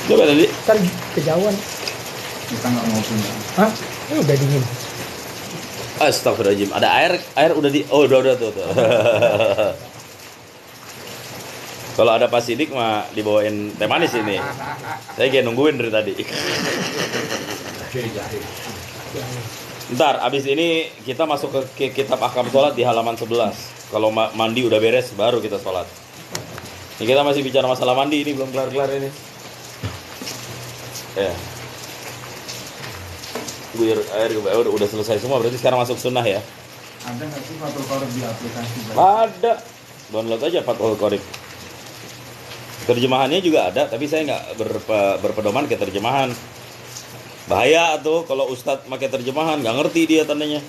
Coba tadi. Kan kejauhan. Kita nggak mau punya. Hah? Ini udah dingin. Astagfirullahaladzim. Ada air udah di. Oh, udah tuh. Kalau ada Pak Sidik mah dibawain teh manis ini. Saya kayak nungguin dari tadi. Ntar abis ini kita masuk ke kitab ahkam sholat di halaman 11. Kalau mandi udah beres baru kita sholat. Ini kita masih bicara masalah mandi, ini belum kelar-kelar ini. Ya. Guyur air udah selesai semua, berarti sekarang masuk sunnah ya. Ada nggak sih Fathul Qorib di aplikasi? Ada. Download aja Fathul Qorib. Terjemahannya juga ada, tapi saya nggak berpedoman ke terjemahan. Bahaya tuh kalau ustadz pakai terjemahan, nggak ngerti dia tandanya.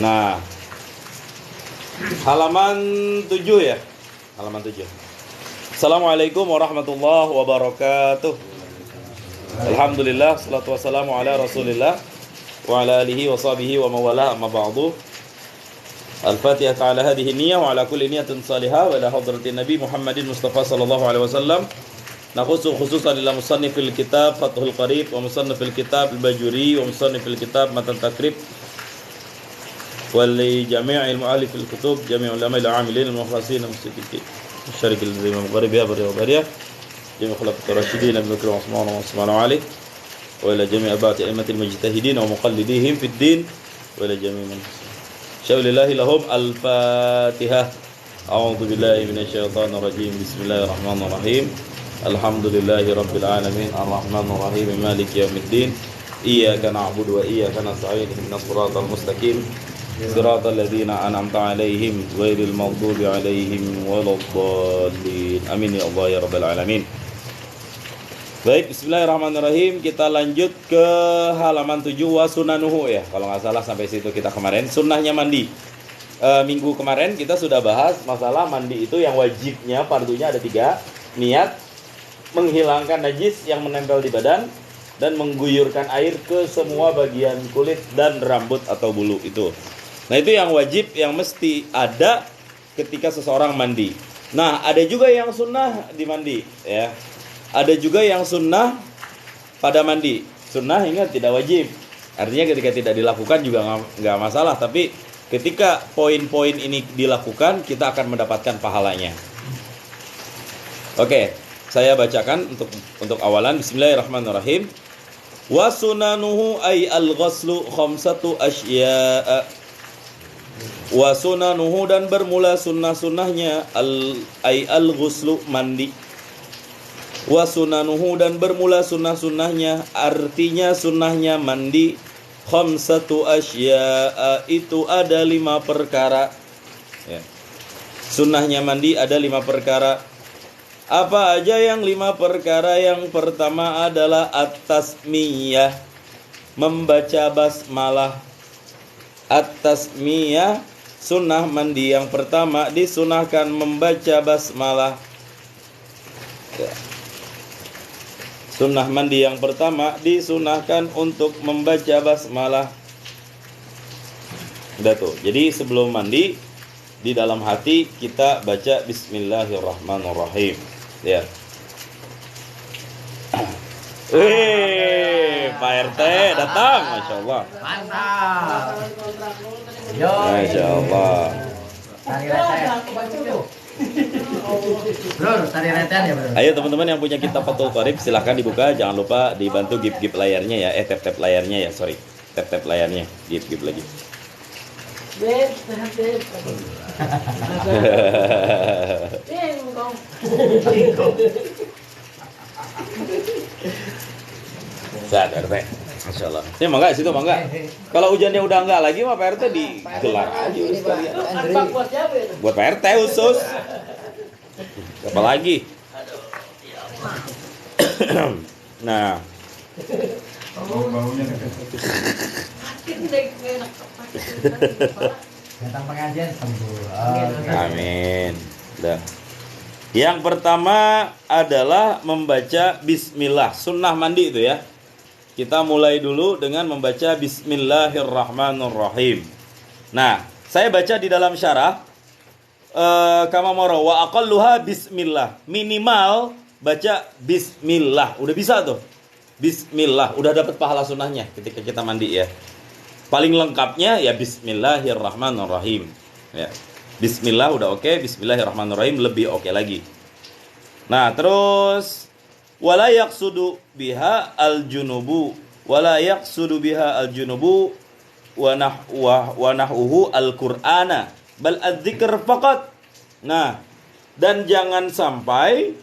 Nah, halaman 7 ya. Halaman 7. Assalamualaikum warahmatullahi wabarakatuh. Alhamdulillah, salatu wassalamu ala rasulillah wa ala alihi wa sahbihi wa mawala amma ba'du. Al-Fatihah ta'ala hadhihi niyyah wa ala kulli niyatin salihah wa ila hadratin Nabi Muhammadin Mustafa sallallahu alaihi wasallam. Nakhusu khususan ila musannifil kitab Fathul Qorib wa musannifil kitab Al-Bajuri wa musannifil kitab Matan Takrib wa li jami'il mu'allifil kutub jami'ul ulama al-amilin al-mukhlasin al-mustaqiqin syarikil zima muqarribiyah bariyah jami' khulafat ar-rasyidin Abu Bakar wa Utsman wa Utsman Ali wa ila jami' abati a'immatil mujtahidin wa muqallidihim fid din wa ila jami' man syaulillahi lahum al-Fatihah. A'udzu billahi minasyaitonir rajim. Bismillahirrahmanirrahim. Alhamdulillahi rabbil alamin arrahmanir rahim maliki yaumiddin iyyaka na'budu wa iyyaka nasta'in ihdinas siratal mustaqim siratal ladzina an'amta 'alaihim ghairil maghdubi 'alaihim waladdallin. Amin ya Allah ya rabbal alamin. Baik, bismillahirrahmanirrahim. Kita lanjut ke halaman 7 wa sunanuhu ya. Kalau nggak salah sampai situ kita kemarin. Sunnahnya mandi. Minggu kemarin kita sudah bahas masalah mandi itu yang wajibnya, fardunya ada 3. Niat, menghilangkan najis yang menempel di badan, dan mengguyurkan air ke semua bagian kulit dan rambut atau bulu itu. Nah itu yang wajib, yang mesti ada ketika seseorang mandi. Nah ada juga yang sunnah di mandi ya. Ada juga yang sunnah pada mandi. Sunnah ingat tidak wajib. Artinya ketika tidak dilakukan juga nggak masalah. Tapi ketika poin-poin ini dilakukan, kita akan mendapatkan pahalanya. Oke, saya bacakan untuk awalan. Bismillahirrahmanirrahim. Wa sunanuhu ay al-ghaslu khamsatu asya'a. Wa sunanuhu dan bermula sunnah-sunnahnya ay al-ghuslu mandi. Wa sunanuhu dan bermula sunnah-sunnahnya, artinya sunnahnya mandi. Khamsatu asya'a itu ada 5 perkara ya. Sunnahnya mandi ada 5 perkara. Apa aja yang 5 perkara? Yang pertama adalah at-tasmiyah, membaca basmalah. At-tasmiyah, sunnah mandi yang pertama disunahkan membaca basmalah ya. Sunnah mandi yang pertama disunahkan untuk membaca basmalah. Udah tuh. Jadi sebelum mandi di dalam hati kita baca Bismillahirrahmanirrahim. Ya. Pak RT datang, Masya Allah. Mantap. Masya Allah. Tari reten. Bro, tari reten ya bro. Ayo teman-teman yang punya kitab Fathul Qorib silahkan dibuka. Jangan lupa dibantu gip-gip layarnya ya. Tap-tap layarnya ya, sorry. Tap-tap layarnya, gip-gip lagi. Saat RT, Masya Allah. Ini mangga situ mangga. Kalau hujannya udah enggak lagi mah Pak RT digelar aja udah sekalian. Buat Pak RT khusus. Apa lagi? Nah. Bau-baunya Datang pengajian sembuh. Amin. Dah. Yang pertama adalah membaca bismillah. Sunnah mandi itu ya. Kita mulai dulu dengan membaca Bismillahirrahmanirrahim. Nah, saya baca di dalam syarah kama mara wa aqalluha bismillah. Minimal baca bismillah. Udah bisa tuh. Bismillah, udah dapat pahala sunnahnya ketika kita mandi ya. Paling lengkapnya ya bismillahirrahmanirrahim. Ya. Bismillah udah oke, bismillahirrahmanirrahim lebih oke lagi. Nah, terus wala yaqsudu biha al-junubu wala yaqsudu biha al-junubu wa nahwuhu al-Qur'ana bal adz-dzikr faqat. Nah, dan jangan sampai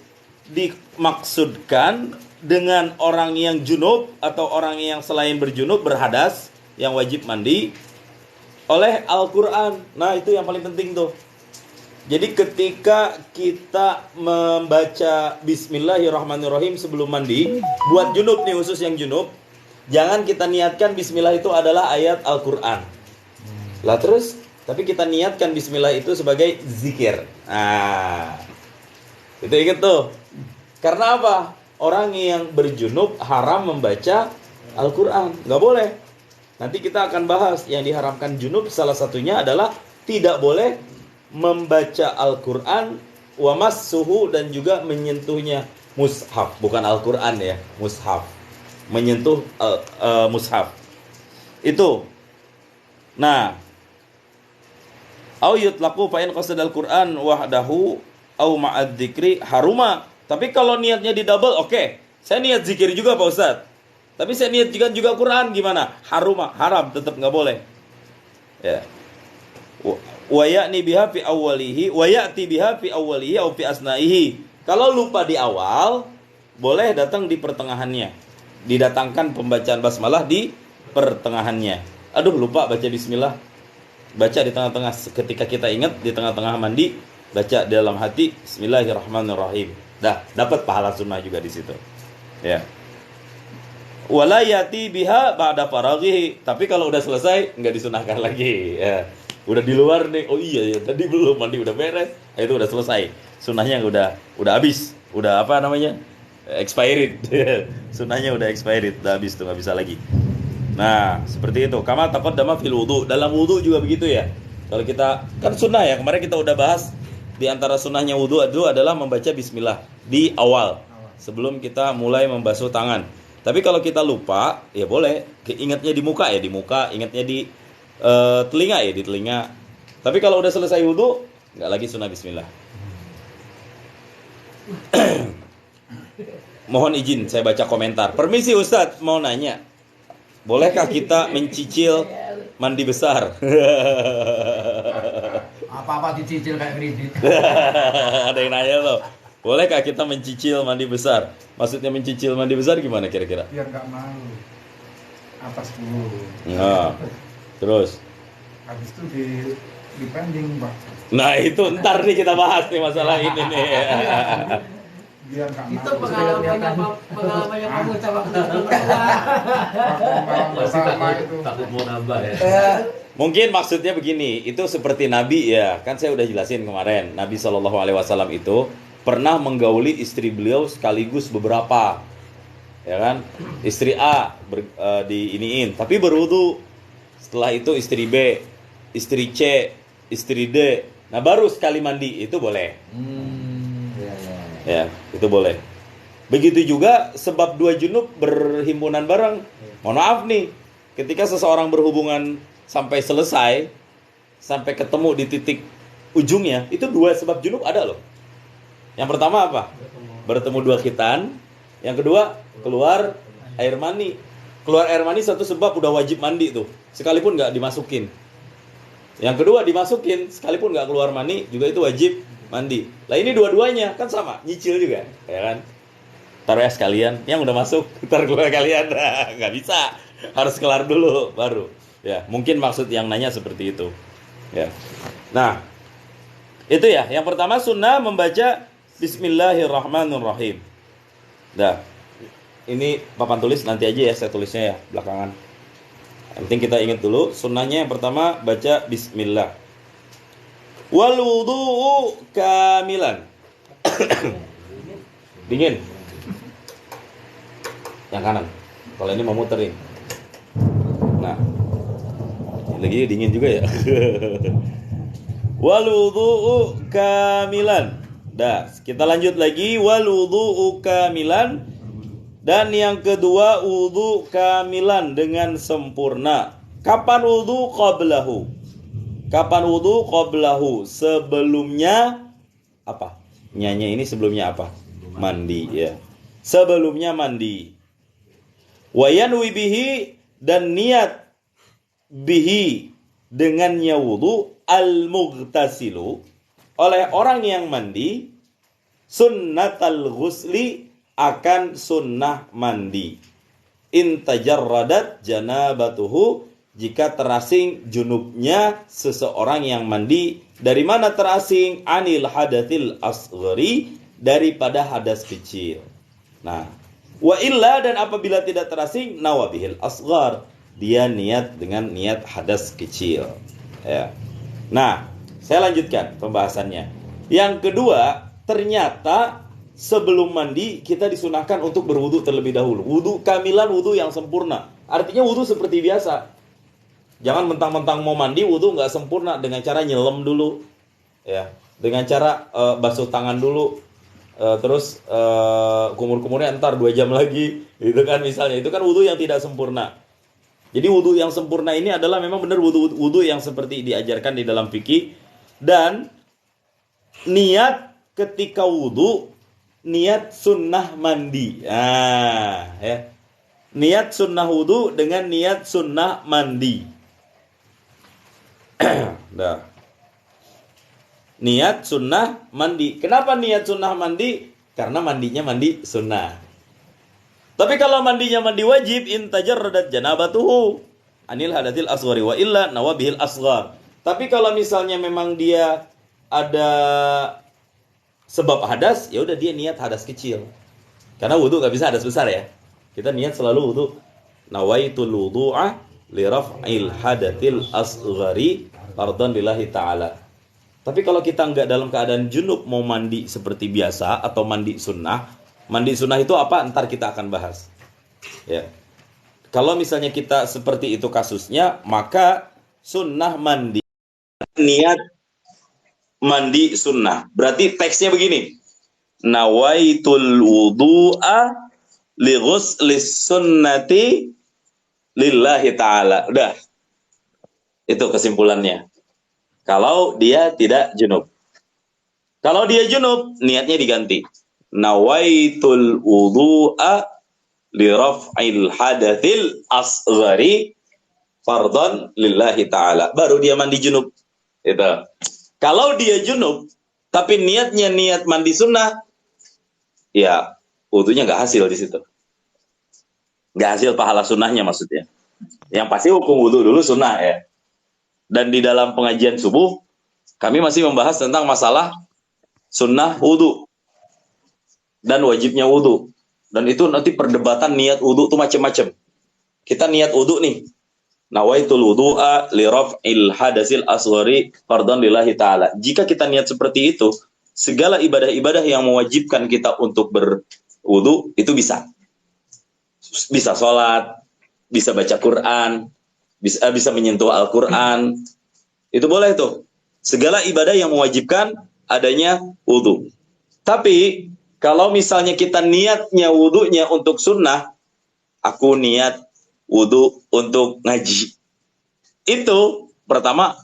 dimaksudkan dengan orang yang junub atau orang yang selain berjunub berhadas yang wajib mandi oleh Al-Qur'an. Nah, itu yang paling penting tuh. Jadi ketika kita membaca bismillahirrahmanirrahim sebelum mandi, buat junub nih, khusus yang junub, jangan kita niatkan bismillah itu adalah ayat Al-Qur'an. Lah terus, tapi kita niatkan bismillah itu sebagai zikir. Nah, itu ingat tuh. Karena apa? Orang yang berjunub haram membaca Al-Qur'an. Nggak boleh. Nanti kita akan bahas yang diharamkan junub, salah satunya adalah tidak boleh membaca Al-Qur'an wa massuhu, dan juga menyentuhnya mushaf, bukan Al-Qur'an ya, mushaf. Menyentuh mushaf. Itu. Nah, au yutlaqu fa in qasadal Qur'an wahdahu au ma'ad dzikri haruma. Tapi kalau niatnya di double, oke. Saya niat zikir juga Pak Ustadz. Tapi saya niat juga Quran, gimana? Haram, tetap nggak boleh. Ya. Wa ya'ni biha fi awwalihi wa ya'ti biha fi awwalihi aw fi asnaihi. Kalau lupa di awal, boleh datang di pertengahannya. Didatangkan pembacaan basmalah di pertengahannya. Aduh, lupa baca bismillah. Baca di tengah-tengah, ketika kita ingat di tengah-tengah mandi, baca di dalam hati bismillahirrahmanirrahim. Dah, dapat pahala sunnah juga di situ. Ya. Wala yati biha ba'da faraghihi. Tapi kalau udah selesai enggak disunahkan lagi. Ya. Udah di luar nih. Oh iya ya, tadi belum mandi udah beres. Itu udah selesai. Sunnahnya udah habis. Udah apa namanya? Expired. Sunnahnya udah expired, udah habis tuh, enggak bisa lagi. Nah, seperti itu. Kama taqaddama fil wudu. Dalam wudu juga begitu ya. Kalau kita kan sunnah ya, kemarin kita udah bahas di antara sunnahnya wudu itu adalah membaca bismillah di awal sebelum kita mulai membasuh tangan. Tapi kalau kita lupa, ya boleh. Ingatnya di muka ya di muka, ingatnya di telinga ya di telinga. Tapi kalau udah selesai wudu, nggak lagi sunnah bismillah. Mohon izin saya baca komentar. Permisi Ustadz, mau nanya. Bolehkah kita mencicil mandi besar? Apa-apa dicicil kayak kredit. Ada yang nanya loh. Bolehkah kita mencicil mandi besar? Maksudnya mencicil mandi besar gimana kira-kira? Biar nggak malu. Atas dulu. Nah, terus? Habis itu dipending, Pak. Nah itu ntar nih kita bahas nih masalah ini nih. Biar nggak malu. Itu pengalamannya kamu coba Pertama itu. Takut mau nambah ya. Mungkin maksudnya begini, itu seperti Nabi ya, kan saya udah jelasin kemarin. Nabi SAW itu pernah menggauli istri beliau sekaligus beberapa, ya kan? Istri A diiniin, tapi berwudu. Setelah itu istri B, istri C, istri D. Nah baru sekali mandi itu boleh. Ya, itu boleh. Begitu juga sebab dua junub berhimpunan bareng. Mohon maaf nih, ketika seseorang berhubungan sampai selesai, sampai ketemu di titik ujungnya, itu dua sebab junub ada loh. Yang pertama apa? Bertemu dua khitan. Yang kedua, keluar air mani. Keluar air mani satu sebab udah wajib mandi tuh, sekalipun nggak dimasukin. Yang kedua dimasukin, sekalipun nggak keluar mani, juga itu wajib mandi. Lah ini dua-duanya kan sama, nyicil juga, ya kan? Taruh ya sekalian, yang udah masuk, ntar keluar kalian, nggak bisa, harus kelar dulu baru. Ya, mungkin maksud yang nanya seperti itu. Ya, nah itu ya. Yang pertama sunnah membaca Bismillahirrahmanirrahim. Dah, ini papan tulis nanti aja ya, saya tulisnya ya belakangan. Yang penting kita ingat dulu sunnahnya yang pertama baca Bismillah. Wal wudu'u kamilan. Dingin. Yang kanan. Kalau ini mau muterin. Nah, lagi dingin juga ya. Wal wudhu'u kamilan. Dah, kita lanjut lagi. Wal wudhu'u kamilan. Dan yang kedua, wudhu kamilan dengan sempurna. Kapan wudhu? Qablahu. Kapan wudhu? Qablahu. Sebelumnya apa? Nyanyi ini sebelumnya apa? Mandi, ya. Sebelumnya mandi. Wa yanwi bihi, dan niat bihi dengannya wudhu, al-mughtasilu, oleh orang yang mandi, sunnatal ghusli, akan sunnah mandi. In tajarradat janabatuhu, jika terasing junubnya seseorang yang mandi. Dari mana terasing? Anil hadatil asghari, daripada hadas kecil. Nah, wa illa, dan apabila tidak terasing, nawabihil asghar, dia niat dengan niat hadas kecil. Ya. Nah, saya lanjutkan pembahasannya. Yang kedua, ternyata sebelum mandi kita disunahkan untuk berwudu terlebih dahulu. Wudu kamilan, wudu yang sempurna. Artinya wudu seperti biasa. Jangan mentang-mentang mau mandi wudu nggak sempurna dengan cara nyelam dulu, ya. Dengan cara basuh tangan dulu, terus kumur-kumurnya ntar 2 jam lagi, itu kan misalnya. Itu kan wudu yang tidak sempurna. Jadi wudu yang sempurna ini adalah memang benar wudu yang seperti diajarkan di dalam fikih. Dan niat ketika wudu, niat sunnah mandi. Nah, ya. Niat sunnah wudu dengan niat sunnah mandi. Dah. Niat sunnah mandi. Kenapa niat sunnah mandi? Karena mandinya mandi sunnah. Tapi kalau mandinya mandi wajib, intajarradat janabatuhu anil hadatil asghari wa illa nawabihil asghar. Tapi kalau misalnya memang dia ada sebab hadas, ya udah dia niat hadas kecil. Karena wudu nggak bisa hadas besar ya. Kita niat selalu wudu. Nawaitul wudu'a li raf'il hadatil asghari fardhan lillahi ta'ala. Tapi kalau kita nggak dalam keadaan junub, mau mandi seperti biasa atau mandi sunnah. Mandi sunnah itu apa? Ntar kita akan bahas. Ya. Kalau misalnya kita seperti itu kasusnya, maka sunnah mandi, niat mandi sunnah. Berarti teksnya begini. Nawaitul wudu'a li ghuslis sunnati lillahi ta'ala. Udah. Itu kesimpulannya. Kalau dia tidak junub. Kalau dia junub, niatnya diganti. Nawaitul wudu'a li raf'il hadatil asghari fardhan lillahi ta'ala. Baru dia mandi junub. Itu. Kalau dia junub, tapi niatnya niat mandi sunnah, ya wudunya nggak hasil di situ. Nggak hasil pahala sunnahnya maksudnya. Yang pasti hukum wudu dulu sunnah ya. Dan di dalam pengajian subuh, kami masih membahas tentang masalah sunnah wudu dan wajibnya wudu. Dan itu nanti perdebatan niat wudu itu macam-macam. Kita niat wudu nih. Nawaitul wudu'a li raf'il hadasil asghari fardhan lillahi ta'ala. Jika kita niat seperti itu, segala ibadah-ibadah yang mewajibkan kita untuk berwudu itu bisa. Bisa sholat, bisa baca Quran, bisa menyentuh Al-Quran. Itu boleh tuh. Segala ibadah yang mewajibkan adanya wudu. Tapi kalau misalnya kita niatnya wudunya untuk sunnah, aku niat wudu untuk ngaji. Itu pertama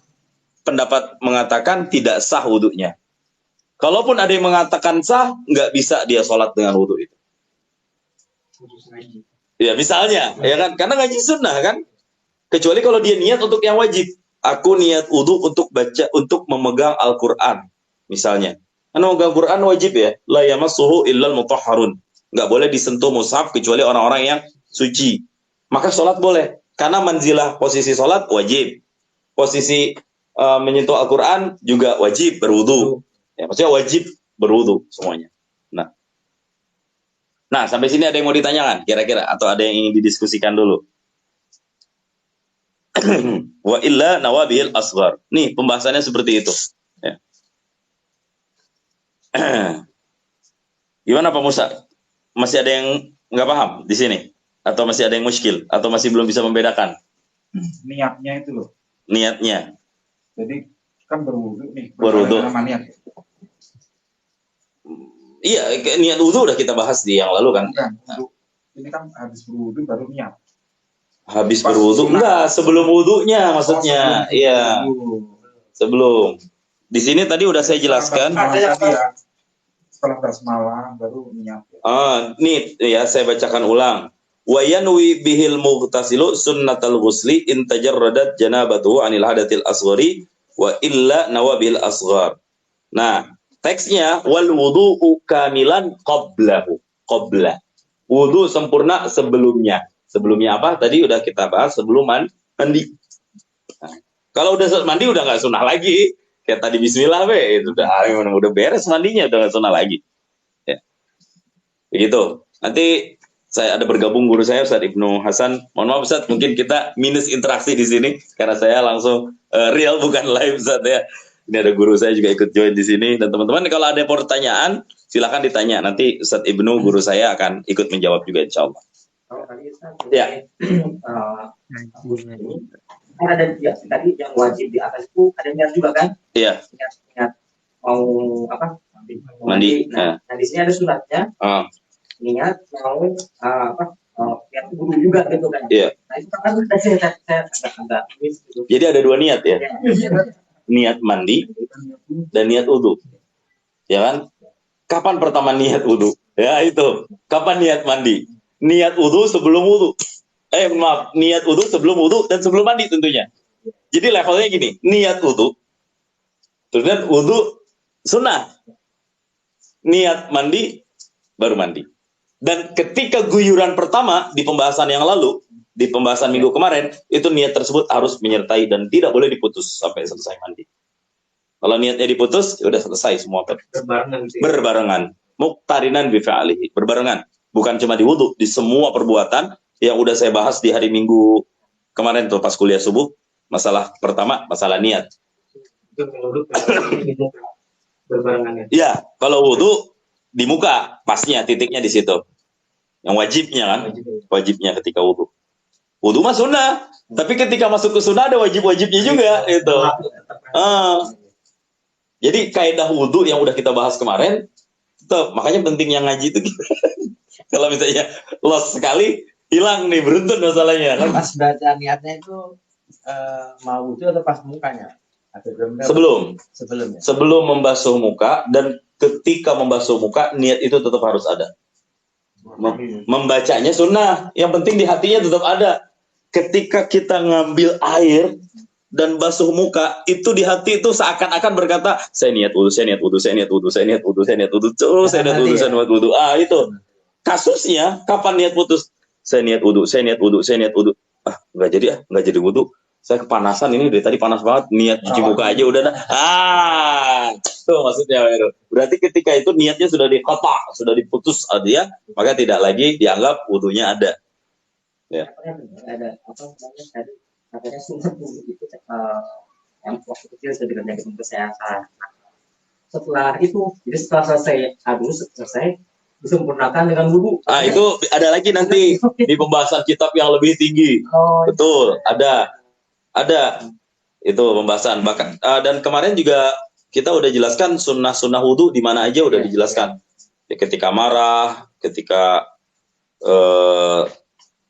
pendapat mengatakan tidak sah wudunya. Kalaupun ada yang mengatakan sah, nggak bisa dia sholat dengan wudu itu. Ya misalnya, ya kan? Karena ngaji sunnah kan? Kecuali kalau dia niat untuk yang wajib. Aku niat wudu untuk baca, untuk memegang Al-Quran. Misalnya. Karena memegang Quran wajib ya. La yamassuhu illal mutahharun. Nggak boleh disentuh mushaf kecuali orang-orang yang suci. Maka sholat boleh. Karena manzilah posisi sholat wajib. Posisi menyentuh Al-Quran juga wajib berwudu. Ya, maksudnya wajib berwudu semuanya. Nah, sampai sini ada yang mau ditanyakan kira-kira? Atau ada yang ingin didiskusikan dulu? Wa illa nawabil asghar. Nih, pembahasannya seperti itu. Ya. Gimana Pak Musa? Masih ada yang nggak paham di sini? Atau masih ada yang muskil? Atau masih belum bisa membedakan? Niatnya itu loh. Niatnya. Jadi kan berwudu nih. Berwudu. Sama niat. Iya, niat wudu udah kita bahas di yang lalu kan. Bukan, wudu. Ini kan habis berwudu baru niat. Habis Pas berwudu sunat. enggak, sebelum wudunya maksudnya. Oh, Iya, sebelum. Di sini tadi udah saya jelaskan. Setelah basmalah baru niat. Nih ya saya bacakan ulang. Wa yanwi bihil mughtasilu sunnatal ghusli in tajarradat janabatuhu anil hadatil asghari wa illa nawabil asghar. Nah, teksnya wal wudu'u kamilan qablahu. Qabla. Wudu sempurna sebelumnya. Sebelumnya apa? Tadi udah kita bahas sebelum mandi. Nah, kalau udah mandi udah nggak sunnah lagi. Kayak tadi bismillah itu udah beres mandinya, udah nggak sunnah lagi. Ya. Begitu. Nanti saya ada bergabung guru saya Ustaz Ibnu Hasan. Mohon maaf Ustaz, mungkin kita minus interaksi di sini karena saya langsung real bukan live Ustaz ya. Ini ada guru saya juga ikut join di sini, dan teman-teman kalau ada pertanyaan silakan ditanya. Nanti Ustaz Ibnu guru saya akan ikut menjawab juga insyaallah. Kalau tadi Ustaz, Ya. kan ada ya, tadi yang wajib di atas itu ada niat juga kan? Iya. Niat mau apa? Mandi. Nah, di sini ada suratnya. Niat mau niat wudu juga gitu kan? Iya. Nah itu kan saya agak miss gitu. Jadi ada dua niat ya. Niat mandi dan niat wudu. Ya kan? Kapan pertama niat wudu? Ya itu. Kapan niat mandi? Niat wudu sebelum wudu. Niat wudu sebelum wudu dan sebelum mandi tentunya. Jadi levelnya gini, niat wudu, terus wudu sunnah. Niat mandi baru mandi. Dan ketika guyuran pertama di pembahasan yang lalu, di pembahasan minggu kemarin, itu niat tersebut harus menyertai dan tidak boleh diputus sampai selesai mandi. Kalau niatnya diputus, ya udah selesai semua. Berbarengan. Muqtarinan bi fi'alihi. Berbarengan. Bukan cuma di wudu, di semua perbuatan yang udah saya bahas di hari Minggu kemarin tuh pas kuliah subuh. Masalah pertama, masalah niat. Berbarengan. Ya, kalau wudu di muka, pasnya titiknya di situ. Yang wajibnya kan, wajibnya ketika wudu. Wudu mah sunnah, tapi ketika masuk ke sunnah ada wajib-wajibnya juga itu. Jadi kaidah wudu yang udah kita bahas kemarin, tuh, makanya pentingnya ngaji itu. Kalau misalnya los sekali, hilang nih, beruntun masalahnya kan. Pas baca niatnya itu mau wudu atau pas mukanya? Sebelum membasuh muka, dan ketika membasuh muka niat itu tetap harus ada. Membacanya sunnah, yang penting di hatinya tetap ada. Ketika kita ngambil air dan basuh muka, itu di hati itu seakan-akan berkata, saya niat wudu, saya niat wudu, saya niat wudu, saya niat wudu, saya niat wudu, saya niat wudu, saya niat wudu. Itu kasusnya kapan niat putus? Saya niat wudu, saya niat wudu, saya niat wudu. Nggak jadi wudu. Saya kepanasan ini dari tadi panas banget, niat cuci muka aja udah. Tuh maksudnya. Berarti ketika itu niatnya sudah dikotak, sudah diputus aja, maka tidak lagi dianggap wudunya ada. Ya. Ada apa namanya tadi? Katanya sunat wudu itu yang waktu kecil sudah dikerjakan kesehatan. Setelah itu, jadi setelah selesai disempurnakan dengan wudu. Itu ada lagi nanti di pembahasan kitab yang lebih tinggi. Betul, ada itu pembahasan. Bahkan dan kemarin juga kita udah jelaskan sunnah wudu di mana aja udah dijelaskan. Ya, ketika marah, ketika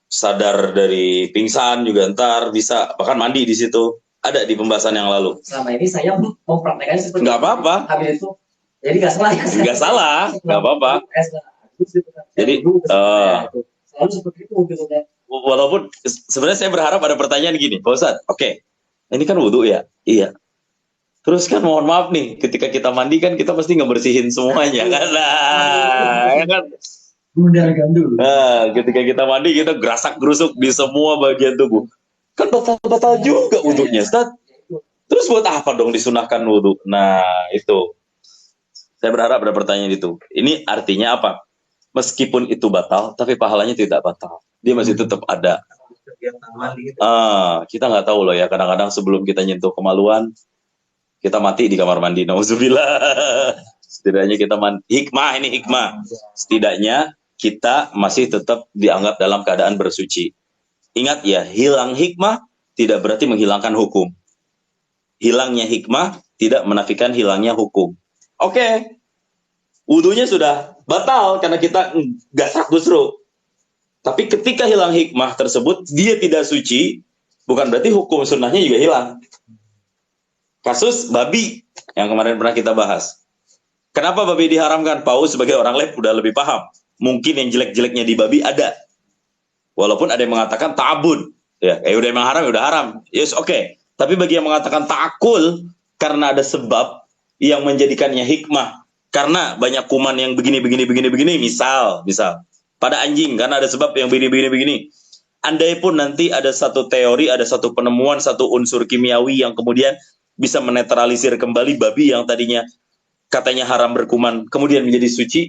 sadar dari pingsan juga ntar bisa bahkan mandi di situ. Ada di pembahasan yang lalu. Selama ini saya mempraktekkan seperti nggak apa-apa. Habis itu jadi nggak salah ya. Nggak salah, nggak apa-apa. Jadi selalu seperti itu gitu kan. Walaupun sebenarnya saya berharap ada pertanyaan gini, Pak Ustadz, oke, ini kan wudu ya? Iya. Terus kan mohon maaf nih, ketika kita mandi kan kita pasti ngebersihin semuanya kan? Ya kan? Ketika kita mandi kita gerasak-gerusuk di semua bagian tubuh. Kan batal-batal juga wudunya, Ustaz. Terus buat apa dong disunahkan wudu? Nah, itu. Saya berharap ada pertanyaan itu. Ini artinya apa? Meskipun itu batal, tapi pahalanya tidak batal. Dia masih tetap ada. Kita nggak tahu loh ya. Kadang-kadang sebelum kita nyentuh kemaluan, kita mati di kamar mandi. Nauzubillah. Setidaknya kita hikmah ini hikmah. Setidaknya kita masih tetap dianggap dalam keadaan bersuci. Ingat ya, hilang hikmah tidak berarti menghilangkan hukum. hilangnya hikmah tidak menafikan hilangnya hukum. Oke, wudunya sudah batal karena kita gasak gusru. Tapi ketika hilang hikmah tersebut, dia tidak suci, bukan berarti hukum sunnahnya juga hilang. Kasus babi yang kemarin pernah kita bahas. Kenapa babi diharamkan? Paus sebagai orang lab udah lebih paham. Mungkin yang jelek-jeleknya di babi ada. Walaupun ada yang mengatakan ta'abud. Ya, udah emang haram, udah haram. Yes, oke. Tapi bagi yang mengatakan ta'akul, karena ada sebab yang menjadikannya hikmah. Karena banyak kuman yang begini. Misal. Pada anjing, karena ada sebab yang begini. Andai pun nanti ada satu teori, ada satu penemuan, satu unsur kimiawi yang kemudian bisa menetralisir kembali babi yang tadinya katanya haram berkuman, kemudian menjadi suci.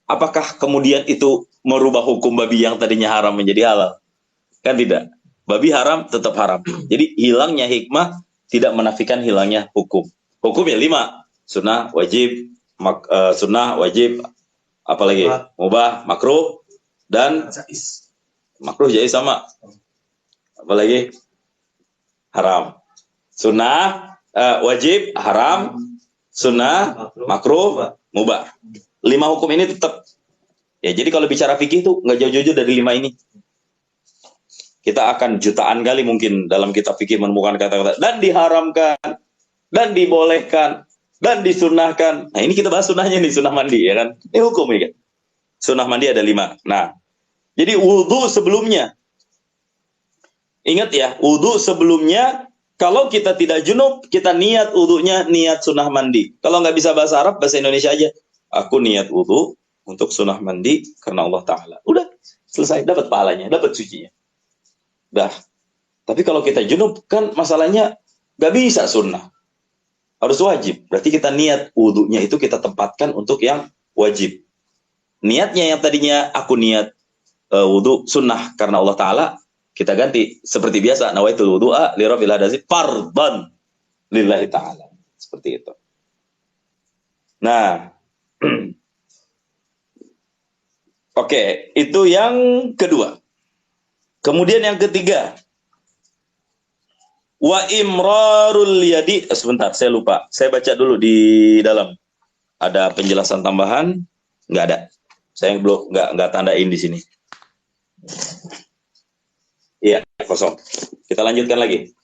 Apakah kemudian itu merubah hukum babi yang tadinya haram menjadi halal? Kan tidak. Babi haram tetap haram. Jadi hilangnya hikmah tidak menafikan hilangnya hukum. Hukumnya 5. Sunnah, wajib, apalagi mubah, makruh, dan makruh jaiz sama. Apalagi haram. Sunnah, wajib, haram, sunnah, makruh, mubah. 5 hukum ini tetap. Ya, jadi kalau bicara fikih itu nggak jauh-jauh dari 5 ini. Kita akan jutaan kali mungkin dalam kitab fikih menemukan kata-kata dan diharamkan, dan dibolehkan, dan disunnahkan. Nah, ini kita bahas sunnahnya nih, sunnah mandi, ya kan? Ini hukum ini kan. Sunnah mandi ada 5. Nah, jadi wudu sebelumnya. Ingat ya, wudu sebelumnya, kalau kita tidak junub, kita niat wudunya, niat sunnah mandi. Kalau nggak bisa bahasa Arab, bahasa Indonesia aja. Aku niat wudu untuk sunnah mandi karena Allah Ta'ala. Udah, selesai, dapat pahalanya, dapat sucinya. Dah. Tapi kalau kita junub, kan masalahnya nggak bisa sunnah. Harus wajib. Berarti kita niat wudunya itu kita tempatkan untuk yang wajib. Niatnya yang tadinya aku niat wudu sunnah karena Allah Ta'ala, kita ganti seperti biasa, nawaitul wudu'a li rabbil hadasi fardhan lillahi ta'ala. Seperti itu. Nah, oke, itu yang kedua. Kemudian yang ketiga, wa imrarul yadi. Sebentar, saya lupa. Saya baca dulu di dalam. Ada penjelasan tambahan? Nggak ada. Saya belum nggak tandain di sini. Iya, kosong. Kita lanjutkan lagi.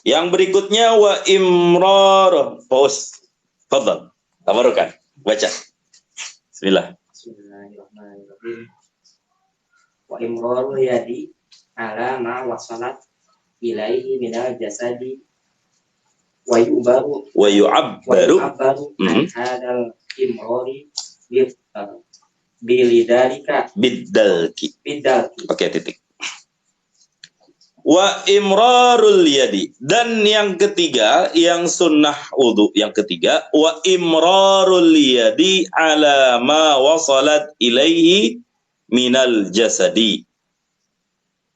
Yang berikutnya wa imrar. Pause. Fadhal. Tabarukan. Baca. Bismillah. Bismillahirrahmanirrahim. Wa imrarul yadi ala ma wasalat ilaihi minal jasadi wa yu'abbaru an hadal imrari bilidalika biddalki. Oke, titik. Wa imrarul yadi. Dan yang ketiga, yang sunnah wudu yang ketiga, wa imrarul yadi ala ma wasalat ilaihi minal jasadi.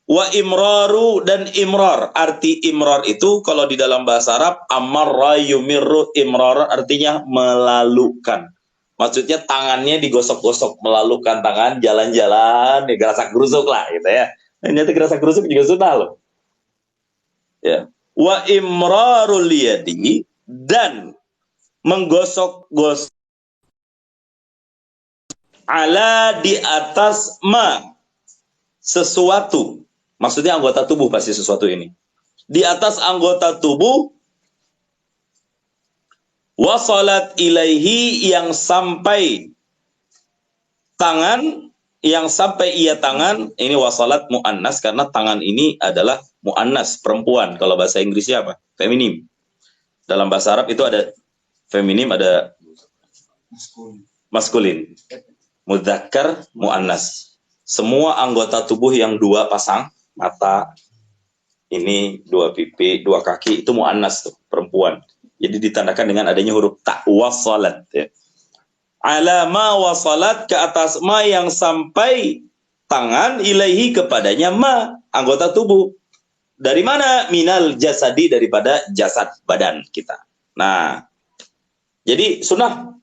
Wa imraru, dan imrar. Arti imrar itu kalau di dalam bahasa Arab, amarra yumirru, imrar artinya melalukan. Maksudnya tangannya digosok-gosok, melalukan tangan, jalan-jalan, ya gerasak gerusuk lah gitu ya. Ternyata gerasak gerusuk juga sunnah loh. Ya. Wa imrarul yadi, dan menggosok-gosok ala di atas ma sesuatu. Maksudnya anggota tubuh pasti sesuatu ini. Di atas anggota tubuh wasalat ilaihi, yang sampai tangan, yang sampai ia tangan. Ini wasalat mu'annas karena tangan ini adalah mu'annas, perempuan. Kalau bahasa Inggrisnya apa? Feminim. Dalam bahasa Arab itu ada feminim, ada maskulin. Mudzakkar, mu'annas. Semua anggota tubuh yang 2 pasang, mata, ini 2 pipi, 2 kaki, itu mu'annas tuh, perempuan. Jadi ditandakan dengan adanya huruf ta, wasalat ya. Ala ma wasalat, ke atas ma yang sampai tangan, ilaihi kepadanya ma, anggota tubuh. Dari mana? Minal jasadi, daripada jasad badan kita. Nah, jadi sunnah.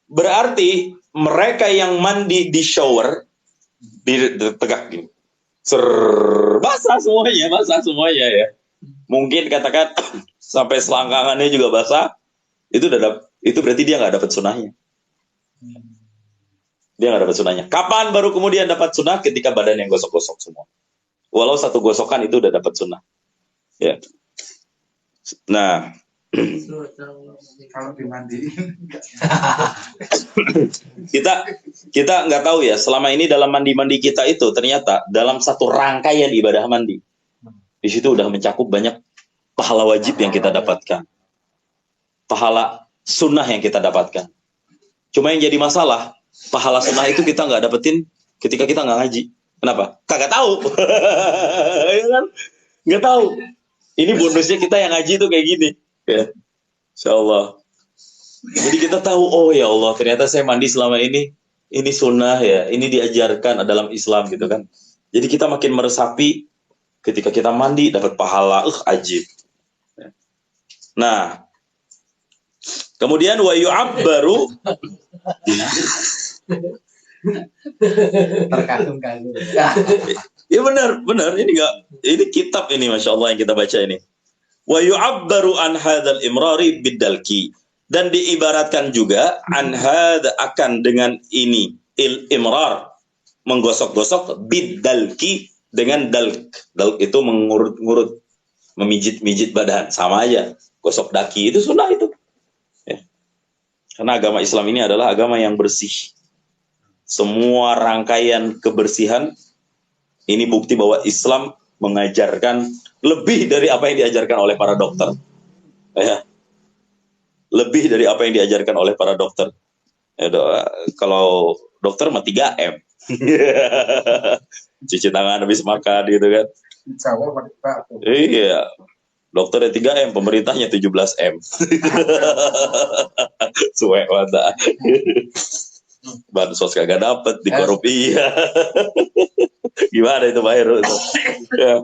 Berarti mereka yang mandi di shower, di tegak gini, basah semuanya ya. mungkin katakan sampai selangkangannya juga basah, itu itu berarti dia nggak dapat sunnahnya. Dia nggak dapat sunnahnya. Kapan baru kemudian dapat sunnah? Ketika badan yang gosok-gosok semua. Walau satu gosokan itu udah dapat sunnah. Ya. Nah, Kalau dimandiin kita nggak tahu ya. Selama ini dalam mandi-mandi kita itu ternyata dalam satu rangkaian ibadah mandi, di situ udah mencakup banyak pahala wajib yang kita dapatkan, pahala sunnah yang kita dapatkan. Cuma yang jadi masalah, pahala sunnah itu kita nggak dapetin ketika kita nggak ngaji. Kenapa? Kagak tahu. Ya kan? Nggak tahu. Ini bonusnya kita yang ngaji itu kayak gini. Ya. Insya Allah. Jadi kita tahu, oh ya Allah, ternyata saya mandi selama ini sunnah ya, ini diajarkan dalam Islam gitu kan. Jadi kita makin meresapi ketika kita mandi dapat pahala, ajib. Nah, kemudian wa yu'abbaru Terkagum-kagum. ya benar, ini kitab ini Masya Allah yang kita baca ini. Wa yu'abbaru an hadzal imrari biddalki, dan diibaratkan juga an akan dengan ini imrar, menggosok-gosok, biddalki dengan dalk. Dalk itu mengurut-ngurut, memijit-mijit badan, sama aja. Gosok daki itu sunnah itu. Ya. Karena agama Islam ini adalah agama yang bersih. Semua rangkaian kebersihan ini bukti bahwa Islam mengajarkan lebih dari apa yang diajarkan oleh para dokter. Ya. Lebih dari apa yang diajarkan oleh para dokter. Ya, kalau dokter mah 3M. Cuci tangan habis makan gitu kan. Jawa wanita. Iya. Dokternya 3M, pemerintahnya 17M. Suwe mata. Bansos kagak dapet, dikorup iya. Gimana itu Pak Heru itu? Ya.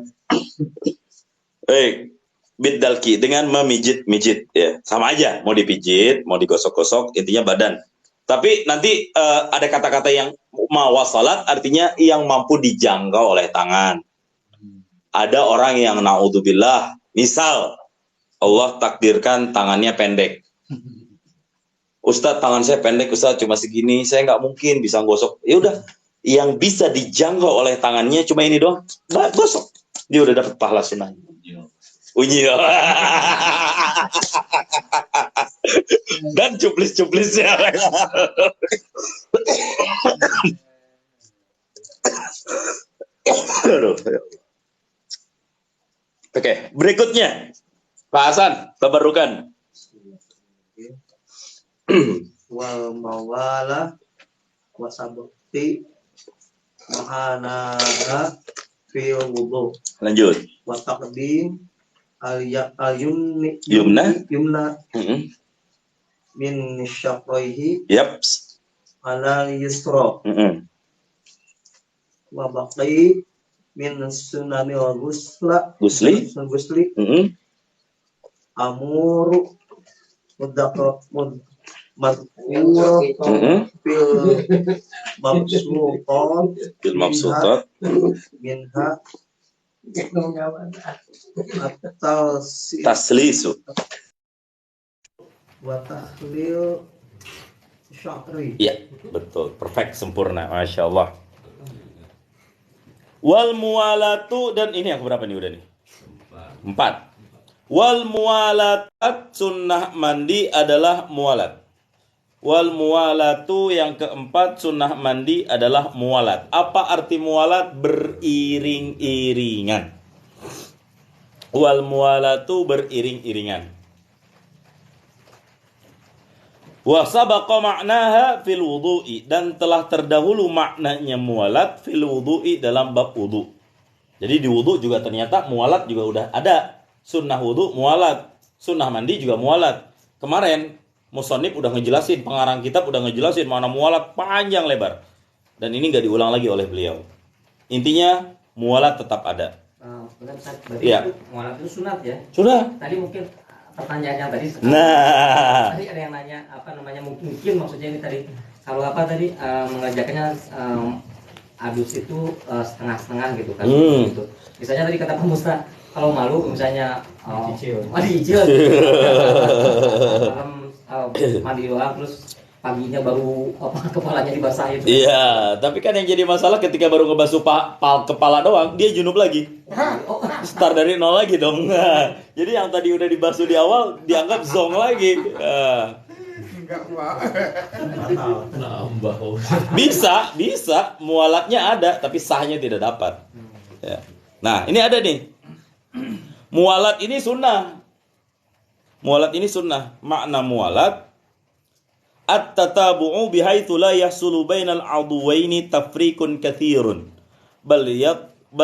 Biddalki dengan memijit-mijit ya. Sama aja, mau dipijit, mau digosok-gosok, intinya badan. Tapi nanti ada kata-kata yang mawasalat, artinya yang mampu dijangkau oleh tangan. Ada orang yang naudzubillah, misal Allah takdirkan tangannya pendek. Ustadz, tangan saya pendek, Ustadz, cuma segini, saya nggak mungkin bisa gosok. Ya udah, yang bisa dijangkau oleh tangannya cuma ini doang, gosok. Dia udah dapat pahala sunnah. Unyil. Dan cuplis-cuplisnya. Oke, berikutnya Pak Hasan, tabarukan. Wal mawala wasabti mahanaha fil wudu Lanjut. wa taqdim al-yumni Yumna. min syaqaihi Yap. ala yusra wa baqi min sunani wa gusli amuru madhkur fil mabsutat minha taslisu. wa tahlil syahri. Iya, betul. Perfect, sempurna. Masya Allah. Wal muwalatu, dan ini yang berapa nih udah nih? 4. Wal muwalatat, sunnah mandi adalah muwalat. Wal muwalatu yang keempat, sunnah mandi adalah muwalat. Apa arti muwalat? Beriring-iringan. Wal muwalatu beriring-iringan. Wa sabaqa ma'naha fil wudu'i, dan telah terdahulu maknanya muwalat fil wudu'i dalam bab wudu. Jadi di wudu juga ternyata muwalat juga udah ada. Sunnah wudu muwalat, sunnah mandi juga muwalat. Kemarin musannif udah ngejelasin, pengarang kitab udah ngejelasin mana muwalat panjang lebar. Dan ini nggak diulang lagi oleh beliau. Intinya muwalat tetap ada. Berarti Iya. muwalat itu sunat ya? Sudah. Tadi mungkin pertanyaannya tadi. Nah, Tadi ada yang nanya apa namanya, mungkin maksudnya ini tadi kalau apa tadi mengerjakannya adus itu setengah-setengah gitu kan. Gitu. Misalnya tadi kata Pak Musta kalau malu misalnya mandi hijau malam mandi doang terus paginya baru kepalanya dibasahin. Iya, tapi kan yang jadi masalah ketika baru ngebasuh kepala doang, dia junub lagi. Start dari nol lagi dong. Jadi yang tadi udah dibasuh di awal dianggap zong lagi. Enggak, Pak. Nambah. Bisa, mualatnya ada, tapi sahnya tidak dapat. Ya. Nah, ini ada nih. Mualat ini sunnah. Makna mualat at-tatabu'u bihaitsu la yahsulu bainal 'udwaini tafriqun katsirun. Bal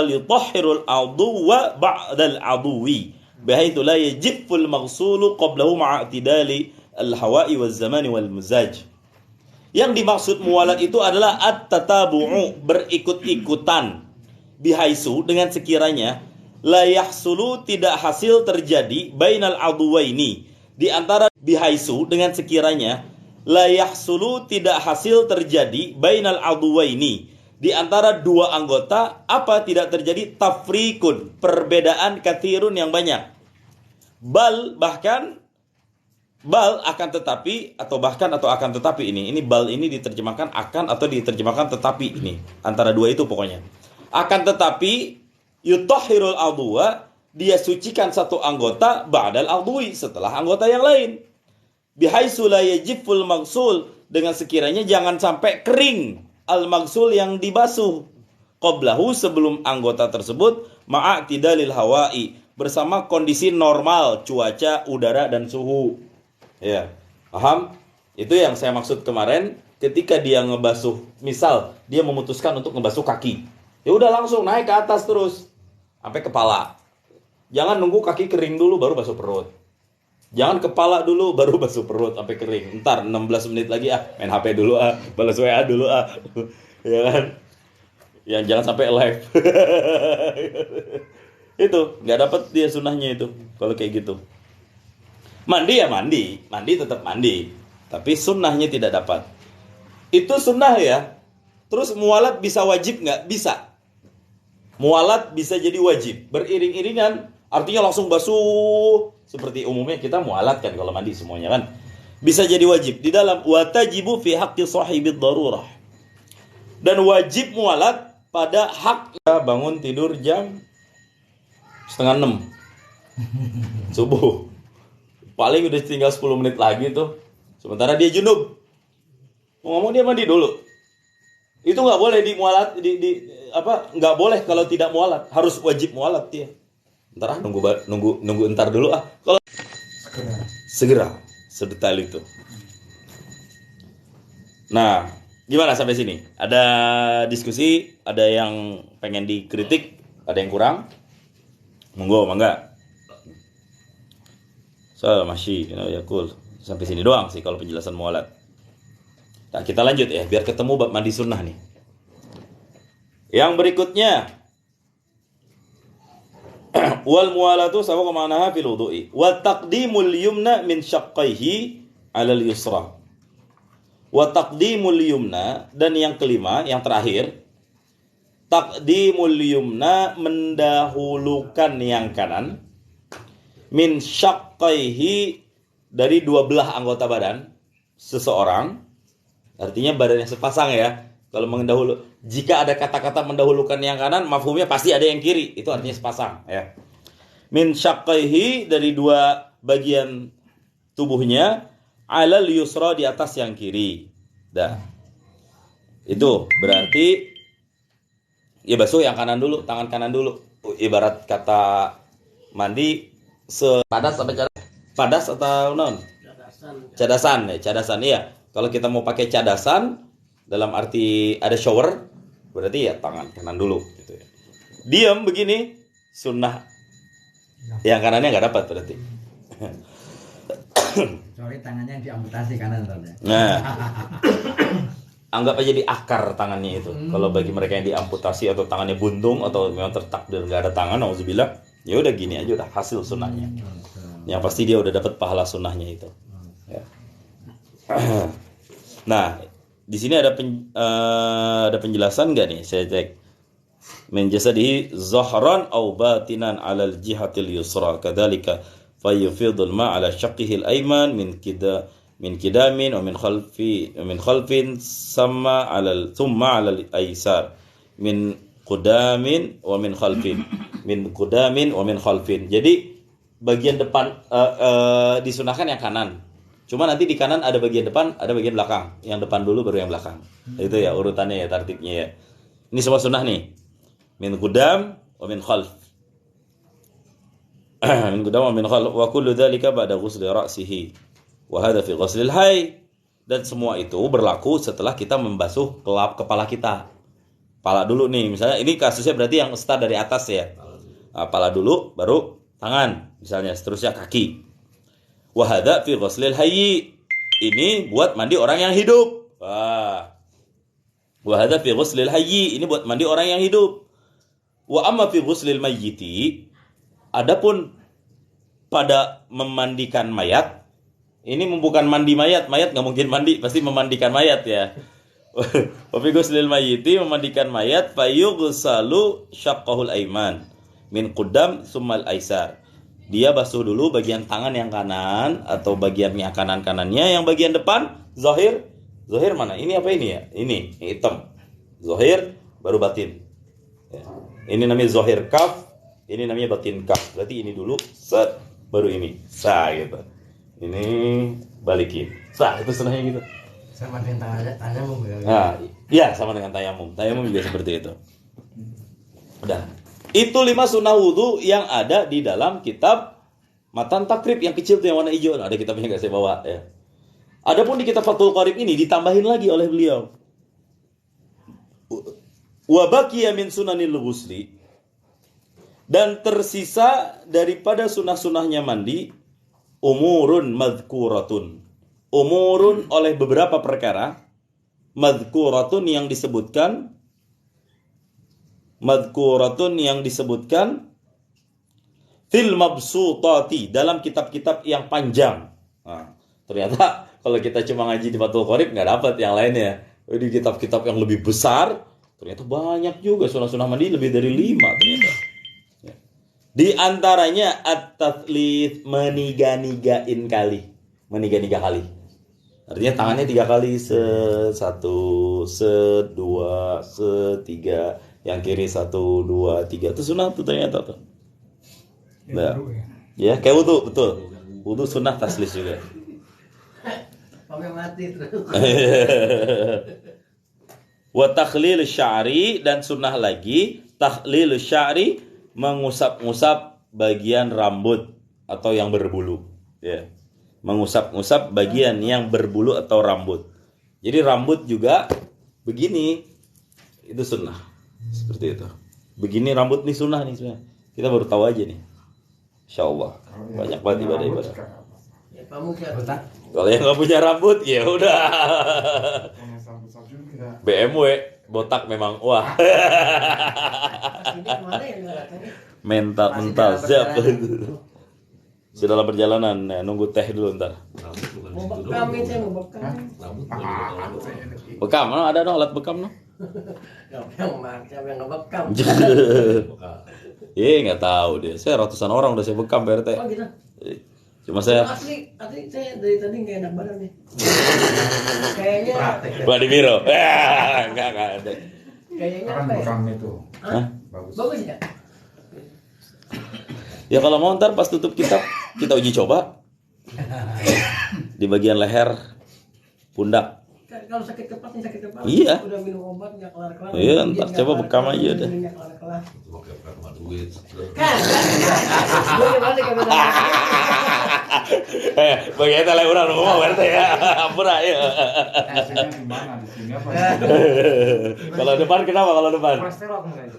yutahhiru al-'udwa ba'da al-'udwi bihaitsu la yajiffu al-maghsulu qablahu ma'a i'tidali al-hawa'i waz-zamani wal-muzaj. Yang dimaksud mualat itu adalah at-tatabu'u, berikut-ikutan, bihaitsu dengan sekiranya la yahsulu, tidak hasil terjadi, bainal 'udwaini, di antara, bihaitsu dengan sekiranya la yahsulu, tidak hasil terjadi, bainal 'udwaini, di antara dua anggota, apa tidak terjadi, tafrikun, perbedaan katsirun yang banyak. Bal akan tetapi, atau akan tetapi, ini bal ini diterjemahkan akan atau diterjemahkan tetapi, ini antara dua itu pokoknya. Akan tetapi yutahhirul 'udwa, dia sucikan satu anggota ba'dal 'udwi, setelah anggota yang lain. Bihaitsu la yajiful maghsul, dengan sekiranya jangan sampai kering al maghsul yang dibasuh, qablahu, sebelum anggota tersebut, ma'a tidalil hawa'i, bersama kondisi normal cuaca, udara dan suhu. Ya, paham? Itu yang saya maksud kemarin ketika dia ngebasuh, misal dia memutuskan untuk ngebasuh kaki. Ya udah langsung naik ke atas terus sampai kepala. Jangan nunggu kaki kering dulu baru basuh perut. Jangan kepala dulu baru basuh perut sampai kering. Ntar 16 menit lagi main HP dulu balas WA dulu ya kan? Yang jangan sampai live. Itu nggak dapat dia sunnahnya itu kalau kayak gitu. Mandi ya mandi tetap mandi, tapi sunnahnya tidak dapat. Itu sunnah ya. Terus mualat bisa wajib nggak? Bisa. Mualat bisa jadi wajib, beriring-iringan, artinya langsung basuh. Seperti umumnya kita mualat kan kalau mandi semuanya kan. Bisa jadi wajib. Di dalam watajibu fi haqqi sahibid darurah. Dan wajib mualat pada hak bangun tidur jam 5:30 subuh. Paling udah tinggal 10 menit lagi tuh. Sementara dia junub. Mau ngomong dia mandi dulu. Itu nggak boleh dimualat, nggak boleh kalau tidak mualat, harus wajib mualat dia. Ntar nunggu entar dulu Kalau segera sedetail itu. Nah, gimana sampai sini? Ada diskusi, ada yang pengen dikritik, ada yang kurang? Monggo, mangga. Masih, ya cool. Sampai sini doang sih kalau penjelasan mualat. Nah, kita lanjut ya, biar ketemu bab mandi sunnah nih. Yang berikutnya, wal mualatu sawa ma'naha fil wudu'i wa taqdimul yumna min syaqqaihi 'alal yusra. Wa taqdimul yumna, dan yang kelima, yang terakhir, taqdimul yumna, mendahulukan yang kanan, min syaqqaihi, dari dua belah anggota badan seseorang, artinya badannya sepasang ya. Kalau jika ada kata-kata mendahulukan yang kanan, mafhumnya pasti ada yang kiri, itu artinya sepasang ya. Min syaqqaihi, dari dua bagian tubuhnya, alal yusra, di atas yang kiri. Dah. Itu berarti ya basuh yang kanan dulu, tangan kanan dulu. Ibarat kata mandi padas apa cadas? Padas atau non? Cadasan ya, cadasan iya. Kalau kita mau pakai cadasan dalam arti ada shower, berarti ya tangan kanan dulu gitu ya. Diam begini sunnah. Yang kanannya nggak dapat berarti. Soalnya tangannya yang diamputasi kanan tadi. Nah. Anggap aja di akar tangannya itu. Kalau bagi mereka yang diamputasi atau tangannya buntung atau memang tertakdir nggak ada tangan, auzubillah, ya udah gini aja udah hasil sunnahnya. Yang pasti dia udah dapat pahala sunnahnya itu. Ya. Nah, di sini ada penjelasan nggak nih? Saya cek. min jasadihi zahran aw batinan 'ala al-jihatil yusra kadzalika fayufidul ma 'ala syaqqihi al-ayman min kidamin wa min khalfin thumma 'ala al-aysar min qudamin wa min khalfin. Jadi bagian depan disunahkan yang kanan. Cuma nanti di kanan ada bagian depan, ada bagian belakang. Yang depan dulu baru yang belakang. Itu ya urutannya ya, tertibnya ya. Ini semua sunnah nih. Min qudam wa min khalf. Min qudam wa min khalf wa kullu dzalika ba'da ghusli ra'sihi. Wa hadha fi ghuslil hayy. Dan semua itu berlaku setelah kita membasuh kepala kita. Kepala dulu nih, misalnya ini kasusnya berarti yang start dari atas ya. Kepala dulu baru tangan, misalnya seterusnya kaki. Wa hadza fi ghuslil hayy. Ini buat mandi orang yang hidup. Wah. Wa hadza fi ghuslil hayy. Ini buat mandi orang yang hidup. Wa amma fi ghuslil mayyiti. Adapun pada memandikan mayat, ini bukan mandi mayat. Mayat enggak mungkin mandi, pasti memandikan mayat ya. Wa fi ghuslil mayyiti, memandikan mayat, fayughsalu syaqqahul ayman min qudam tsummal aysar. Dia basuh dulu bagian tangan yang kanan atau bagian yang kanannya, yang bagian depan zahir mana? Ini apa ini ya? Ini hitam. Zahir baru batin. Ya. Ini namanya zahir kaf, ini namanya batin kaf. Berarti ini dulu set baru ini. Sah gitu. Ini balikin. Sah, itu sunahnya gitu. Sama dengan tayamum ya. Nah, iya sama dengan tayamum. Tayamum juga seperti itu. Udah. Itu 5 sunnah wudu yang ada di dalam kitab Matan Takrib yang kecil tuh yang warna hijau. Ada kitabnya nggak saya bawa ya. Adapun di kitab Fathul Qarib ini ditambahin lagi oleh beliau. Wa baqiya min sunanil ghusli. Dan tersisa daripada sunnah-sunnahnya mandi umurun madhkuratun. Umurun oleh beberapa perkara madhkuratun yang disebutkan fil mabsutati, dalam kitab-kitab yang panjang. Nah, ternyata kalau kita cuma ngaji di Fathul Qarib nggak dapat yang lainnya. Di kitab-kitab yang lebih besar ternyata banyak juga sunnah-sunnah mandi, lebih dari 5 ternyata. Ya. Di antaranya at-tathlith, meniga-nigain kali. Meniga-niga kali. Artinya tangannya 3 kali, satu, dua, tiga. Yang kiri 1, 2, 3. Itu sunnah tuh ternyata tuh. Nah. Ya, kayak wudu, betul. Wudu sunnah taslis juga. Sampai mati terus. Wa takhlil sya'ri, dan sunnah lagi takhlil sya'ri, mengusap-ngusap bagian rambut atau yang berbulu. Ya. Mengusap-ngusap bagian yang berbulu atau rambut. Jadi rambut juga begini. Itu sunnah. Seperti itu. Begini rambut nih sunnah nih sebenarnya. Kita baru tahu aja nih. Insyaallah. Banyak banget ibadah-ibadah. Ya, kamu siapa? Kalau yang nggak punya rambut ya udah. BMW botak memang wah. Mental siap. Sudah dalam perjalanan ya, nunggu teh dulu ntar. Mau bekam itu, mau bekam. Bekam, ada dong alat bekam no? Siapa yang ngebekam? Nggak tahu dia. Saya ratusan orang udah saya bekam PRT. Oh gitu. Cuma saya Asli saya dari tadi nggak enak badan nih. Kayaknya. Wah di biro. Enggak ada. Kayaknya Kan apa ya? bekam itu. Hah? Bagus ya? Ya kalau mau ntar pas tutup kitab kita uji coba di bagian leher, pundak. Kalau sakit kepala nih, sakit kepala. Iya. Udah minum obat nggak kelar-kelar. Iya, ntar coba bekam aja deh. Nggak kelar-kelar. Kan. Gue pasti kagak bisa. Bagaimana tele orang ngomong berarti ya. Ampun ya. Hasilnya di mana? Di sini apa? Kalau depan kenapa kalau depan? Kolesterol enggak itu?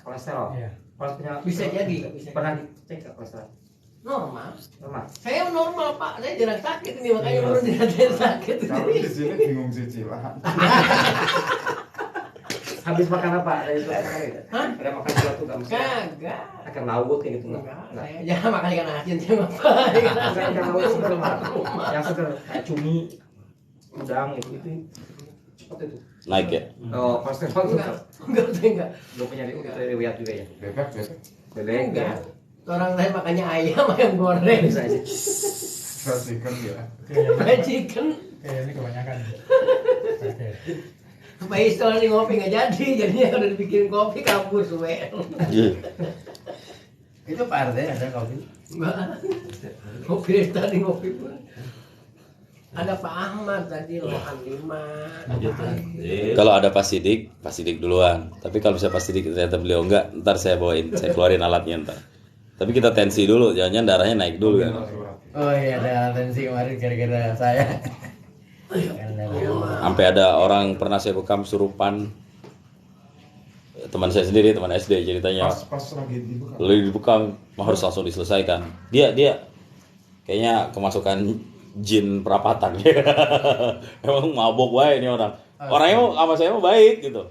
Kolesterol. Iya. Kalau punya Bisa jadi. pernah dicek nggak kolesterol? Normal. Normal. Saya normal Pak, saya jarang sakit ini makanya baru tidak sakit. Kalau di sini bingung cicilan. Habis makan apa? Ada itu apa? Hah? Ada makan sesuatu nggak? Misalnya Kagak. akan laut kayak gitu nggak? Enggak. Nggak. Saya jangan makan ikan asin saya Bapak. Ikan asin Ikan laut seger mah. rumah. Yang seger kayak cumi, udang gitu. Waktu itu. Naik ya. Oh, pasti waktu Enggak. belum punya riwayat juga ya. Bebek, bebek. Bebek ya. Enggak. Orang lain makannya ayam goreng. Bisa aja. Perhatikan ya. Fried chicken. Ini kebanyakan. Oke. Pak Isto nih ngopi nggak jadi, jadinya udah dibikin kopi kabur suwe. Itu Pak RT ada kopi. Kopi dari tadi ngopi pun. Ada Pak Ahmad tadi lohan 5. Kalau ada Pak Sidik duluan. Tapi kalau bisa Pak Sidik ternyata beliau enggak, ntar saya bawain, saya keluarin alatnya ntar. Tapi kita tensi dulu, jangan-jangan darahnya naik dulu kan. Oh iya, ada tensi kemarin gara-gara saya. Sampai ada orang pernah saya bekam surupan, teman saya sendiri, teman SD ceritanya. Pas lagi dibuka. Lalu dibekam, harus langsung diselesaikan. Dia kayaknya kemasukan jin perapatan. Emang mabok wae ini orang. Orangnya sama saya mah baik gitu.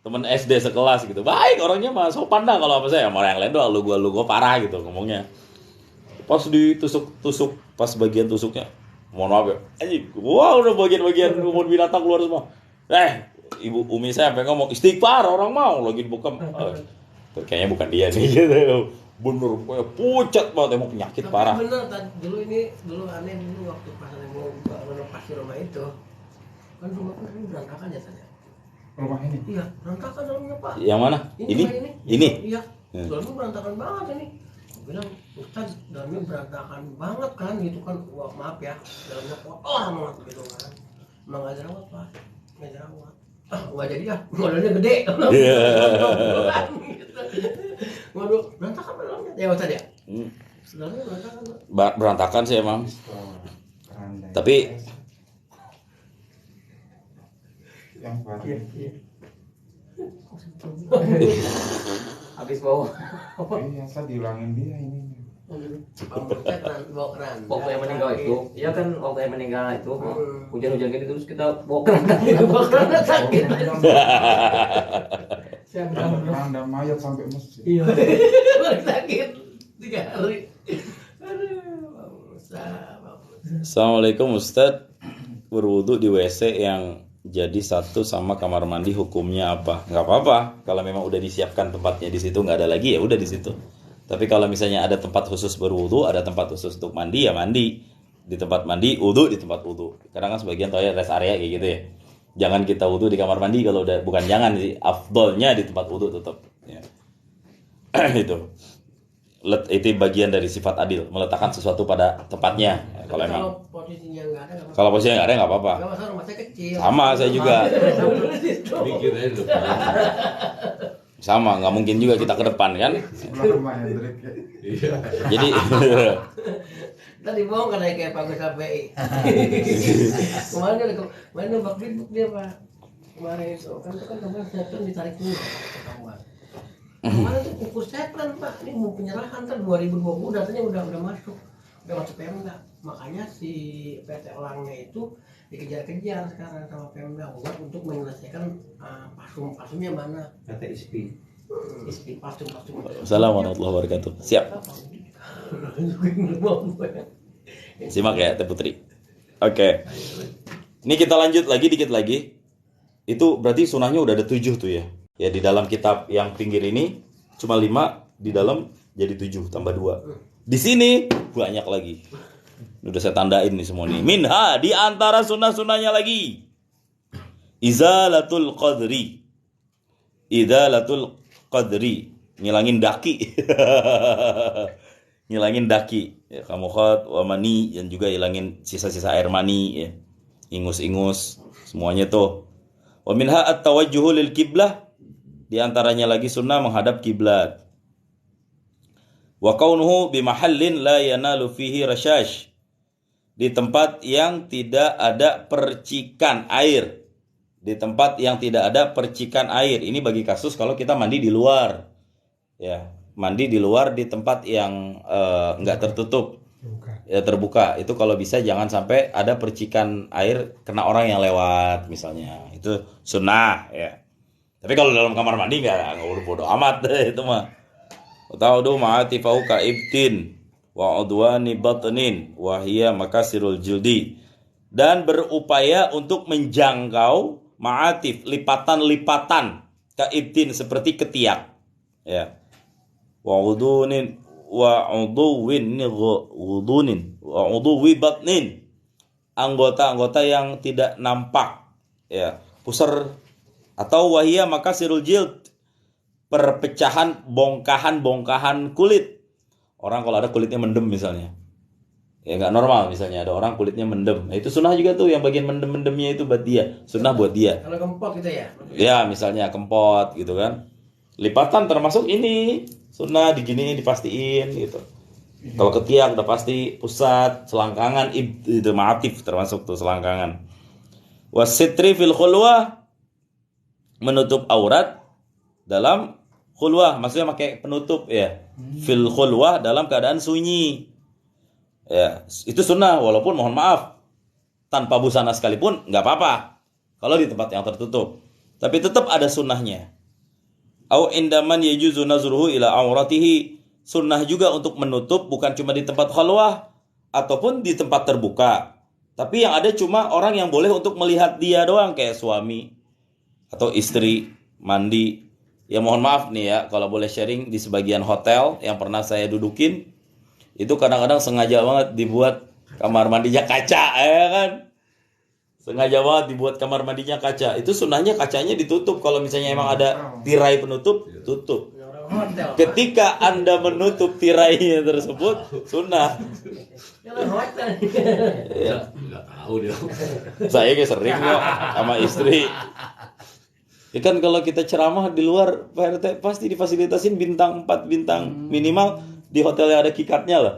Temen SD sekelas gitu. Baik orangnya mah sopan dah kalau sama saya. Sama orang yang lain doang lu gua parah gitu ngomongnya. Pas ditusuk pas bagian tusuknya. Mohon maaf ya. Anjing, wah udah bagian-bagian umur binatang keluar semua. Ibu Umi saya sampai ngomong istighfar orang mau lagi dibekam. Kayaknya bukan dia nih gitu. Bener kayak pucat banget emang penyakit Tapi parah. bener dulu aneh dulu waktu pas saya mau renovasi rumah itu. Kan rumah ini berantakan ya saya. Rumah ini. Iya, berantakan dalamnya Pak. Yang mana? Ini? Iya. Dalamnya berantakan banget ini. Aku bilang, Ustaz, dalamnya berantakan banget kan gitu kan. Wah, maaf ya, dalamnya kotor banget gitu kan. Emang nggak jerawat Pak, nggak jerawat. Nggak jadi ya, modalnya gede. Waduh, berantakan dalamnya. Ya Ustaz ya. Dalamnya berantakan. Berantakan sih emang. Keranda. Tapi yang baru. Habis bau. Iya, saya diulangin dia ini. Bawa keran. Waktu yang meninggal itu, iya kan waktu yang meninggal itu hujan-hujan gini terus kita bawa keranda. Bawa keran sakit. Keranda mayat sampai masjid. Iya. Sakit 3 hari. Aduh, Assalamualaikum Ustadz, berwudu di WC yang jadi satu sama kamar mandi hukumnya apa? Nggak apa-apa, kalau memang udah disiapkan tempatnya di situ nggak ada lagi ya udah di situ. Tapi kalau misalnya ada tempat khusus berwudu, ada tempat khusus untuk mandi ya mandi di tempat mandi, wudu di tempat wudu. Kadang kan sebagian tahu ya rest area kayak gitu ya. Jangan kita wudu di kamar mandi kalau udah bukan jangan sih, afdolnya di tempat wudu tetap. Ya. Itu. Itu bagian dari sifat adil, meletakkan sesuatu pada tempatnya. Ya, kalau emang posisinya nggak ada, kalau posisinya nggak ada nggak apa-apa. nggak masalah, rumah saya kecil. Sama saya juga. Sama, nggak mungkin juga kita ke depan kan. Sebelah rumah Hendrik ya. Jadi Tadi bohong kan kayak Pak Gus KPI. Kemarin Bak Bibuk dia Pak. Kemarin itu kan kemarin saya ditarik dulu ketahuan. Kemarin tuh ukur setlan Pak, ini mau penyerahan kan 2020 datanya udah masuk Pemda. Makanya si PT Elangnya itu dikejar-kejar sekarang sama Pemda untuk menyelesaikan pasumnya mana. PT ISPI. Pasum. Assalamualaikum warahmatullahi wabarakatuh. Siap. Simak ya Teh Putri. Oke. Ini kita lanjut lagi dikit lagi. Itu berarti sunahnya udah ada 7 tuh ya. Ya di dalam kitab yang pinggir ini cuma 5, di dalam jadi 7 tambah 2. Di sini banyak lagi. Udah saya tandain nih semua nih. Minha di antara sunah-sunahnya lagi. Izalatul qadri. Ngilangin daki. Ngilangin daki. Ya, kamu khat wa mani dan juga hilangin sisa-sisa air mani ya. Ingus-ingus semuanya tuh. Wa minha at-tawajjuhu lil qiblah. Di antaranya lagi sunnah menghadap kiblat. Wa kaunuhu bi mahallin la yanalu fihi rashash. Di tempat yang tidak ada percikan air. Di tempat yang tidak ada percikan air. Ini bagi kasus kalau kita mandi di luar. Ya, mandi di luar di tempat yang enggak tertutup. Ya terbuka. Itu kalau bisa jangan sampai ada percikan air kena orang yang lewat misalnya. Itu sunnah ya. Tapi kalau dalam kamar mandi nggak bodo amat itu mah. Ta'udu ma'ati fauka ibtin wa udwani batnin wa hiya makasirul jildi. Dan berupaya untuk menjangkau ma'atif, lipatan-lipatan, kaidin seperti ketiak. Ya. Wa udunin wa uduwin ghudunin wa uduwi batnin. Anggota-anggota yang tidak nampak, ya. Pusar atau wahia makasirul jild, perpecahan, bongkahan kulit. Orang kalau ada kulitnya mendem misalnya, ya nggak normal, misalnya ada orang kulitnya mendem, nah, itu sunnah juga tuh, yang bagian mendem-mendemnya itu buat dia, sunnah buat dia. Kalau kempot gitu ya. Ya misalnya kempot gitu kan, lipatan termasuk ini sunnah, diginiin, dipastiin gitu. Kalau ketiak udah pasti, pusat, selangkangan itu ma'atif termasuk tuh selangkangan. Wasitri fil khulwah, menutup aurat dalam khulwah, maksudnya pakai penutup ya. Fil khulwah, dalam keadaan sunyi. Ya, itu sunnah walaupun mohon maaf tanpa busana sekalipun nggak apa-apa kalau di tempat yang tertutup. Tapi tetap ada sunnahnya. Au indaman yajuzu nazruhu ila auratihi, sunnah juga untuk menutup bukan cuma di tempat khulwah ataupun di tempat terbuka. Tapi yang ada cuma orang yang boleh untuk melihat dia doang, kayak suami atau istri mandi. Ya mohon maaf nih ya, kalau boleh sharing, di sebagian hotel yang pernah saya dudukin, itu kadang-kadang sengaja banget dibuat kamar mandinya kaca, ya kan? Sengaja banget dibuat kamar mandinya kaca. Itu sunnahnya kacanya ditutup. Kalau misalnya emang ada tirai penutup, tutup. Hotel. Ketika Anda menutup tirainya tersebut, sunnah. Kalau hotel. Ya. Nggak tahu dia. Saya kayak sering kok sama istri. Ya kan kalau kita ceramah di luar, Pak RT pasti difasilitasin bintang 4 bintang minimal di hotel yang ada kikatnya lah.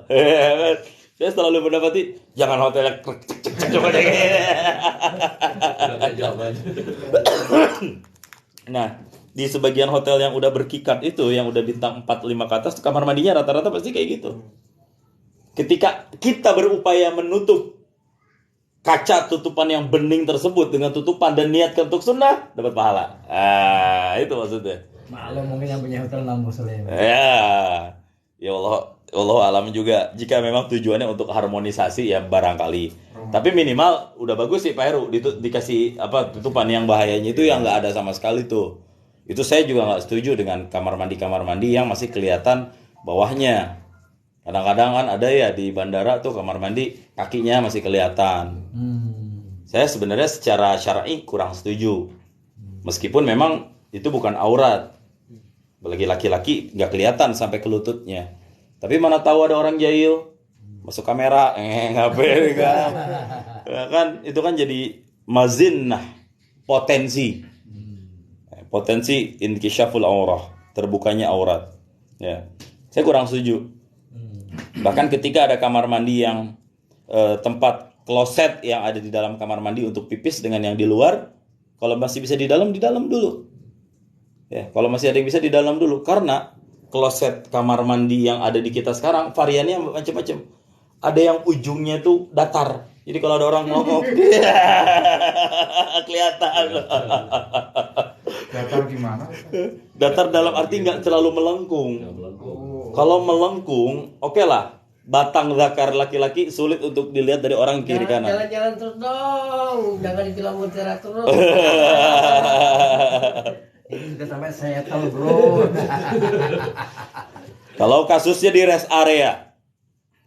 Saya selalu mendapati jangan hotel yang coba deh. Nah, di sebagian hotel yang udah berkikat itu, yang udah bintang 4 5 ke atas, kamar mandinya rata-rata pasti kayak gitu. Ketika kita berupaya menutup kaca tutupan yang bening tersebut dengan tutupan dan niatkan untuk sunnah, dapat pahala. Itu maksudnya. Maklum mungkin yang punya hotel non muslim. Ya Allah alam juga. Jika memang tujuannya untuk harmonisasi ya barangkali. Tapi minimal udah bagus sih Pak Heru, dikasih tutupan yang bahayanya itu yang nggak ada sama sekali tuh. Itu saya juga nggak setuju dengan kamar mandi yang masih kelihatan bawahnya. Kadang-kadang kan ada ya di bandara tuh kamar mandi kakinya masih kelihatan. Saya sebenarnya secara syar'i kurang setuju. Meskipun memang itu bukan aurat. Apalagi laki-laki nggak kelihatan sampai ke lututnya. Tapi mana tahu ada orang jahil masuk kamera, ngapain kan? Ya kan itu kan jadi mazinnah, potensi inkisyaful aurah, terbukanya aurat. Ya, saya kurang setuju. Bahkan ketika ada kamar mandi yang tempat kloset yang ada di dalam kamar mandi untuk pipis dengan yang di luar, kalau masih bisa di dalam dulu. Ya, kalau masih ada yang bisa di dalam dulu, karena kloset kamar mandi yang ada di kita sekarang variannya macam-macam. Ada yang ujungnya tuh datar. Jadi kalau ada orang ngomong, kelihatan. Datar gimana? Datar dalam arti nggak terlalu melengkung. Kalau melengkung, oke lah. Batang zakar laki-laki sulit untuk dilihat dari orang kiri kanan. Jalan-jalan terus dong, jangan di film mutiara terus. Ini sudah sampai saya tahu bro. Kalau kasusnya di rest area,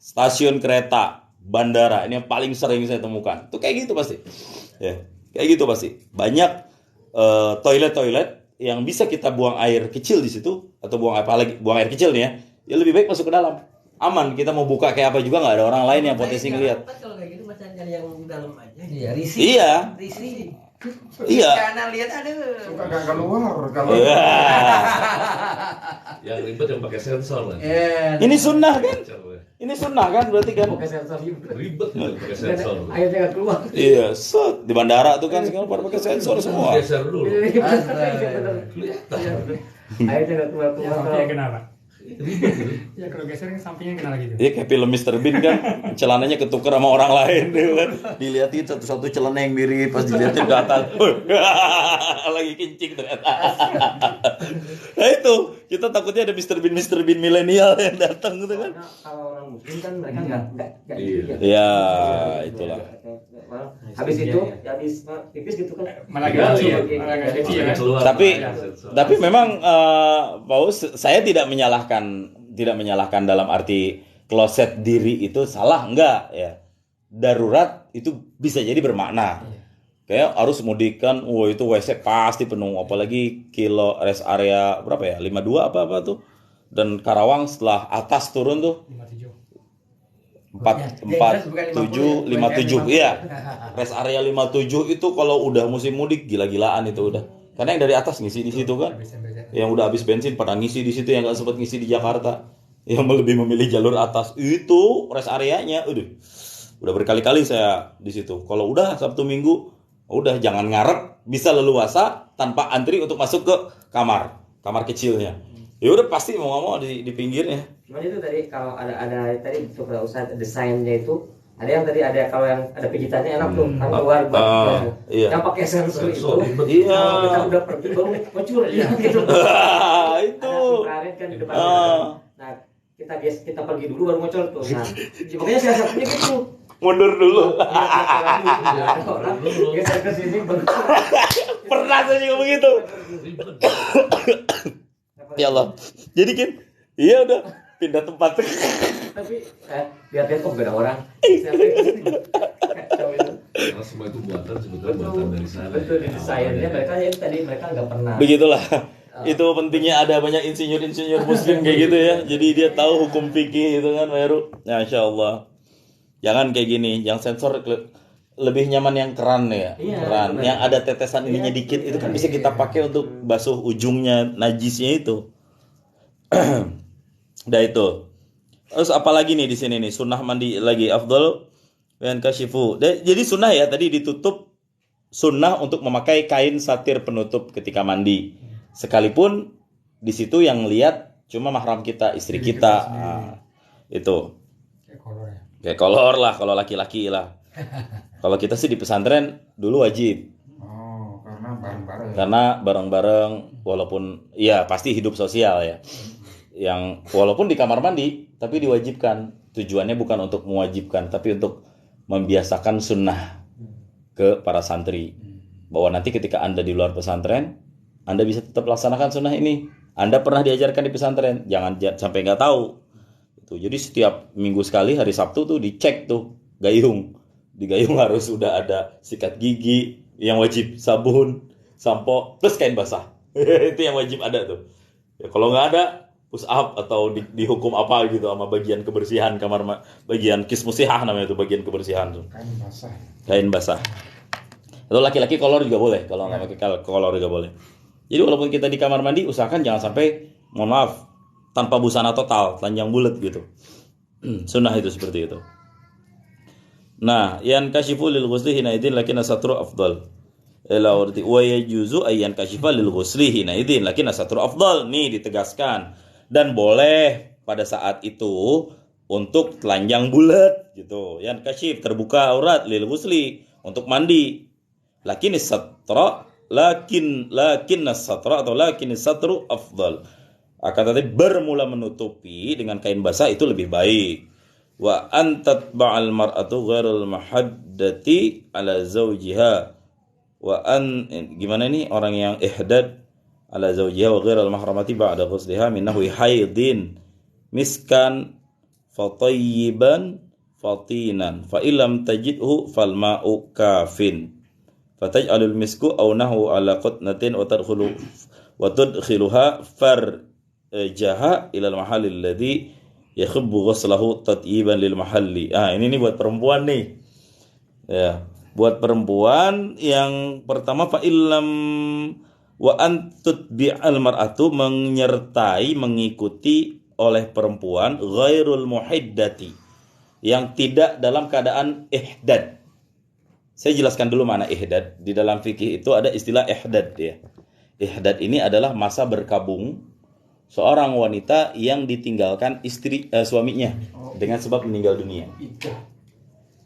stasiun kereta, bandara, ini yang paling sering saya temukan. Tuh kayak gitu pasti. Ya, kayak gitu pasti. Banyak toilet-toilet yang bisa kita buang air kecil di situ, atau buang air kecil nih ya. Ya lebih baik masuk ke dalam. Aman, kita mau buka kayak apa juga nggak ada orang lain yang potensi ngelihat. Kalau kayak gitu macam cari yang di dalam aja. Iya, risih. Iya. Risih. Iya. Kanan lihat aduh. Suka gak keluar kalau Yang ribet yang pakai sensor lah. Ini sunnah kan? Ini sunnah kan berarti kan? Pakai sensor juga. Ribet tuh pakai sensor. Akhirnya nggak keluar. Iya, set di bandara tuh kan sekarang pada pakai sensor semua. Geser dulu. Astaga. Kelihatan. Akhirnya nggak keluar. Sampingnya kenapa? Ya kalau geser kan sampingnya kenal gitu. Iya kayak film Mr. Bean kan, celananya ketuker sama orang lain gitu kan. Dilihatin satu-satu celana yang mirip, pas dilihatin ke atas. Lagi kencing ternyata. Nah itu, Kita takutnya ada Mr. Bean milenial yang datang gitu kan. Karena kalau orang muslim kan mereka nggak gitu ya. Ya, itulah. Habis itu ya habis tipis gitu kan. Malah gak lucu ya. Malah gak lucu ya. Tapi memang Paus, saya tidak menyalahkan dalam arti kloset diri itu salah, enggak ya. Darurat itu bisa jadi bermakna. Kayak harus mudik kan, itu WC pasti penuh, apalagi kilo rest area berapa ya? 52 apa tuh. Dan Karawang setelah atas turun tuh 47 57 iya. Rest area 57 itu kalau udah musim mudik gila-gilaan itu udah. Karena yang dari atas ngisi di situ kan. Yang udah habis bensin pada ngisi di situ, yang enggak sempat ngisi di Jakarta. Yang lebih memilih jalur atas itu rest areanya udah berkali-kali saya di situ. Kalau udah Sabtu Minggu udah jangan ngarep, bisa leluasa tanpa antri untuk masuk ke kamar kecilnya. Ya udah pasti mau nggak mau di pinggirnya. Cuman itu tadi kalau ada tadi untuk usaha desainnya itu ada yang tadi ada kalau yang ada pijitannya enak tuh kan keluar iya. Yang pakai sensor itu. Iya. Kalau kita udah pergi baru muncul ya gitu. Itu. Ada kan di depan. Nah kita pergi dulu baru muncul tuh. Nah makanya siasatnya gitu. Mundur dulu. Orang geser ke sini Pernah saya juga begitu. Ya Allah. Jadi kan, iya udah pindah tempat. Tapi lihat kok gak ada orang. Karena semua itu buatan sebetulnya buatan dari sana. Betul, di desainnya mereka ya tadi mereka nggak pernah. Begitulah. Itu pentingnya ada banyak insinyur muslim kayak gitu ya. Jadi dia tahu hukum fikih itu kan, Meru. Ya, Masya Allah. Jangan kayak gini, yang sensor lebih nyaman yang keran ya. Iya, keran benar. yang ada tetesan ininya dikit itu kan bisa kita pakai untuk basuh ujungnya najisnya itu. Udah itu. Terus apalagi nih di sini nih, sunnah mandi lagi afdal yan kashifu. Jadi sunnah ya tadi ditutup, sunnah untuk memakai kain satir penutup ketika mandi. Sekalipun di situ yang lihat cuma mahram kita, istri kita. Nah, itu. Kayak kolor lah kalau laki-laki lah. Kalau kita sih di pesantren dulu wajib. Oh, karena bareng-bareng. Karena bareng-bareng walaupun ya pasti hidup sosial ya. Yang walaupun di kamar mandi tapi diwajibkan. Tujuannya bukan untuk mewajibkan tapi untuk membiasakan sunnah ke para santri. Bahwa nanti ketika Anda di luar pesantren, Anda bisa tetap laksanakan sunnah ini. Anda pernah diajarkan di pesantren, jangan sampai nggak tahu. Jadi setiap minggu sekali hari Sabtu tuh dicek tuh gayung. Di gayung harus udah ada sikat gigi yang wajib, sabun, sampo plus kain basah. Itu yang wajib ada tuh. Ya kalau nggak ada push up atau dihukum apa gitu sama bagian kebersihan kamar, bagian kismusihah namanya itu, bagian kebersihan tuh. Kain basah. Atau laki-laki kolor juga boleh, kalau nggak pakai kolor juga boleh. Jadi walaupun kita di kamar mandi usahakan jangan sampai, mohon maaf, tanpa busana total, telanjang bulat gitu. Sunnah itu seperti itu. Nah, yan kashifu lil ghusli hina idin lakin satru afdal. Ila warti wa yajuzu ayyan kashifa lil ghusli hina idin lakin satru afdal. Nih ditegaskan, dan boleh pada saat itu untuk telanjang bulat gitu. Yan kashif terbuka aurat lil ghusli untuk mandi. Lakin satra atau lakin satru afdal. Akan tetapi bermula menutupi dengan kain basah itu lebih baik. Wa antat ba'al mar'atu ghairul mahaddati ala zawjiha. Wa gimana ini orang yang ihdad ala zawjiha wa ghairul mahramati ba'da ghusliha min nahwi haidin miskan fatayyiban fatinan fa illam tajidhu fal ma'u kafin fataj'alul misku aw nahu ala qutnatin wa tudkhiluha jaha ilal mahallil ladzi yakhubbu ghuslahu tatyiban lil mahalli. Ini buat perempuan nih. Ya, buat perempuan yang pertama fa illam wa antut bi'al mar'atu mengikuti oleh perempuan ghairul muhiddati yang tidak dalam keadaan ihdad. Saya jelaskan dulu makna ihdad. Di dalam fikih itu ada istilah ihdad ya. Ihdad ini adalah masa berkabung seorang wanita yang ditinggalkan suaminya dengan sebab meninggal dunia.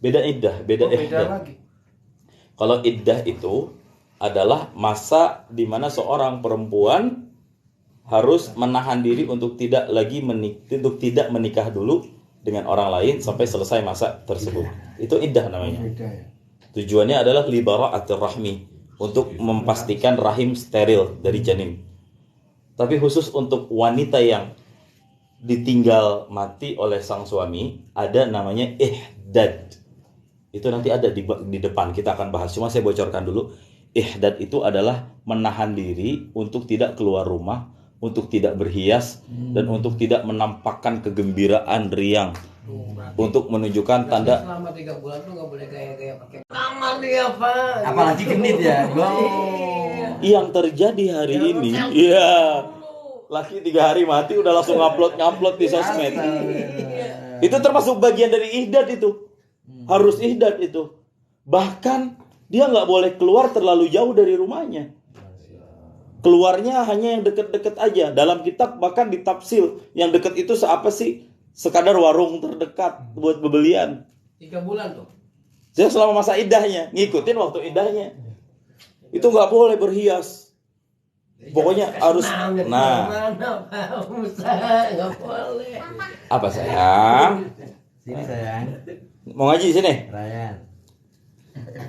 Beda iddah. Lagi. Kalau iddah itu adalah masa di mana seorang perempuan harus menahan diri untuk tidak menikah dulu dengan orang lain sampai selesai masa tersebut. Itu iddah namanya. Beda ya. Tujuannya adalah libara'atir rahmi, untuk memastikan rahim steril dari janin. Tapi khusus untuk wanita yang ditinggal mati oleh sang suami, ada namanya ihdad. Itu nanti ada di depan, kita akan bahas. Cuma saya bocorkan dulu. Ihdad itu adalah menahan diri untuk tidak keluar rumah, untuk tidak berhias, dan untuk tidak menampakkan kegembiraan riang, untuk menunjukkan tanda. Selama 3 bulan tuh nggak boleh gaya-gaya pakai lama dia Pak. Apalagi genit ya. Yang terjadi hari ini, iya, laki 3 hari mati udah langsung ngupload di sosmed. Itu termasuk bagian dari ihdad itu. Harus ihdad itu. Bahkan dia nggak boleh keluar terlalu jauh dari rumahnya. Keluarnya hanya yang deket-deket aja. Dalam kitab bahkan ditafsir yang deket itu seapa sih? Sekadar warung terdekat buat pembelian. 3 bulan tuh. Saya selama masa iddahnya ngikutin waktu iddahnya. Itu nggak boleh berhias. Pokoknya harus. Nah, nggak boleh. apa sayang? Sini sayang. Mau ngaji di sini? Ryan.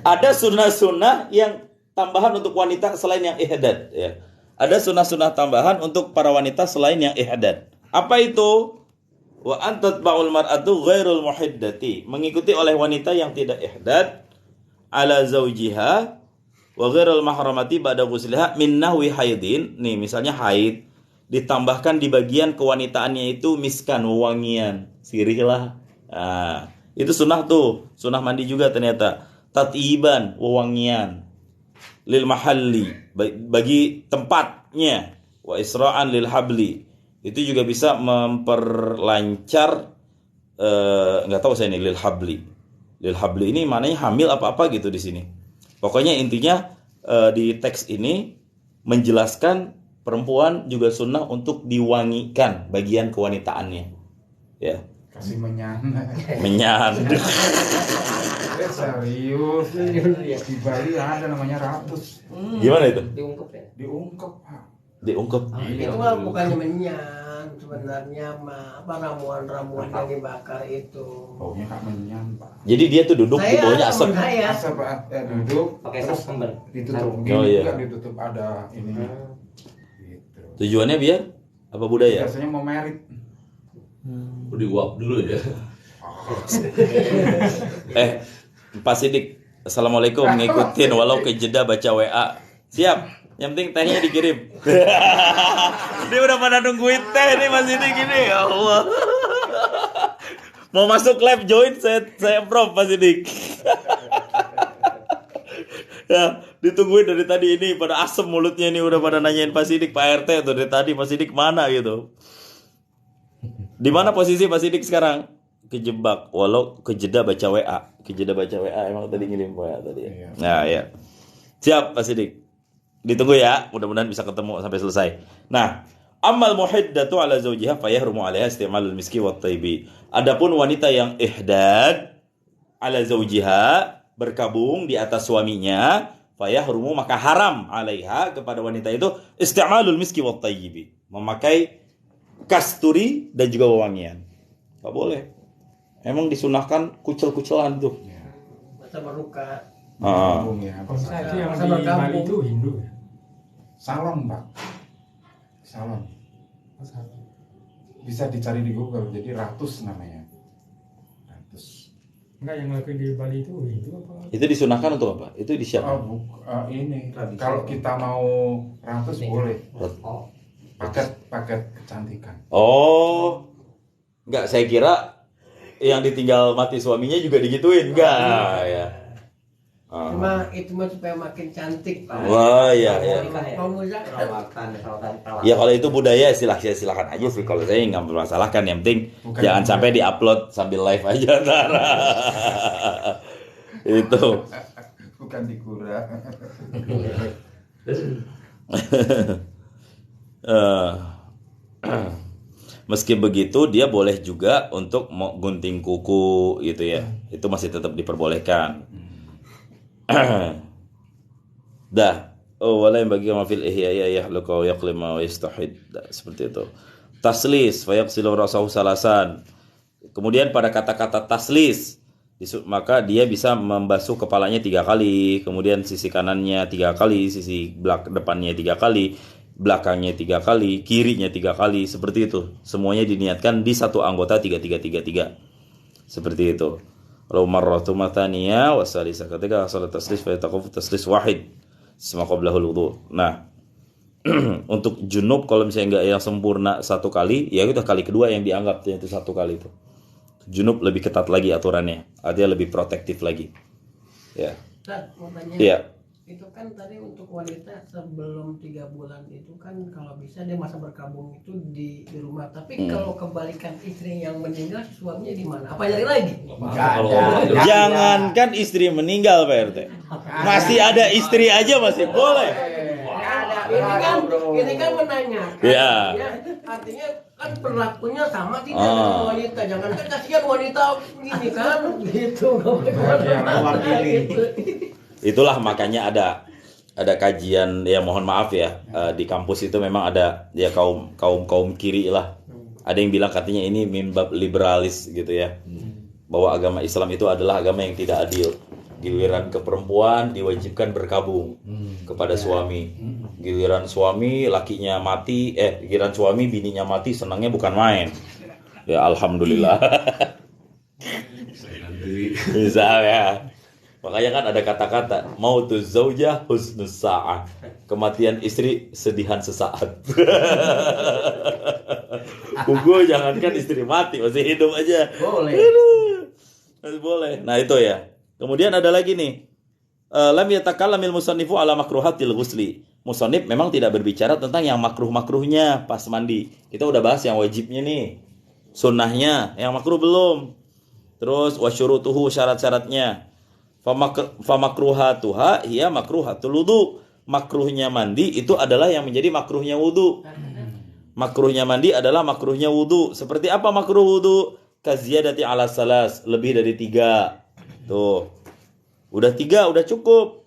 Ada sunnah-sunnah yang tambahan untuk wanita selain yang ihdad, ya. Ada sunnah-sunnah tambahan untuk para wanita selain yang ihdad. Apa itu? Wa antatba'ul mar'atu ghairul muhiddati, mengikuti oleh wanita yang tidak ihdad ala zaujiha wa ghairul mahramati ba'da ghusliha min nahwi haidin. Nih, misalnya haid ditambahkan di bagian kewanitaannya itu miskan, wewangian, sirihlah. Nah, itu sunnah tuh, sunnah mandi juga ternyata. Tatiban, wewangian, lil mahalli, bagi tempatnya, wa isra'an lil habli, itu juga bisa memperlancar, nggak tahu saya ini lil habli ini maknanya hamil apa gitu di sini. Pokoknya intinya di teks ini menjelaskan perempuan juga sunnah untuk diwangikan bagian kewanitaannya, ya. Kasih menyan. Serius. Di Bali ada namanya ratus. Gimana itu? Diungkep ya. Diungkep, Pak. Diungkep. Itu mah bukannya menyan, sebenarnya mah apa ramuan-ramuan yang dibakar itu. Baunya Kak menyan, Pak. Jadi dia tuh duduk di bawahnya asap. Saya Asap, Pak. Duduk Pakai sasembel. ditutup. Oh, iya. Juga ditutup ada ini. Gitu. Tujuannya biar apa budaya? Biasanya mau merit. Diuap dulu ya. Pak Sidik, assalamualaikum, ngikutin walau ke jeda baca WA. Siap. Yang penting tehnya dikirim. Dia udah pada nungguin teh nih Mas Sidik gini. Ya Allah. Mau masuk live join saya Prof Mas Sidik. Ya, ditungguin dari tadi ini pada asem mulutnya nih, udah pada nanyain Pak Sidik, Pak RT tuh dari tadi Pak Sidik mana gitu. Di mana posisi Pak Sidik sekarang? Kejebak walau kejeda baca WA. Kejeda baca WA emang tadi ngirim WA tadi ya. Iya. Nah, ya. Siap Pak Sidik. Ditunggu ya, mudah-mudahan bisa ketemu sampai selesai. Nah, amal muhiddatu ala zawjiha fayahrumu 'alaiha istimalul miski wat thaybi. Adapun wanita yang ihdad ala zawjiha, berkabung di atas suaminya, fayahrumu, maka haram 'alaiha, kepada wanita itu istimalul miski wat thaybi, memakai kasturi dan juga wewangian. Gak boleh. Emang disunahkan kucel-kucelan tuh. masa berluka. Kampung ya. Saya itu yang Sama di kampung. Bali itu Hindu ya. Salon, Pak. Salon. Bisa dicari di Google. Jadi ratus namanya. Ratus. Enggak, yang ngelakuin di Bali itu Hindu apa? Itu disunahkan untuk apa? Itu disiapkan. Ini. Kalau kita mau ratus boleh. Oh, Paket kecantikan. Oh. Enggak, saya kira yang ditinggal mati suaminya juga digituin. Enggak, ya. Cuma itu mah supaya makin cantik Pak. Wah, ya, ya. Memujakan. perawatan. Ya kalau itu budaya silakan aja sih, kalau saya nggak mempermasalahkan, yang penting Bukan jangan budaya. sampai diupload sambil live aja ntar. Itu. Bukan dikura. Meski begitu dia boleh juga untuk mau gunting kuku gitu ya. Itu masih tetap diperbolehkan. Dah, wala yang bagi mafil ihya ya yahluka wa yaqlima wa yastahid. Seperti itu. Taslis fa yaghsilu rasahu salasan. Kemudian pada kata-kata taslis maka dia bisa membasuh kepalanya 3 kali, kemudian sisi kanannya 3 kali, sisi depannya 3 kali, belakangnya 3 kali, kirinya 3 kali, seperti itu. Semuanya diniatkan di satu anggota 3 seperti itu. Lalu marratu mataniya wa salisa, ketika salat taslis fa yataqafu taslis wahid sama qablahul wudu. Nah, untuk junub kalau misalnya enggak yang sempurna 1 kali, ya itu kali kedua yang dianggap itu 1 kali itu. Junub lebih ketat lagi aturannya, artinya lebih protektif lagi. Ya. Ustaz, mau tanya. Iya. Itu kan tadi untuk wanita sebelum 3 bulan itu kan kalau bisa dia masa berkabung itu di rumah. Tapi kalau kebalikan istri yang meninggal, suaminya di mana? Apa nyari lagi? Jangankan istri meninggal Pak RT. Masih ada istri aja masih boleh. Ini kan menanyakan. Ya. Ya, artinya kan perlakunya sama tidak dengan wanita. Jangan kan kasihan wanita gini kan gitu. Itulah makanya ada kajian, ya mohon maaf ya, di kampus itu memang ada ya kaum kiri lah. Ada yang bilang katanya ini mimbab liberalis gitu ya. Bahwa agama Islam itu adalah agama yang tidak adil. Giliran ke perempuan diwajibkan berkabung kepada suami. Giliran suami lakinya mati, giliran suami bininya mati, senangnya bukan main. Ya alhamdulillah. Bisa ya. Makanya kan ada kata-kata mautuz zaujah husnus sa'ah. Kematian istri sedihan sesaat. Gue jangankan istri mati, masih hidup aja. Boleh. Masih boleh. Nah itu ya. Kemudian ada lagi nih. Lam yatakallamil musannifu ala makruhatil ghusli. Musannif memang tidak berbicara tentang yang makruh-makruhnya pas mandi. Kita udah bahas yang wajibnya nih. Sunnahnya, yang makruh belum. Terus wasyurutuhu, syarat-syaratnya. Famakruhatuha hiya makruhatul wudu. Makruhnya mandi itu adalah yang menjadi makruhnya wudu. Makruhnya mandi adalah makruhnya wudu. Seperti apa makruh wudu? Kaziyadati ala salas, lebih dari 3. Tuh. Udah 3, udah cukup.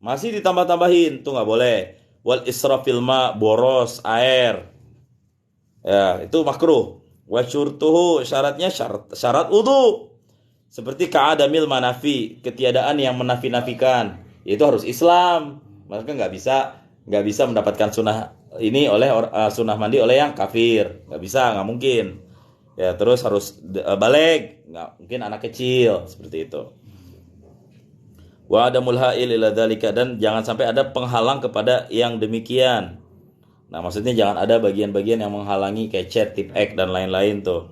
Masih ditambah-tambahin, tuh nggak boleh. Wal israfil ma, boros air. Ya, itu makruh. Wa syurtuhu, syaratnya syarat wudu. Seperti ka'adamil manafi, ketiadaan yang menafi-nafikan. Itu harus Islam. Maka nggak bisa mendapatkan sunnah ini oleh sunnah mandi oleh yang kafir. Nggak bisa, nggak mungkin. Ya, terus harus balik, nggak mungkin anak kecil, seperti itu. Wa adamul ha'il ila dzalika, dan jangan sampai ada penghalang kepada yang demikian. Nah, maksudnya jangan ada bagian-bagian yang menghalangi kayak chat, tip X dan lain-lain tuh.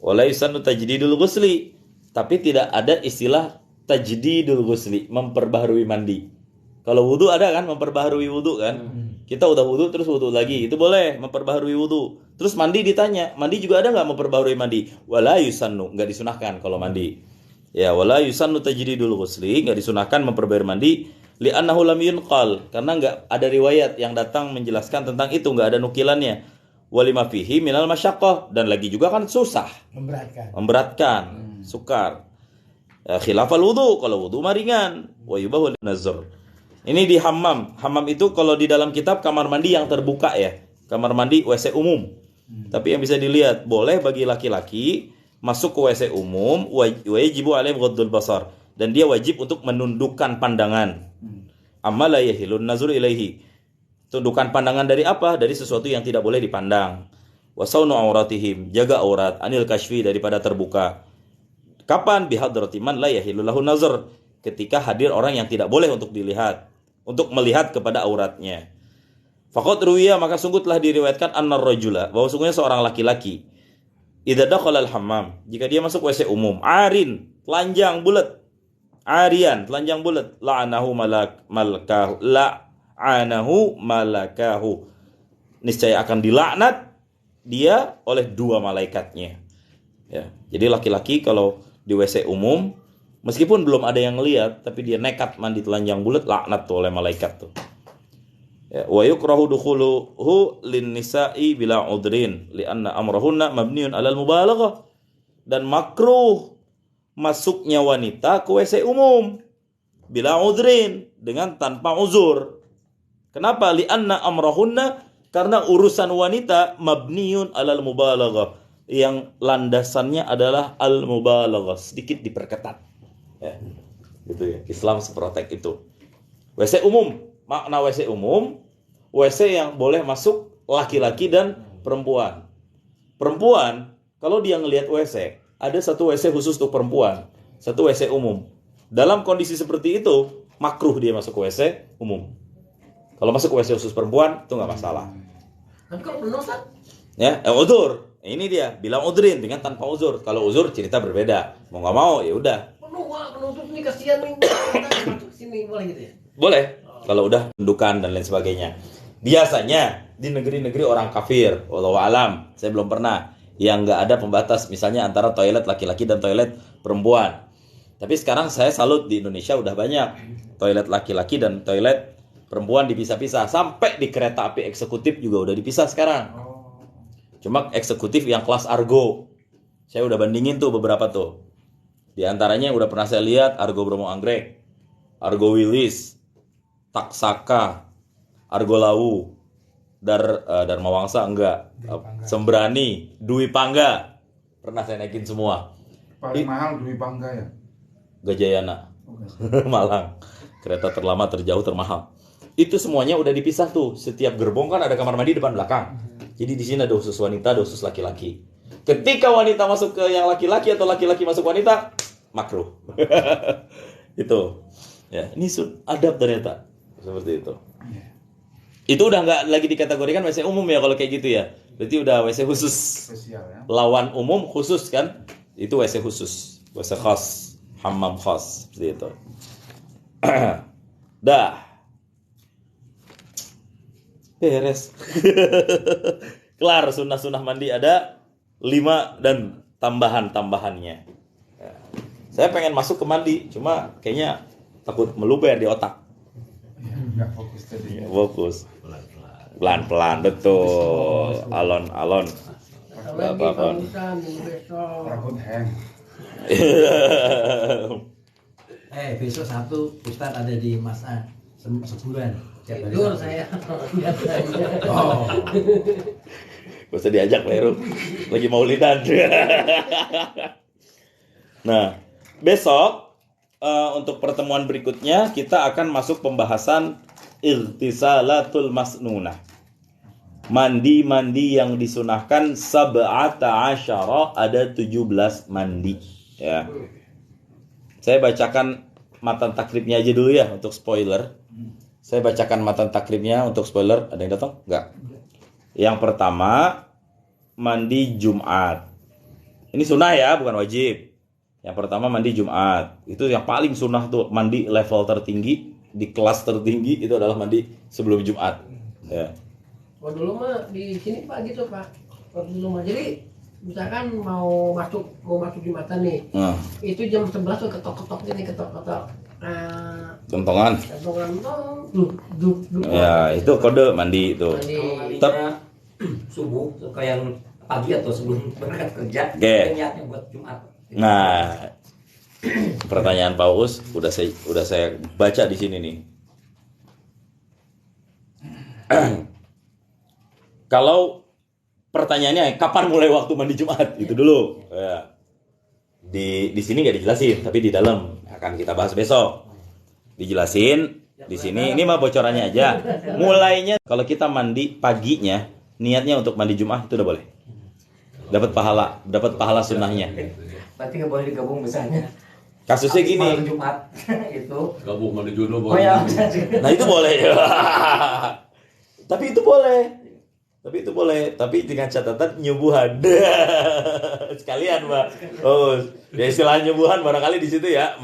Wala yusannu tajdidul ghusli, tapi tidak ada istilah tajdidul ghusli, memperbaharui mandi. Kalau wudu ada kan memperbaharui wudu kan? Kita udah wudu terus wudu lagi, itu boleh memperbaharui wudu. Terus mandi ditanya, mandi juga ada nggak memperbaharui mandi? Wala yusannu, nggak disunahkan kalau mandi. Ya, wala yusannu tajdidul ghusli, enggak disunahkan memperbaharui mandi, li'annahu lam yunqal, karena enggak ada riwayat yang datang menjelaskan tentang itu, enggak ada nukilannya. Walima fihi minal masyaqqah, dan lagi juga kan susah, memberatkan, sukar. Ya, khilafal wudu, kalau wudu mah ringan, wa yubahu nazar. Ini di hammam. Hammam itu kalau di dalam kitab kamar mandi yang terbuka ya, kamar mandi WC umum. Tapi yang bisa dilihat, boleh bagi laki-laki masuk ke WC umum, wajibu alaih ghaddul basar, dan dia wajib untuk menundukkan pandangan. Amma la yahilun nazru ilaihi. Tundukan pandangan dari apa? Dari sesuatu yang tidak boleh dipandang. Wa saunu auratihim, jaga aurat, anil kashfi, daripada terbuka. Kapan? Bihadrati man la yahilu lahu nazar, ketika hadir orang yang tidak boleh untuk dilihat, untuk melihat kepada auratnya. Faqad ruwiya, maka sungguh telah diriwayatkan annar rajula, bahwa sungguhnya seorang laki-laki idza dakhala al-hammam, jika dia masuk WC umum, arin, telanjang bulat, arian, telanjang bulat, la'anahu malakahu, niscaya akan dilaknat dia oleh 2 malaikatnya. Ya, jadi laki-laki kalau di WC umum, meskipun belum ada yang lihat, tapi dia nekat mandi telanjang bulat, laknat tuh oleh malaikat tuh. Ya, wa yukrahu dukhuluhu lin nisa'i bila udrin li'anna amrahunna mabniun 'alal mubalaghah, dan makruh masuknya wanita ke WC umum bila udrin, dengan tanpa uzur. Kenapa? Li'anna amrahunna, karena urusan wanita mabniun alal mubalaghah, yang landasannya adalah al mubalaghah, sedikit diperketat. Ya. Gitu ya. Islam seprotek itu. WC umum, makna WC umum, WC yang boleh masuk laki-laki dan perempuan. Perempuan, kalau dia ngelihat WC, ada satu WC khusus untuk perempuan, satu WC umum. Dalam kondisi seperti itu, makruh dia masuk ke WC umum. Kalau masuk ke WC khusus perempuan, itu nggak masalah. Tapi kalau penuh Ustaz, Ya, uzur. Ini dia, bilang udrin dengan tanpa uzur. Kalau uzur cerita berbeda. Mau nggak mau, ya udah. penuh Pak, penutup ini kasihan nih. Masuk sini boleh gitu ya. Boleh. Kalau udah pendudukan dan lain sebagainya. Biasanya di negeri-negeri orang kafir, wallahu alam, saya belum pernah, yang nggak ada pembatas, misalnya antara toilet laki-laki dan toilet perempuan. Tapi sekarang saya salut, di Indonesia udah banyak toilet laki-laki dan toilet perempuan dipisah-pisah. Sampai di kereta api eksekutif juga udah dipisah sekarang. Cuma eksekutif yang kelas Argo, saya udah bandingin tuh beberapa tuh. Di antaranya yang udah pernah saya lihat, Argo Bromo Anggrek, Argo Wilis, Taksaka, Argo Lawu, Dharma Wangsa enggak, Sembrani, Dwi Pangga, pernah saya naikin semua. Paling mahal Dwi Pangga ya? Gajayana, Malang, kereta terlama, terjauh, termahal. Itu semuanya udah dipisah tuh. Setiap gerbong kan ada kamar mandi depan belakang. Jadi di sini ada khusus wanita, ada khusus laki-laki. Ketika wanita masuk ke yang laki-laki atau laki-laki masuk wanita, makruh. Itu. Ya, ini adab ternyata. Seperti itu. Itu udah nggak lagi dikategorikan WC umum ya kalau kayak gitu ya. Berarti udah WC khusus. Spesial ya. Lawan umum khusus kan? Itu WC khusus. WC khas, hammam khas, seperti itu. Dah. Beres. Kelar sunnah-sunnah mandi ada 5 dan tambahan-tambahannya. Ya. Saya pengen masuk ke mandi, cuma kayaknya takut meluber di otak. Nggak fokus tadi. Ya, fokus. Pelan-pelan, betul. Alon-alon. Lagi pamitan minggu besok. Rambut hang. Besok Sabtu Ustadz ada di Mas A sebulan. Tidur saya. Oh. Gak usah diajak Leru, lagi maulidan. Nah, besok untuk pertemuan berikutnya kita akan masuk pembahasan irtisalatul masnunah. Mandi-mandi yang disunahkan sab'ata asyara, ada 17 mandi ya. Saya bacakan matan takribnya aja dulu ya untuk spoiler. Saya bacakan matan takribnya untuk spoiler. Ada yang datang? Enggak. Yang pertama, mandi Jumat. Ini sunnah ya, bukan wajib. Yang pertama mandi Jumat. Itu yang paling sunnah tuh, mandi level tertinggi, di kelas tertinggi itu adalah mandi sebelum Jumat. Ya. Kalau dulu mah di sini Pak gitu Pak. Kalau dulu mah jadi misalkan mau masuk Jumatan nih. Itu jam 11 tuh ketok-ketok gini, ketok-ketok. Nah, Kentongan. Duk. Ya, itu kode mandi itu. Mandinya subuh suka yang pagi atau sebelum berangkat kerja. Oke. Niatnya buat Jumat. Nah, pertanyaan Pak Uus udah saya baca di sini nih. Kalau pertanyaannya kapan mulai waktu mandi Jumat, itu dulu. Ya. Di sini nggak dijelasin, tapi di dalam akan kita bahas besok. Dijelasin di sini. Ini mah bocorannya aja. Mulainya kalau kita mandi paginya, niatnya untuk mandi Jumat itu udah boleh. Dapat pahala sunnahnya. Berarti nggak boleh digabung besarnya. Kasusnya gini. Malam Jumat itu. Gabung mandi junub. Oh ya. Nah itu boleh. Tapi itu boleh. Tapi dengan catatan nyubuhan. Sekalian, Mbak. Oh, ya istilah nyubuhan barangkali di situ ya,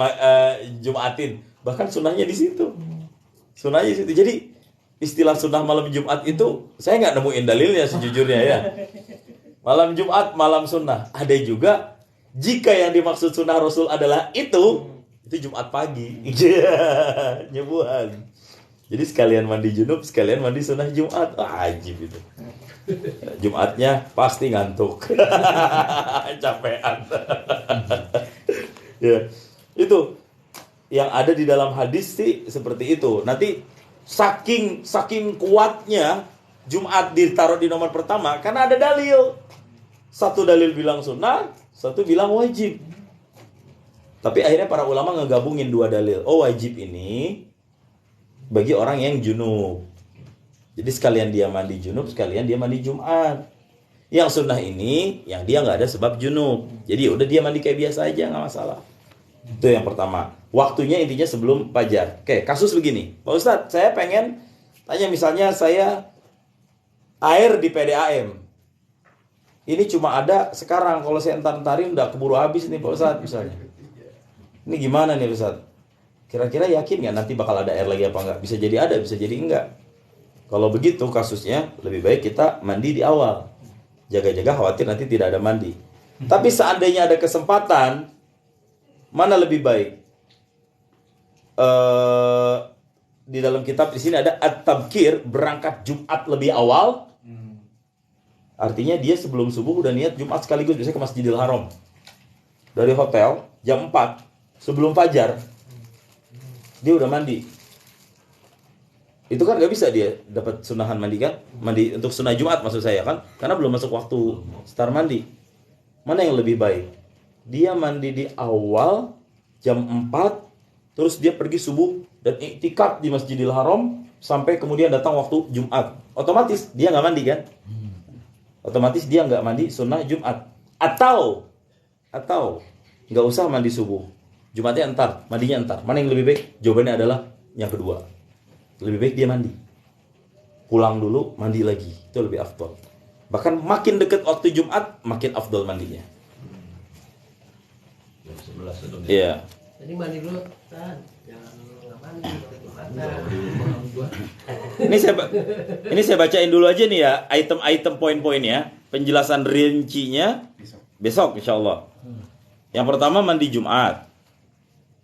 Jumatin. Bahkan sunnahnya di situ. Jadi istilah sunnah malam Jumat itu saya nggak nemuin dalilnya sejujurnya ya. Malam Jumat, malam sunnah. Ada juga jika yang dimaksud sunnah Rasul adalah itu Jumat pagi. Nyubuhan. Jadi sekalian mandi junub, sekalian mandi sunnah Jumat. Ajib itu. Jumatnya pasti ngantuk. Capean. Ya. Itu yang ada di dalam hadis sih seperti itu. Nanti Saking kuatnya Jumat ditaruh di nomor pertama karena ada dalil. Satu dalil bilang sunnah, satu bilang wajib. Tapi akhirnya para ulama ngegabungin dua dalil. Oh, wajib ini bagi orang yang junub. Jadi sekalian dia mandi junub, sekalian dia mandi Jumat. Yang sunnah ini yang dia nggak ada sebab junub. Jadi udah dia mandi kayak biasa aja, nggak masalah. Itu yang pertama. Waktunya intinya sebelum fajar. Oke, kasus begini. Pak Ustadz, saya pengen tanya, misalnya saya air di PDAM. Ini cuma ada sekarang. Kalau saya entar-entarin udah keburu habis nih Pak Ustadz misalnya. Ini gimana nih Ustadz? Kira-kira yakin nggak nanti bakal ada air lagi apa enggak? Bisa jadi ada, bisa jadi enggak. Kalau begitu kasusnya lebih baik kita mandi di awal. Jaga-jaga khawatir nanti tidak ada mandi. Tapi seandainya ada kesempatan, mana lebih baik? Di dalam kitab di sini ada at-tabkir, berangkat Jumat lebih awal. Artinya dia sebelum subuh udah niat Jumat sekaligus, biasanya ke Masjidil Haram. Dari hotel jam 4 sebelum fajar dia udah mandi. Itu kan gak bisa dia dapat sunahan mandi kan? Mandi untuk sunnah Jumat maksud saya kan? Karena belum masuk waktu start mandi. Mana yang lebih baik? Dia mandi di awal jam 4, terus dia pergi subuh dan iktikaf di Masjidil Haram sampai kemudian datang waktu Jumat. Otomatis dia nggak mandi kan? Otomatis dia nggak mandi sunnah Jumat. Atau nggak usah mandi subuh. Jumatnya entar, mandinya entar. Mana yang lebih baik? Jawabannya adalah yang kedua. Lebih baik dia mandi. Pulang dulu, mandi lagi. Itu lebih afdol. Bahkan makin dekat waktu Jumat, makin afdol mandinya. Iya. Jadi mandi dulu, Tan. Jangan nggak mandi kalau Jumatan. Ini saya bacain dulu aja nih ya, item-item poin-poinnya, penjelasan rincinya besok insya Allah. Yang pertama mandi Jumat.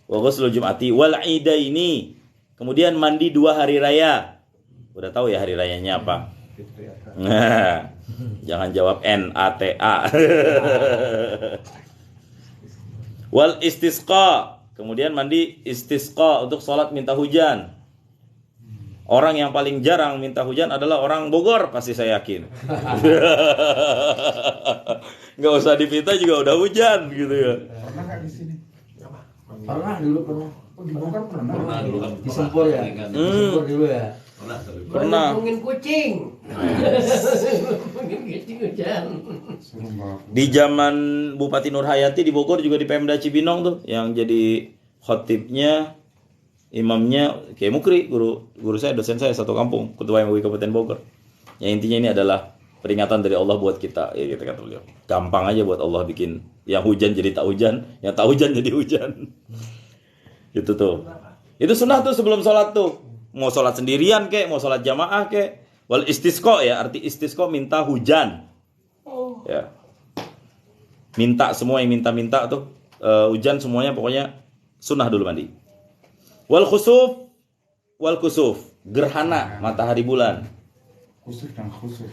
Wa ghuslu Jum'ati wal idaini. Kemudian mandi 2 hari raya. Udah tahu ya hari rayanya apa? Nah, jangan jawab NATA. Wal istisqa. Kemudian mandi istisqa untuk sholat minta hujan. Orang yang paling jarang minta hujan adalah orang Bogor, pasti saya yakin. Nggak usah dipinta juga udah hujan gitu ya. Pernah nggak di sini? Pernah dulu pernah. Oh, di Bogor pernah. Pernah dulu kan. Di Sempur ya. Sempur dulu ya. Pernah. Ngomongin kucing. Ngomongin kucing hujan. Di zaman Bupati Nur Hayati di Bogor juga di Pemda Cibinong tuh yang jadi khotibnya, imamnya Kiai Mukri, guru saya, dosen saya satu kampung, ketua MUI Kabupaten Bogor. Yang intinya ini adalah peringatan dari Allah buat kita. Ya kita kata beliau. Gampang aja buat Allah bikin yang hujan jadi tak hujan, yang tak hujan jadi hujan. Gitu tuh. Itu sunnah tuh sebelum sholat tuh. Mau sholat sendirian kek, mau sholat jamaah kek. Wal istisqa ya, arti istisqa minta hujan. Ya. Minta semua yang minta-minta tuh hujan semuanya pokoknya sunnah dulu mandi. Wal kusuf, gerhana matahari bulan. Khusuf dan khusuf.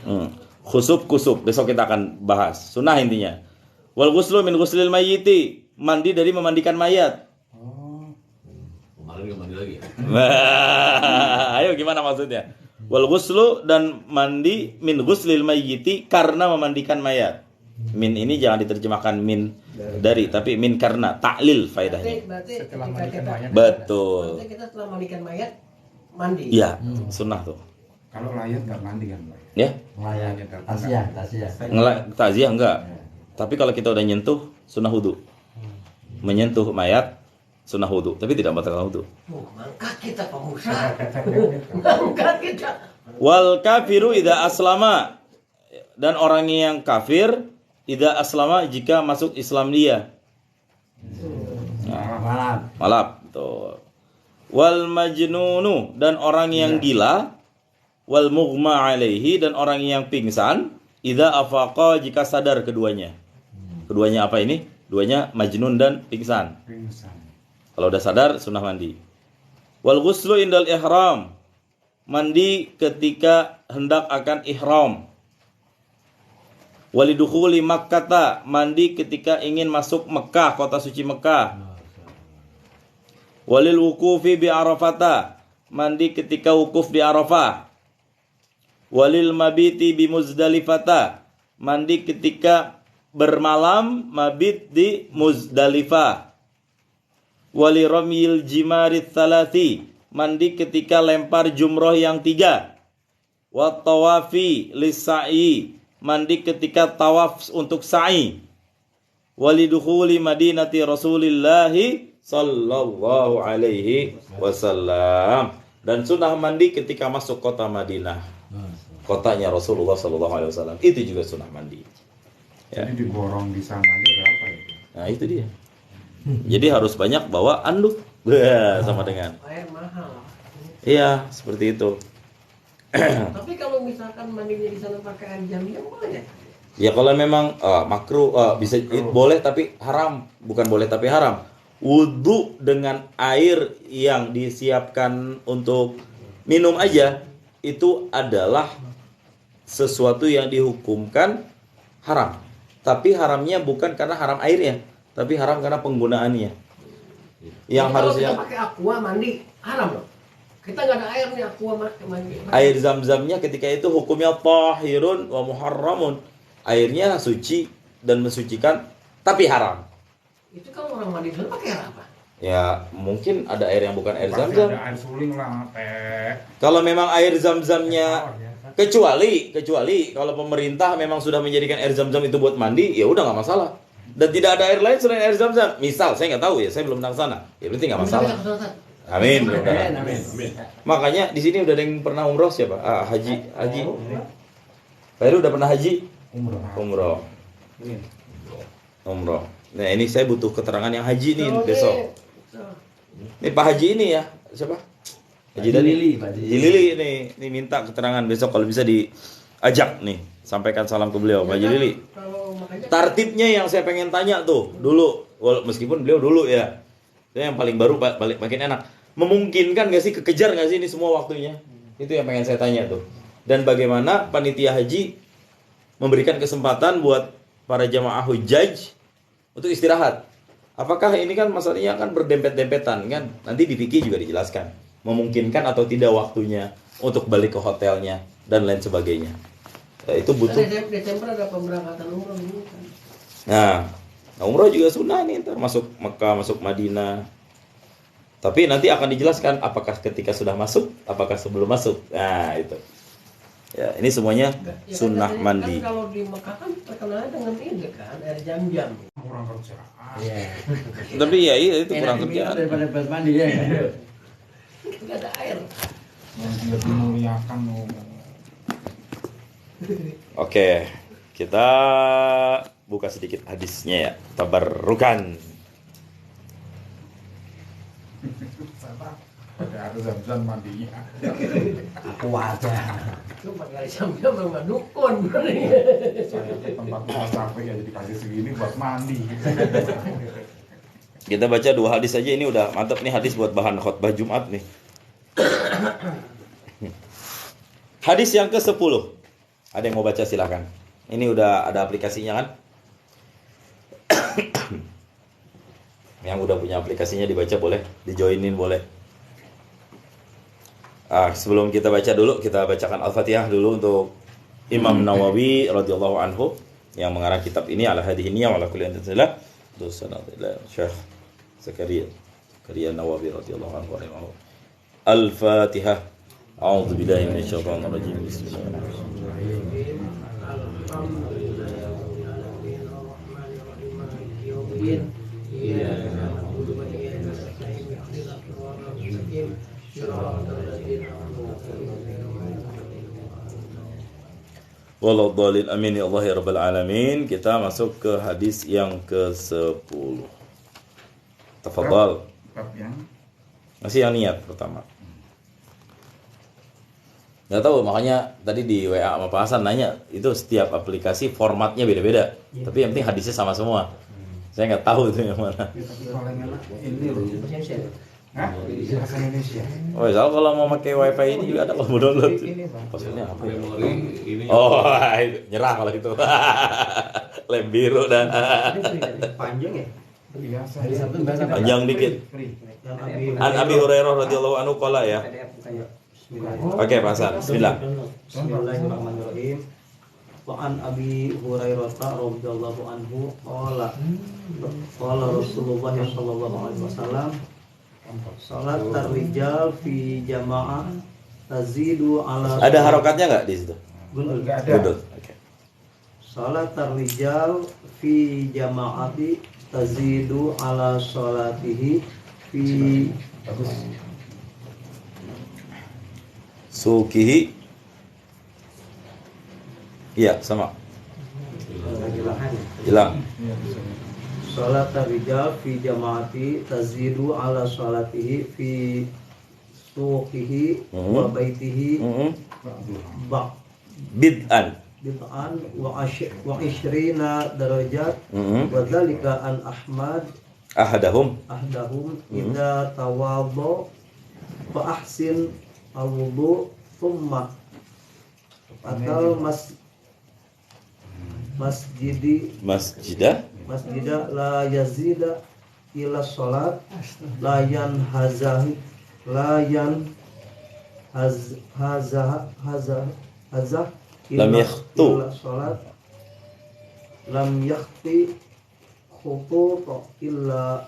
Khusuf besok kita akan bahas. Sunnah intinya. Wal ghuslu min ghuslil mayyiti, mandi dari memandikan mayat. Kemarin nggak mandi lagi ya? Ayo gimana maksudnya? Wal ghuslu dan mandi min ghuslil mayyiti karena memandikan mayat. Min ini jangan diterjemahkan min dari, tapi min karena taklil faedahnya. Berarti Setelah ketika mandikan kita mayat. Betul. berarti kita setelah mandikan mayat mandi. Iya, sunnah tuh. Kalau layat nggak mandi kan, Pak? Ya, Layak. Tasya. takziah enggak. Tapi kalau kita udah nyentuh sunnah wudu. Menyentuh mayat sunnah wudu, tapi tidak batalkan wudu. Oh, mangkat kita pemusa. Mangkat kita. Wal kafiru idza aslama, dan orang yang kafir idza aslama jika masuk Islam dia. Malap. Tuh. Wal majnunu, dan orang yang gila, wal mughma alaihi, dan orang yang pingsan, idza afaqa jika sadar keduanya. Keduanya apa ini? Duanya majnun dan pingsan. Kalau udah sadar sunnah mandi. Wal ghuslu indal ihram, mandi ketika hendak akan ihram. Walidukhuli Makkata, mandi ketika ingin masuk Mekah, kota suci Mekah. Walil wukufi bi Arafata, mandi ketika wukuf di Arafah. Walil mabiti bi Muzdalifata, mandi ketika bermalam mabit di Muzdalifah. Wali ramyil jimarit thalati, mandi ketika lempar jumroh yang 3. Wa tawafi lis-sa'i, mandi ketika tawaf untuk sa'i. Wali dukhuli madinati Rasulillahi sallallahu alaihi wasallam, dan sunnah mandi ketika masuk kota Madinah, kotanya Rasulullah sallallahu alaihi wasallam. Itu juga sunnah mandi. Ya. Jadi diborong di sana aja berapa itu? Nah, itu dia. Jadi harus banyak bawa anduk. Sama dengan. Air mahal. Iya, seperti itu. Tapi kalau misalkan mandinya di sana pakai air jam-jam boleh ya? Ya kalau memang makruh, bisa boleh tapi haram, bukan boleh tapi haram. Wudhu dengan air yang disiapkan untuk minum aja itu adalah sesuatu yang dihukumkan haram. Tapi haramnya bukan karena haram airnya, tapi haram karena penggunaannya. Yang Jadi harusnya kalau kita pakai aqua mandi haram loh. Kita nggak ada air nih aqua mandi. air zam-zamnya ketika itu hukumnya tahirun wa muharramun. Airnya suci dan mensucikan, tapi haram. Itu kalau orang mandi dulu pakai air apa? Ya mungkin ada air yang bukan air Pasti zam-zam. ada air suling lah, teh. Kalau memang air zam-zamnya, kecuali kalau pemerintah memang sudah menjadikan air zam-zam itu buat mandi, ya udah nggak masalah. Dan tidak ada air lain selain air zam-zam. Misal saya nggak tahu ya, saya belum pernah sana. Ya berarti nggak masalah. Amin. Makanya di sini udah ada yang pernah umroh siapa? Haji. Pak Heru udah pernah haji? Umroh. Nah ini saya butuh keterangan yang haji nih besok. Ini Pak Haji ini ya, siapa? Haji Lili. Haji Lili ini minta keterangan besok kalau bisa diajak nih, sampaikan salam ke beliau, Pak Haji Lili. Tartibnya yang saya pengen tanya tuh dulu, meskipun beliau dulu ya, yang paling baru balik makin enak. Memungkinkan nggak sih, kekejar nggak sih ini semua waktunya? Itu yang pengen saya tanya tuh. Dan bagaimana panitia haji memberikan kesempatan buat para jamaah hujjaj untuk istirahat. Apakah ini kan masalahnya kan berdempet-dempetan kan? Nanti di fikih juga dijelaskan. Memungkinkan atau tidak waktunya untuk balik ke hotelnya dan lain sebagainya. Nah, itu butuh. Desember ada pemberangkatan umroh ini kan. Nah, umroh juga sunnah nih, ntar masuk Mekah, masuk Madinah. Tapi nanti akan dijelaskan apakah ketika sudah masuk, apakah sebelum masuk. Nah, itu. Ya, ini semuanya Ya, sunnah kan, mandi. Kan kalau di Mekah kan terkenal dengan ini kan air jam-jam. Kurang kerjaan. Iya. Tapi ya itu Enak kurang diminum kerjaan. daripada buat mandi ya. Nggak ada air. Yang dia dimuliakan loh. Oke, kita buka sedikit hadisnya ya. Tabarrukan. Pakai air zam-zam mandinya. Aku aja. Lu pakai air jam-jam sama dukun. Saya ke tempat capek ya jadi kasih segini buat mandi. Kita baca 2 hadis aja, ini udah mantap nih hadis buat bahan khutbah Jumat nih. Hadis yang ke-10. Ada yang mau baca silakan. Ini udah ada aplikasinya kan? Yang udah punya aplikasinya dibaca boleh, dijoinin boleh. Sebelum kita baca dulu, kita bacakan Al-Fatihah dulu untuk Imam Nawawi radhiyallahu anhu yang mengarang kitab ini, ala hadhihi wa ala kulli antillah. Syekh Zakaria Nawawi radhiyallahu anhu. Al-Fatihah. A'udzu billahi minasyaitonir rajim. Bismillahirrahmanirrahim. Waladhdallin, amin ya Allah ya rabbal alamin. Kita masuk ke hadis yang ke-10. Tafadhal. Bab yang Masih yang niat pertama. Nggak tahu, makanya tadi di WA sama Pak Hasan nanya, itu setiap aplikasi formatnya beda-beda. Tapi yang penting hadisnya sama semua. Saya nggak tahu itu yang mana. tapi paling enak ini loh. Hah? Bahasa Indonesia. Oh, ya, kalau mau pakai WiFi ini juga ada kalau mau download. Maksudnya apa ya? Oh, nyerah kalau gitu. Lem biru dan Panjang ya? Hari Sabtu bahasa apa? Panjang dikit. An Abi Hurairah radhiyallahu anhu qala ya. Oke, bahasa. Bismillah. Bismillahirrahmanirrahim. Wa an Abi Hurairah radhiyallahu anhu qala Rasulullah sallallahu alaihi wasallam salat rijal fi jamaah tazidu ala Ada harokatnya enggak di situ? Enggak ada. Gudut. Oke. salat rijal fi jamaati tazidu ala salatihi fi Sukihi. Iya, sama. Hilang. salat rijal fi jamaati tazidu ala salatihi fi suqihi wa baitihi ba Bid'an. bid'an wa ishrina darajat wa dzalika an Ahmad Ahadahum. idza tawaddo fa ahsin al-wudu thumma atal masjida la yazida ila salat la yan hazah Lam yakhtu. ila salat lam yakhti khutut illa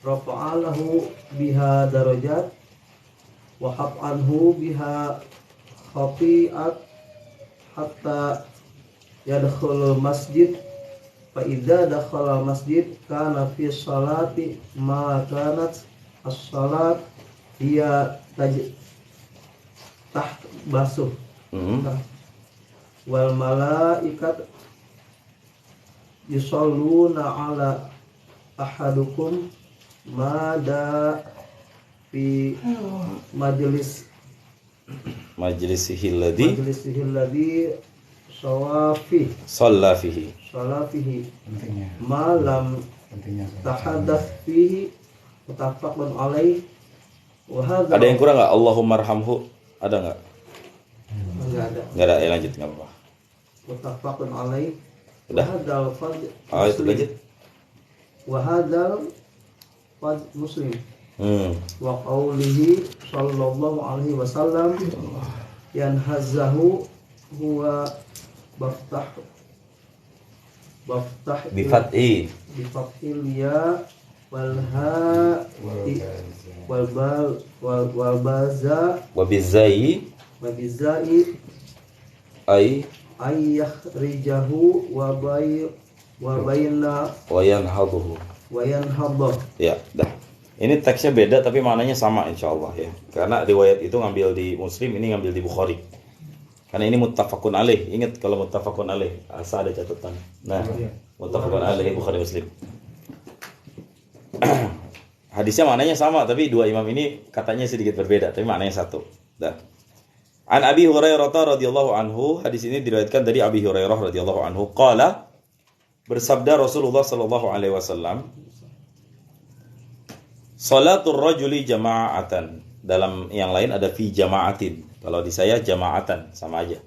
rafa'alahu biha darajat wa hab'anhu biha khati'at hatta yadkhulul masjid fa idza dakhala masjid kana fi salati ma kanat as-salat hiya taht basuh wal malaikat yusalluna ala ahadukum mada fi Majlisihi alladhi shalla fihi. Pentingnya. malam Pentingnya. tahaddath fihi muttafaqun alaih wa hadza Ada yang kurang enggak? Allahumma arhamhu. Ada enggak? enggak ada Enggak ada, ya lanjut enggak apa-apa. muttafaqun alaih Udah. hadal fad Oh, itu lanjut. wa hadal fad muslim Hmm. wa qawlihi sallallahu alaihi wasallam yanhazahu huwa baftah Bifathi. bifathil ya wal ha wal baza Wa bizai wa bizai ay ayyahrijahu wa bayna wa yanhaduhu. wa yanhadha. Ya, dah. Ini teksnya beda tapi maknanya sama insyaallah ya. Karena riwayat itu ngambil di Muslim, ini ngambil di Bukhari. Karena ini muttafaqun alaih. Ingat kalau muttafaqun alaih, asal ada catatan. Nah, muttafaqun alaih Bukhari Muslim. Hadisnya maknanya sama tapi dua imam ini katanya sedikit berbeda tapi maknanya satu. Dah. An Abi Hurairah radhiyallahu anhu, hadis ini diriwayatkan dari Abi Hurairah radhiyallahu anhu qala, bersabda Rasulullah sallallahu alaihi wasallam, salatul rajuli jama'atan. Dalam yang lain ada fi jama'atin. Kalau di saya jama'atan, sama aja.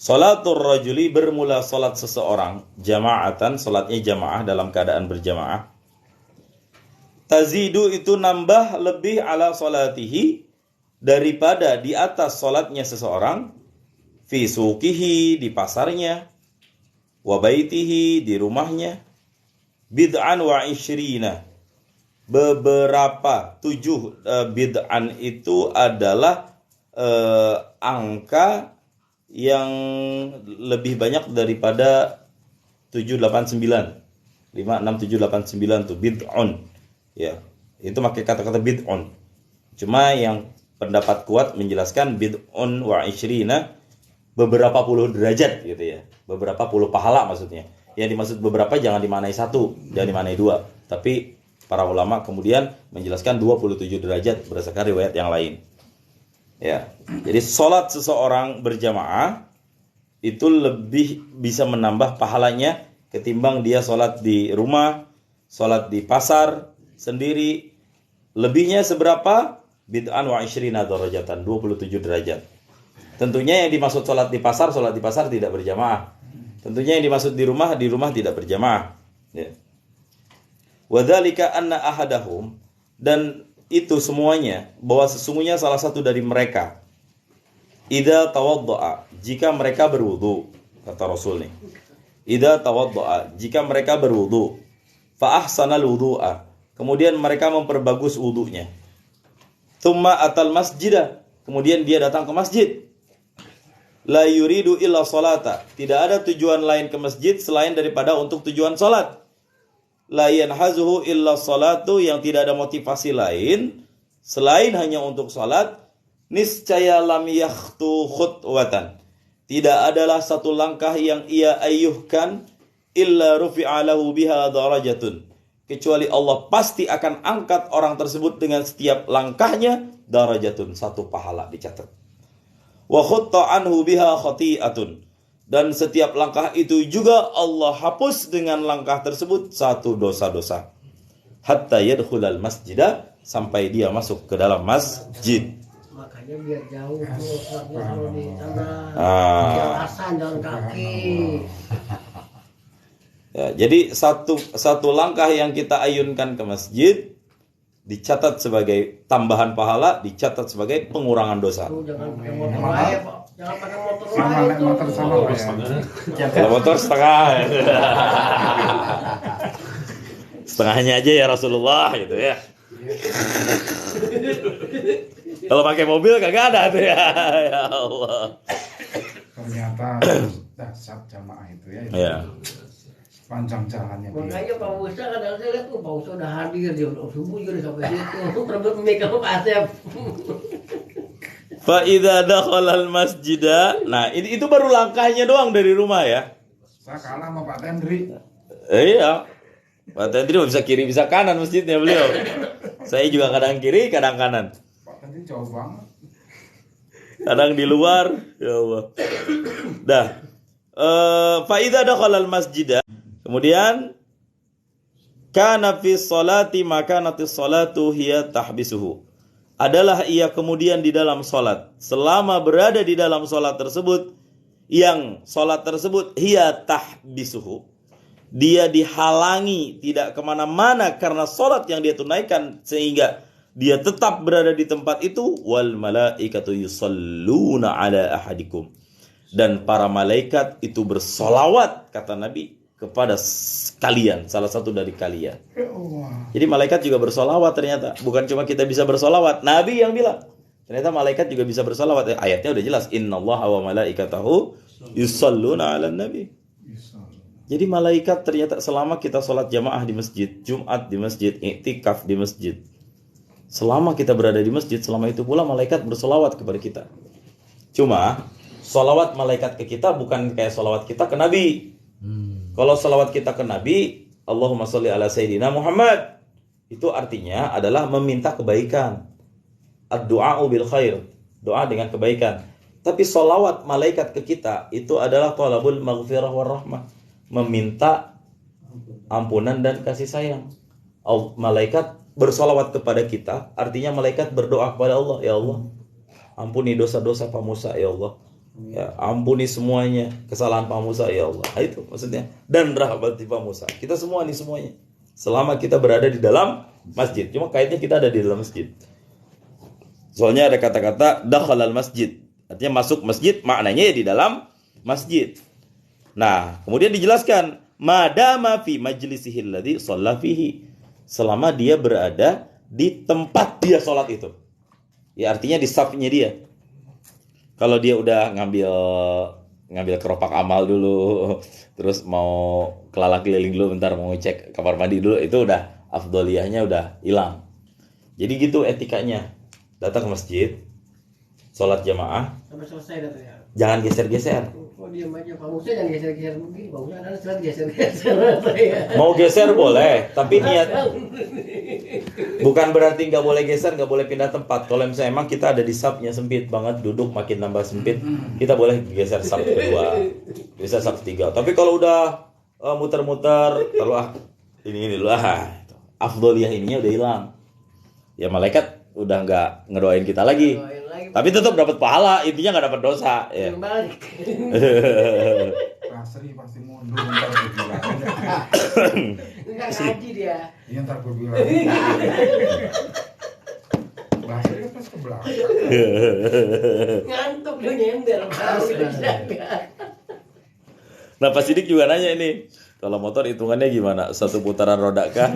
Salatul rajuli bermula salat seseorang, jama'atan, salatnya jamaah dalam keadaan berjamaah. Tazidu itu nambah lebih ala salatihi, daripada di atas salatnya seseorang, fi suqihi, di pasarnya, wa baitihi, di rumahnya, bid'an wa ishrina, beberapa 7. Bid'an itu adalah angka yang lebih banyak daripada 789. 5, 6, 7, 8, 9 tuh bid'un. Ya, itu pakai kata-kata bid'un. Cuma yang pendapat kuat menjelaskan bid'un wa ishrina, beberapa puluh derajat gitu ya. Beberapa puluh pahala maksudnya. Yang dimaksud beberapa jangan dimaknai 1, jangan dimaknai 2. Tapi para ulama kemudian menjelaskan 27 derajat berdasarkan riwayat yang lain. Ya. Jadi salat seseorang berjamaah itu lebih bisa menambah pahalanya ketimbang dia salat di rumah, salat di pasar sendiri. Lebihnya seberapa? Bid'an wa ishrina darajatan, 27 derajat. Tentunya yang dimaksud salat di pasar tidak berjamaah. Tentunya yang dimaksud di rumah tidak berjamaah. Ya. Wadzalika anna ahadahum, dan itu semuanya bahwa sesungguhnya salah satu dari mereka idza tawaddaa, jika mereka berwudu, kata Rasul nih. Idza tawaddaa, jika mereka berwudu, fa ahsanal wudu'a, kemudian mereka memperbagus wudunya. Tsumma atal masjidah, kemudian dia datang ke masjid. La yuridu illa salata, tidak ada tujuan lain ke masjid selain daripada untuk tujuan salat. La yanhazuhu illa salatu, yang tidak ada motivasi lain selain hanya untuk salat. Niscaya lam yakhtu khutwatan, tidak adalah satu langkah yang ia ayyuhkan illa rufi'a lahu biha darajatun, kecuali Allah pasti akan angkat orang tersebut dengan setiap langkahnya darajatun, satu pahala dicatat. Wa khutta anhu biha khati'atun, dan setiap langkah itu juga Allah hapus dengan langkah tersebut satu dosa-dosa. Hatta yadkhulal masjidah, sampai dia masuk ke dalam masjid. Makanya biar jauh tuh sholatnya kalau di tanah. Jelasan jalan kaki. Ya, jadi satu langkah yang kita ayunkan ke masjid dicatat sebagai tambahan pahala, dicatat sebagai pengurangan dosa. Tuh, jangan pakai motor lain, Pak. Jangan pakai motor Sama lain naik tuh. motor sama Pak ya. Kalau motor setengah, setengahnya aja ya Rasulullah gitu ya. Kalau pakai mobil kagak ada tuh ya. Ya Allah. Ternyata dasar jamaah itu ya. Ya. Panjang jalannya. Makanya Pak Musa kadang saya lihat tuh Pak Musa udah hadir, dia udah subuh juga sampai situ. Terbit memegang Pak Asep. Fa idza dakhalal masjidah. Nah, itu baru langkahnya doang dari rumah ya. Saya kalah sama Pak Tendri. Iya. Pak Tendri bisa kiri bisa kanan masjidnya beliau. Saya juga kadang kiri, kadang kanan. Pak Tendri jauh banget. Kadang di luar, ya Allah. Dah. Fa idza dakhalal masjidah. Kemudian kana fi sholati makanatis sholatu hiya tahbisuhu. Adalah ia kemudian di dalam salat. Selama berada di dalam salat tersebut, yang salat tersebut hiya tahbisuhu, dia dihalangi tidak kemana-mana karena salat yang dia tunaikan, sehingga dia tetap berada di tempat itu. Wal malaikatu yusalluna ala ahadikum, dan para malaikat itu bersolawat, kata Nabi, kepada kalian, salah satu dari kalian. Jadi malaikat juga bersolawat ternyata. Bukan cuma kita bisa bersolawat, Nabi yang bilang. Ternyata malaikat juga bisa bersolawat. Ayatnya udah jelas. Innallaha wa malaikatahu yusalluna ala nabi. Jadi malaikat ternyata selama kita sholat jamaah di masjid, Jumat di masjid, iktikaf di masjid, selama kita berada di masjid, selama itu pula malaikat bersolawat kepada kita. Cuma solawat malaikat ke kita bukan kayak solawat kita ke Nabi. Kalau solawat kita ke Nabi, Allahumma sholli ala Sayyidina Muhammad, itu artinya adalah meminta kebaikan. Ad-du'a'u bil khair, doa dengan kebaikan. Tapi solawat malaikat ke kita itu adalah talabul maghfirah war rahmah, meminta ampunan dan kasih sayang. Malaikat bersolawat kepada kita, artinya malaikat berdoa kepada Allah, ya Allah, ampuni dosa-dosa Pak Musa, ya Allah. Ya, ampuni semuanya kesalahan Pak Musa, ya Allah. Itu maksudnya. Dan rahmati Pak Musa. Kita semua nih semuanya. Selama kita berada di dalam masjid. Cuma kaitnya kita ada di dalam masjid. Soalnya ada kata-kata dakhalal masjid. Artinya masuk masjid, maknanya ya di dalam masjid. Nah, kemudian dijelaskan madama fi majlisihi alladhi shalla fihi. Selama dia berada di tempat dia sholat itu. Ya artinya di safnya dia. Kalau dia udah ngambil keropak amal dulu, terus mau keliling dulu bentar, mau ngecek kamar mandi dulu, itu udah afdoliyahnya udah hilang. Jadi gitu etikanya. Datang ke masjid, sholat jamaah, Sampai selesai datanya. jangan geser-geser. Oh diam aja, Pak Musa jangan geser-geser begini. Pak Musa ada sholat geser-geser saya. Mau geser boleh, tapi niat bukan berarti nggak boleh geser, nggak boleh pindah tempat. Kalau misalnya emang kita ada di safnya sempit banget, duduk makin nambah sempit, kita boleh geser saf kedua, bisa saf tiga. Tapi kalau udah muter-muter, terlalu ini dulu afdoliyah ininya udah hilang. Ya malaikat udah nggak ngedoain kita lagi. Tapi tetap dapat pahala, intinya nggak dapat dosa. Ya. Basri pasti mundur ntar gue bilang. Enggak ngaji dia. Iya ntar gue bilang. Basri kan pas ke belakang. Ngantuk dia nyender. Nah, Pak Sidik juga nanya ini, kalau motor hitungannya gimana? Satu putaran roda kah?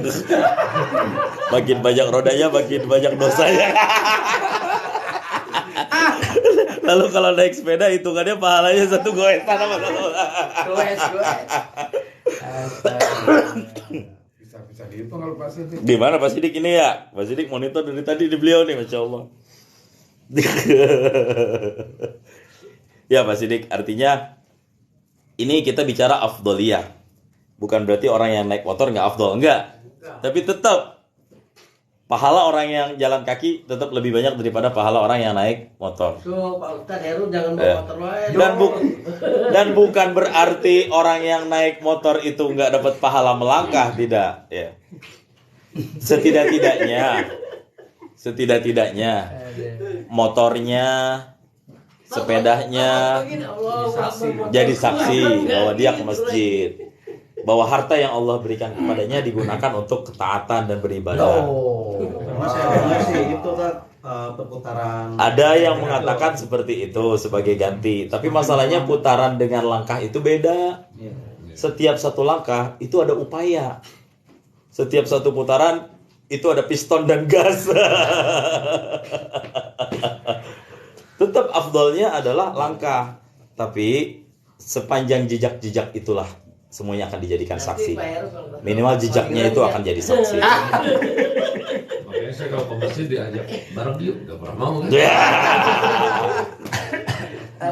Makin banyak rodanya, makin banyak dosanya. Lalu kalau naik sepeda hitungannya pahalanya satu goesan apa kalau? Goes. Bisa dihitung kalau Pak Sidik. Gimana Pak Sidik ini ya? Pak Sidik monitor dari tadi di beliau nih, Masya Allah. Ya Pak Sidik, artinya ini kita bicara afdoliyah. Bukan berarti orang yang naik motor nggak afdol, enggak. Tapi tetap pahala orang yang jalan kaki tetap lebih banyak daripada pahala orang yang naik motor. Tuh Pak Ustadz Heru jangan bawa motor lain. Dan bukan berarti orang yang naik motor itu nggak dapat pahala melangkah, tidak. Ya. Setidaknya motornya, sepedanya jadi saksi bahwa dia ke masjid, bahwa harta yang Allah berikan kepadanya digunakan untuk ketaatan dan beribadah. Memang saya dengar sih itu kan perputaran. Ada yang mengatakan seperti itu sebagai ganti, tapi masalahnya putaran dengan langkah itu beda. Setiap satu langkah itu ada upaya. Setiap satu putaran itu ada piston dan gas. Tetap afdolnya adalah langkah, tapi sepanjang jejak-jejak itulah semuanya akan dijadikan saksi. Minimal jejaknya itu akan jadi saksi. Makanya saya kalau ke masjid diajak bareng yuk, gak pernah mau kan?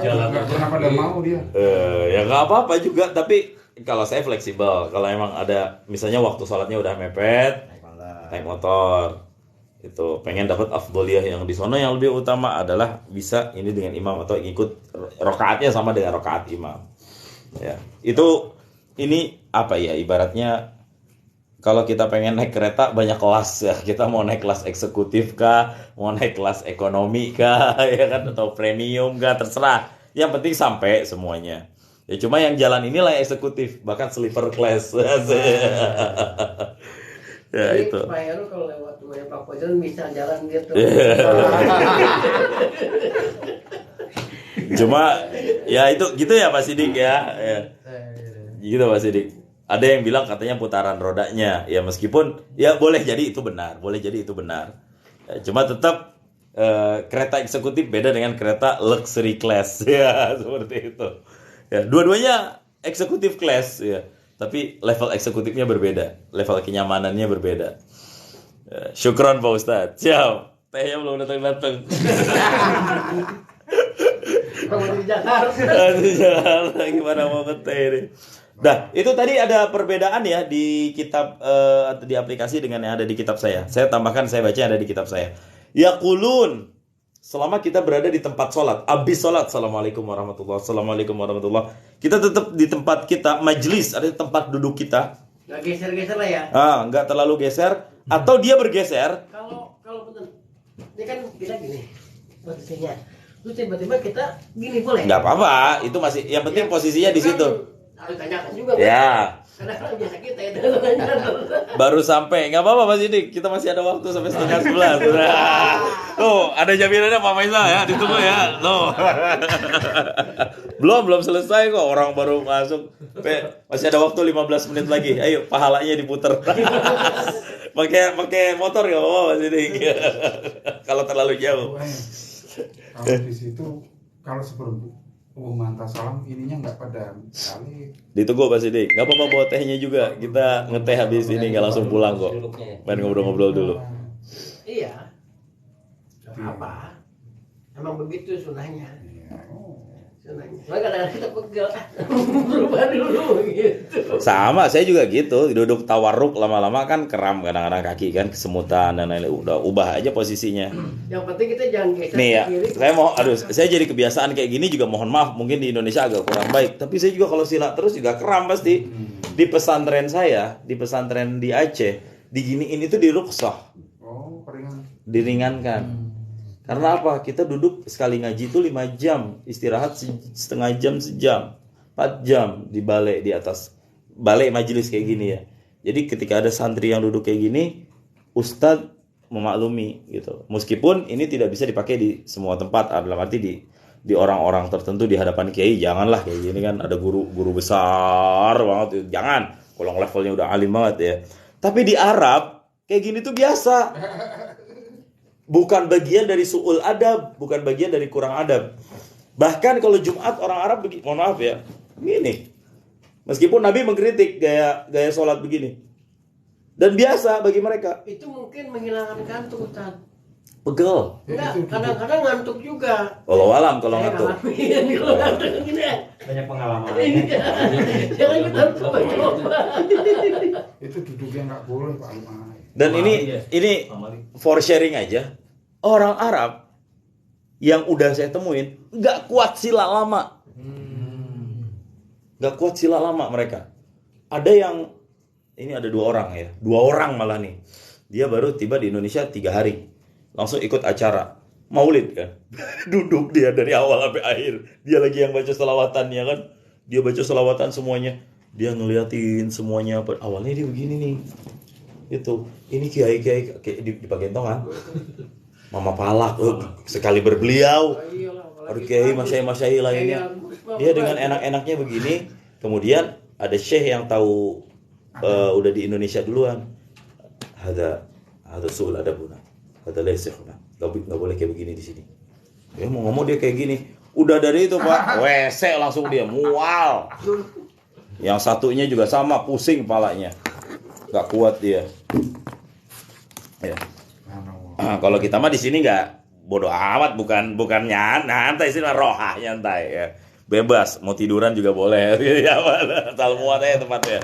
Jalan kenapa dia mau dia? Ya nggak apa-apa juga, tapi kalau saya fleksibel. Kalau emang ada misalnya waktu sholatnya udah mepet, naik motor, itu pengen dapat afdoliyah yang di sana, yang lebih utama adalah bisa ini dengan imam atau ikut rokaatnya sama dengan rokaat imam. Ya, itu ini apa ya, ibaratnya kalau kita pengen naik kereta banyak kelas ya. Kita mau naik kelas eksekutif kah, mau naik kelas ekonomi kah, ya kan, atau premium kah, terserah. Yang penting sampai semuanya. Ya cuma yang jalan inilah yang eksekutif, bahkan sleeper class. Ya itu. Pak Heru kalau lewat rumahnya Pak Fajar bisa jalan gitu. Cuma ya itu gitu ya Pak Sidik ya. Gitu Pak Sidik. Ada yang bilang katanya putaran rodanya. Ya meskipun ya boleh jadi itu benar, Ya, cuma tetap kereta eksekutif beda dengan kereta luxury class ya, seperti itu. Ya, dua-duanya eksekutif class ya. Tapi level eksekutifnya berbeda, level kenyamanannya berbeda. Syukron Pak Ustadz. Siap. Tehnya belum datang. Di Jakarta. Gimana mau ngeteh ini? Dah, itu tadi ada perbedaan ya di kitab atau di aplikasi dengan yang ada di kitab saya. Saya tambahkan, saya baca yang ada di kitab saya. Yaqulun, selama kita berada di tempat sholat, abis sholat, assalamualaikum warahmatullahi, kita tetap di tempat kita, majlis, ada di tempat duduk kita. Nggak geser-geser lah ya. Nggak terlalu geser, atau dia bergeser. Kalau betul, ini kan kita gini posisinya, terus tiba-tiba kita gini boleh? Nggak apa-apa, itu masih, yang penting posisinya di situ. Harus tanyakan juga. Ya. Kadang-kadang biasa kita ya. Baru sampai, nggak apa-apa Mas Sidik, kita masih ada waktu sampai 10:30. Tuh, ada jaminannya Pak Faisal ya, ditunggu ya. Tuh. belum selesai kok, orang baru masuk. Masih ada waktu 15 menit lagi. Ayo, pahalanya diputer. pakai motor nggak apa-apa Mas Sidik. Kalau terlalu jauh. Kalau di situ, kalau seperti mantap salam ininya nggak padam kali. Ditunggu Pak Sidik, nggak apa-apa bawa tehnya juga. Kita ngeteh habis ini nggak langsung pulang kok. Main ngobrol-ngobrol dulu. Iya. Gak apa. Emang begitu sunahnya. Soalnya kadang-kadang kita pegel, berubah dulu gitu. Sama, saya juga gitu. Duduk tawarruk lama-lama kan kram kadang-kadang kaki kan, kesemutan dan lain-lain. Udah ubah aja posisinya. Yang penting kita jangan geser Nih ya, ke kiri. saya jadi kebiasaan kayak gini juga, mohon maaf mungkin di Indonesia agak kurang baik. Tapi saya juga kalau silat terus juga kram pasti. Di pesantren saya, di pesantren di Aceh, diginiin itu diruksah. Oh, Diringankan. Karena apa? Kita duduk sekali ngaji itu 5 jam, istirahat setengah jam, sejam. 4 jam di balai, di atas balai majelis kayak gini ya. Jadi ketika ada santri yang duduk kayak gini, ustadz memaklumi gitu. Meskipun ini tidak bisa dipakai di semua tempat, dalam arti di orang-orang tertentu di hadapan kiai janganlah kayak gini kan, ada guru besar banget, jangan. Kalau levelnya udah alim banget ya. Tapi di Arab kayak gini tuh biasa. Bukan bagian dari su'ul adab, bukan bagian dari kurang adab. Bahkan kalau Jumat orang Arab mohon maaf ya, gini. Meskipun Nabi mengkritik gaya sholat begini. Dan biasa bagi mereka. Itu mungkin menghilangkan kantuk, Ustaz. Pegel. Enggak, kadang-kadang ngantuk juga. Walau alam kalau Saya ngantuk. ngalamin, kalau ngantuk gini. Banyak pengalaman. Jangan kita coba-coba. Itu duduknya nggak boleh Pak Lumai. Dan ini for sharing aja. Orang Arab yang udah saya temuin nggak kuat sila lama. Nggak kuat sila lama mereka. Ada yang ini ada 2 orang ya, 2 orang malah nih. Dia baru tiba di Indonesia 3 hari, langsung ikut acara Maulid kan. Duduk dia dari awal sampai akhir. Dia lagi yang baca selawatannya kan. Dia baca selawatan semuanya. Dia ngeliatin semuanya. Awalnya dia begini nih. Itu ini kiai di Pagentongan. Mama Palak sekali berbeliau. Aduh kiai masyai lainnya. Dia dengan enak-enaknya begini. Kemudian ada syekh yang tahu udah di Indonesia duluan. Ada suul adabuna. Ada lesykhuna. Gak boleh kayak begini di sini. Dia mau ngomong dia kayak gini. Udah dari itu Pak, WC langsung dia mual. Yang satunya juga sama, pusing palanya. Gak kuat dia. Ya. Kalau kita mah di sini nggak bodoh amat, bukan nyantai sih, rohah nyantai ya. Bebas, mau tiduran juga boleh. Ya, asal muat aja tempatnya.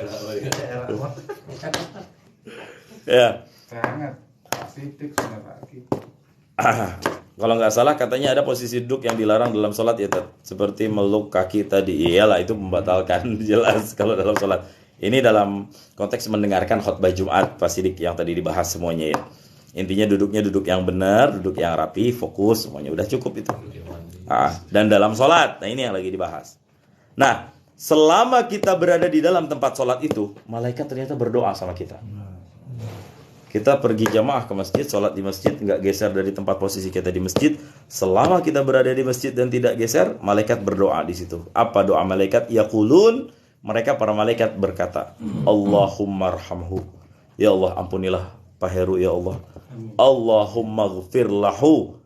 Ya. Sangat titik sudah pagi. Kalau nggak salah katanya ada posisi duduk yang dilarang dalam sholat ya, seperti meluk kaki tadi. Iyalah itu membatalkan jelas kalau dalam sholat. Ini dalam konteks mendengarkan khutbah Jumat Pak Sidik yang tadi dibahas semuanya ya. Intinya duduknya duduk yang benar, duduk yang rapi, fokus, semuanya udah cukup itu. Dan dalam sholat, nah ini yang lagi dibahas. Nah, selama kita berada di dalam tempat sholat itu, malaikat ternyata berdoa sama kita. Kita pergi jamaah ke masjid, sholat di masjid, nggak geser dari tempat posisi kita di masjid. Selama kita berada di masjid dan tidak geser, malaikat berdoa di situ. Apa doa malaikat? Yaqulun, mereka para malaikat berkata, Allahumma arhamhu. Ya Allah, ampunilah Pak Heru ya Allah. Allahumma ghfir lahu.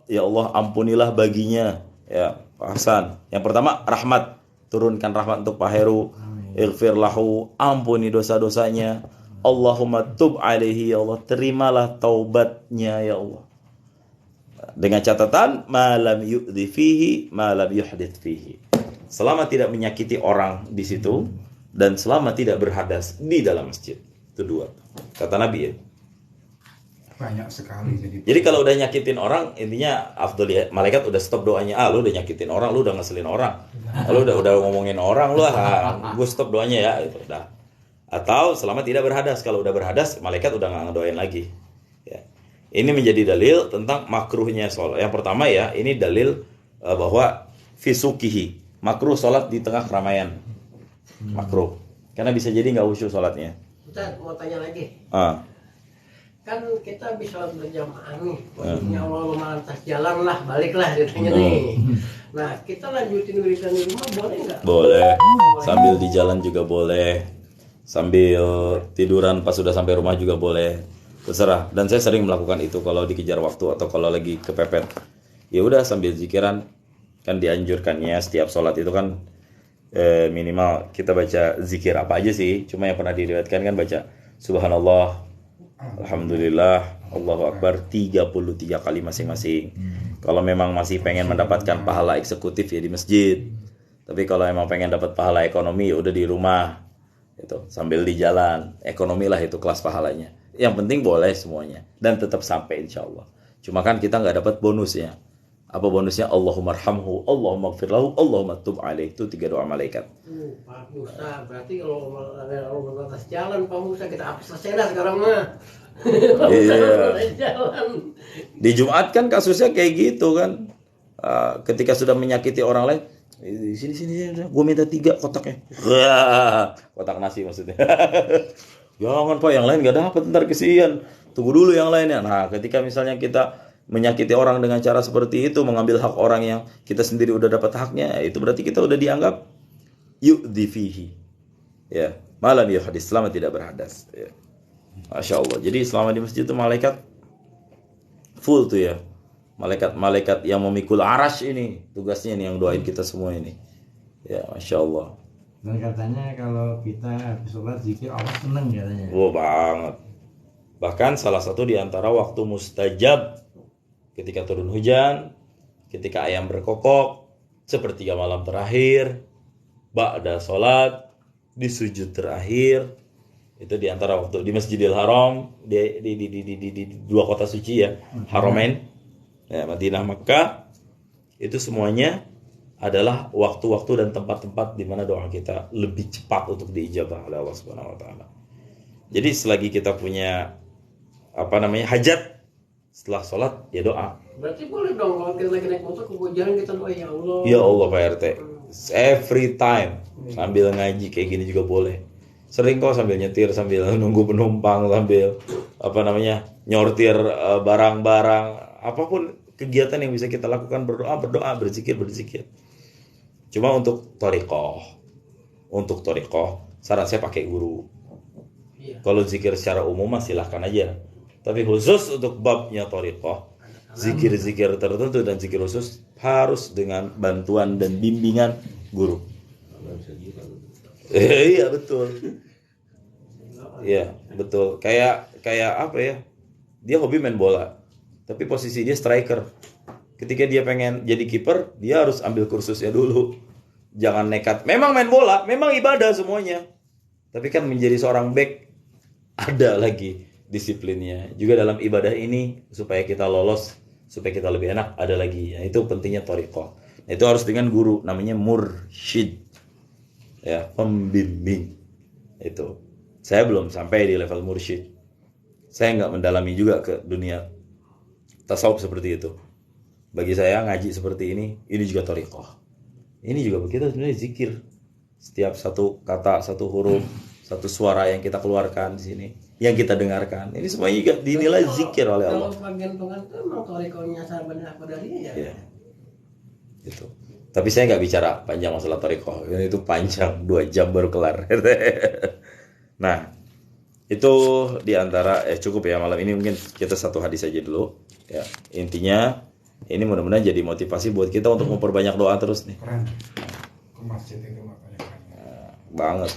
Ya Allah, ampunilah baginya. Ya, Pak Hasan. Yang pertama, rahmat. Turunkan rahmat untuk Pak Heru. Ighfir lahu, ampuni dosa-dosanya. Allahumma tub alaihi ya Allah, terimalah taubatnya ya Allah. Dengan catatan malam yu'dhi fihi, malam yuhdith fihi. Selama tidak menyakiti orang di situ dan selama tidak berhadas di dalam masjid. Itu 2. Kata Nabi ya. Banyak sekali Jadi kalau udah nyakitin orang, intinya afdol ya, malaikat udah stop doanya. Lu udah nyakitin orang, lu udah ngeselin orang. Lu udah ngomongin orang, lu gue stop doanya ya, itu udah. Atau selama tidak berhadas. Kalau udah berhadas, malaikat udah nggak ngedoain lagi ya. Ini menjadi dalil tentang makruhnya sholat. Yang pertama ya, ini dalil bahwa fisukihi, makruh sholat di tengah keramaian. Makruh, karena bisa jadi nggak khusyuk sholatnya. Ustaz, mau tanya lagi. Kan kita bisa sholat berjamaah nih, posisinya awal melantas jalan lah, baliklah ditanya nih. Nah, kita lanjutin wiridan di rumah boleh nggak? Boleh, sambil di jalan juga boleh. Sambil tiduran pas sudah sampai rumah juga boleh, terserah. Dan saya sering melakukan itu kalau dikejar waktu atau kalau lagi kepepet. Ya udah sambil zikiran, kan dianjurkannya setiap sholat itu kan minimal kita baca zikir apa aja sih. Cuma yang pernah diriwayatkan kan baca Subhanallah, Alhamdulillah, Allahu Akbar 33 kali masing-masing. Kalau memang masih pengen mendapatkan pahala eksekutif ya di masjid. Tapi kalau emang pengen dapat pahala ekonomi ya udah di rumah. Itu sambil di jalan, ekonomi lah itu kelas pahalanya. Yang penting boleh semuanya dan tetap sampai insya Allah. Cuma kan kita nggak dapat bonusnya. Apa bonusnya? Allahumma arhamhu, Allahumma gfir lahu, Allahumma tub alaih. Itu 3 doa malaikat. Pak Musa, berarti kalau melintas jalan Pak Musa kita hapus selesai sekarang mah. Iya. Di Jumat kan kasusnya kayak gitu kan. Ketika sudah menyakiti orang lain, Sini, gue minta 3 kotaknya. Wah, kotak nasi maksudnya. Jangan Pak, yang lain nggak dapat, ntar kesian. Tunggu dulu yang lainnya. Nah, ketika misalnya kita menyakiti orang dengan cara seperti itu, mengambil hak orang yang kita sendiri udah dapat haknya, itu berarti kita udah dianggap yu'dhi fihi. Ya, malam ya hadis selama tidak berhadas. Ya. Masya Allah. Jadi selama di masjid itu malaikat full tuh ya. Malaikat yang memikul arash ini tugasnya nih, yang doain kita semua ini. Ya, Masya Allah. Dan katanya kalau kita habis sholat zikir Allah seneng katanya. Wow banget. Bahkan salah satu di antara waktu mustajab ketika turun hujan, ketika ayam berkokok, sepertiga malam terakhir, ba'da sholat, di sujud terakhir, itu di antara waktu di Masjidil Haram, di 2 kota suci ya, Haramain, ya, Madinah, Makkah, itu semuanya adalah waktu-waktu dan tempat-tempat di mana doa kita lebih cepat untuk diijabah oleh Allah Subhanahu wa taala. Jadi selagi kita punya hajat setelah sholat ya doa. Berarti boleh dong kalau kita lagi naik motor kehujanan kita doa ya Allah. Ya Allah Pak RT. Every time sambil ngaji kayak gini juga boleh. Sering kok sambil nyetir, sambil nunggu penumpang, sambil nyortir barang-barang, apapun kegiatan yang bisa kita lakukan, berdoa, berzikir. Cuma untuk thariqah, saran saya pakai guru. Iya. Kalau zikir secara umum silahkan aja. Tapi khusus untuk babnya thariqah, zikir-zikir tertentu dan zikir khusus harus dengan bantuan dan bimbingan guru. Iya betul. Iya betul. Kayak apa ya? Dia hobi main bola, tapi posisi dia striker. Ketika dia pengen jadi kiper, dia harus ambil kursusnya dulu. Jangan nekat. Memang main bola, memang ibadah semuanya. Tapi kan menjadi seorang back ada lagi disiplinnya. Juga dalam ibadah ini supaya kita lolos, supaya kita lebih enak, ada lagi. Nah, itu pentingnya thariqah. Nah, itu harus dengan guru, namanya mursyid. Ya, pembimbing. Itu. Saya belum sampai di level mursyid. Saya nggak mendalami juga ke dunia tasawuf seperti itu. Bagi saya ngaji seperti ini juga thariqah. Ini juga begitu sebenarnya zikir. Setiap satu kata, satu huruf, satu suara yang kita keluarkan di sini, yang kita dengarkan, ini semuanya juga dinilai zikir oleh Allah. Kalau bagian pengantin memang thariqahnya sahabat apa dari ya. Itu. Tapi saya nggak bicara panjang masalah thariqah. Itu panjang, 2 jam baru kelar. Nah, itu diantara cukup ya malam ini, mungkin kita satu hadis aja dulu. Ya, intinya ini mudah-mudahan jadi motivasi buat kita untuk memperbanyak doa terus nih. Keren. Ke masjid itu makanya keren. Banget.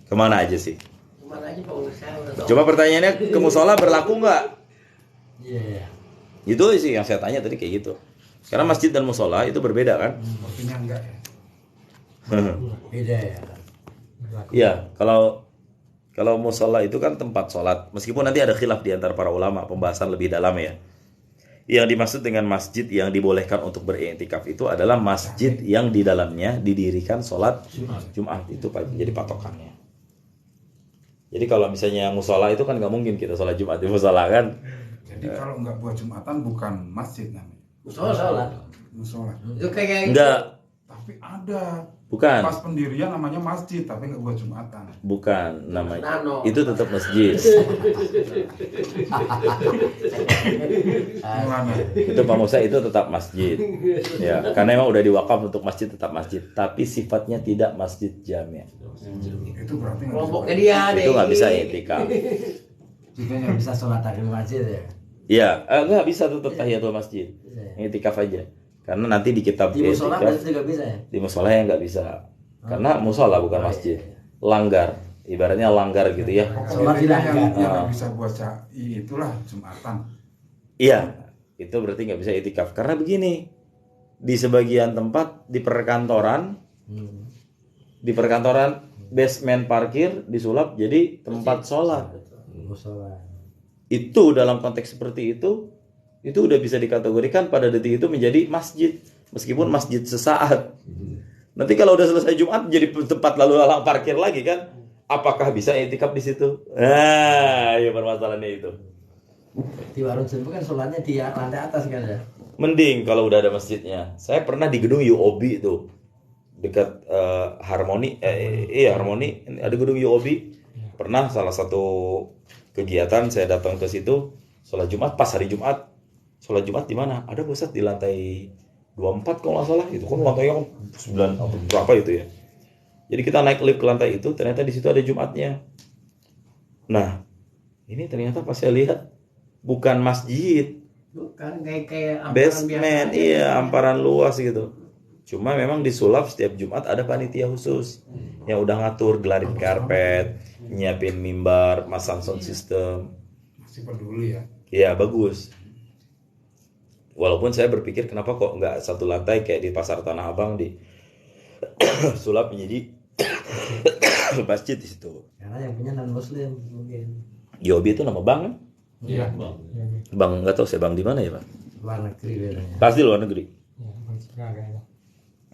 Kemana aja sih? Kemana aja Pak Ustaz, saya udah tahu. Coba pertanyaannya, ke musola berlaku nggak? Iya. Itu sih yang saya tanya tadi kayak gitu. Karena masjid dan musola itu berbeda kan? Sepertinya enggak ya. Beda ya. Iya, kalau musola itu kan tempat sholat. Meskipun nanti ada khilaf di antara para ulama, pembahasan lebih dalam ya. Yang dimaksud dengan masjid yang dibolehkan untuk beriktikaf itu adalah masjid yang di dalamnya didirikan sholat Jumat. Itu jadi patokannya. Jadi kalau misalnya musola itu kan nggak mungkin kita sholat Jumat di musola kan. Jadi kalau enggak buat Jumatan bukan masjid namanya. Musola. Musola. Itu kayak Enggak, Tapi ada. bukan. Pas pendirian namanya masjid tapi enggak buat Jumatan. Bukan namanya. Nano. Itu tetap masjid. Gimana? Itu Pak Musa itu tetap masjid. Ya, karena memang udah diwakaf untuk masjid, tetap masjid, tapi sifatnya tidak masjid jami'. Itu berarti enggak kelompoknya dia deh. Itu nggak bisa i'tikaf. Juga nggak bisa sholat di masjid ya. Iya, nggak bisa tetap tahiyatul masjid. I'tikaf aja. Karena nanti di kitab Di musola i'tikaf, berarti juga bisa ya. di musola ya nggak bisa. Karena musola bukan masjid. Langgar, ibaratnya langgar gitu ya. Sholat di yang langgar. nggak bisa buat itulah Jumatan. Iya, itu berarti nggak bisa i'tikaf. Karena begini, di sebagian tempat di perkantoran, basement parkir disulap jadi tempat sholat. Musola. Itu dalam konteks seperti itu udah bisa dikategorikan pada detik itu menjadi masjid, meskipun masjid sesaat. Nanti kalau udah selesai Jumat jadi tempat lalu lalang parkir lagi kan? Apakah bisa i'tikaf di situ? Nah, ya permasalahannya itu. Di warung Jumbo kan sholatnya di lantai atas kan ya. Mending kalau udah ada masjidnya. Saya pernah di gedung UOB itu. dekat Harmoni, iya Harmoni, ada gedung UOB. Pernah salah satu kegiatan saya datang ke situ, sholat Jumat, pas hari Jumat, sholat Jumat di mana? Ada pusat di lantai 24 kalau nggak salah, itu kan lantainya kan 9 atau berapa itu ya. Jadi kita naik lift ke lantai itu, ternyata di situ ada Jumatnya. Nah, ini ternyata pas saya lihat bukan masjid, Bukan kayak amparan basement, biasa aja. iya amparan luas gitu. Cuma memang di sulap setiap Jumat ada panitia khusus yang udah ngatur, gelarin karpet, nyiapin mimbar, masang sound system. Masih peduli ya. Iya bagus. Walaupun saya berpikir kenapa kok nggak satu lantai kayak di pasar Tanah Abang di sulap menjadi masjid di situ. Karena yang punya non muslim mungkin. Yobi itu nama bang kan? Iya. Bang nggak tahu saya bang di mana ya pak? Luar negeri bedanya. Pasti luar negeri. Ya, Bang Cika kayaknya.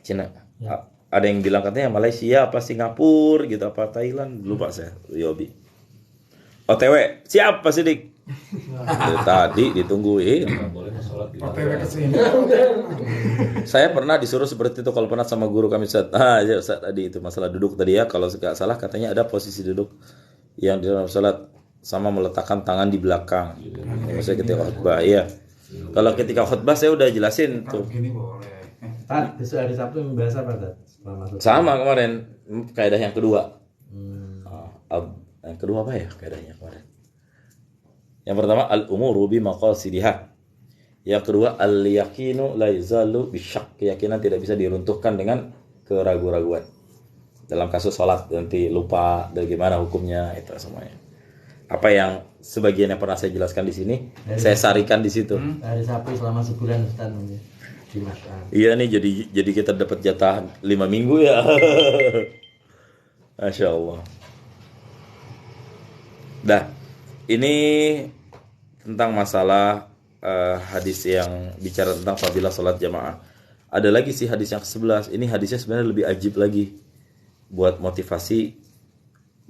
Cina. Ya. Ada yang bilang katanya Malaysia apa Singapura gitu apa Thailand, lupa saya. Yobi. OTW siap Pak Sidik. Tadi ditungguin. Nggak boleh sholat di OTW ke sini. Saya pernah disuruh seperti itu kalau pernah sama guru kami Ustaz. Ya Ustaz tadi itu masalah duduk tadi ya. Kalau nggak salah katanya ada posisi duduk yang di dalam salat sama meletakkan tangan di belakang. Maksudnya ketika khutbah, iya. Kalau ketika khutbah saya udah jelasin Kalau tuh. begini boleh. Tat, besok hari Sabtu membahas apa Tat? Setelah masuk. Sama kemarin kaidah yang kedua. Hmm. Yang kedua apa ya kaidahnya kemarin? Yang pertama al-umuru bi maqasidiha. Yang kedua al-yaqinu la yazalu bisyak. Keyakinan tidak bisa diruntuhkan dengan keraguan-raguan. Dalam kasus sholat nanti lupa dan gimana hukumnya itu semuanya. Apa yang sebagian yang pernah saya jelaskan di sini, saya sarikan di situ. Hari Sabtu selama sebulan Ustaz mungkin di Mas'ah. Iya nih jadi kita dapat jatah 5 minggu ya. Masya Allah. Dah, ini tentang masalah hadis yang bicara tentang fadilah sholat jamaah. Ada lagi sih hadis yang ke-11. Ini hadisnya sebenarnya lebih ajib lagi buat motivasi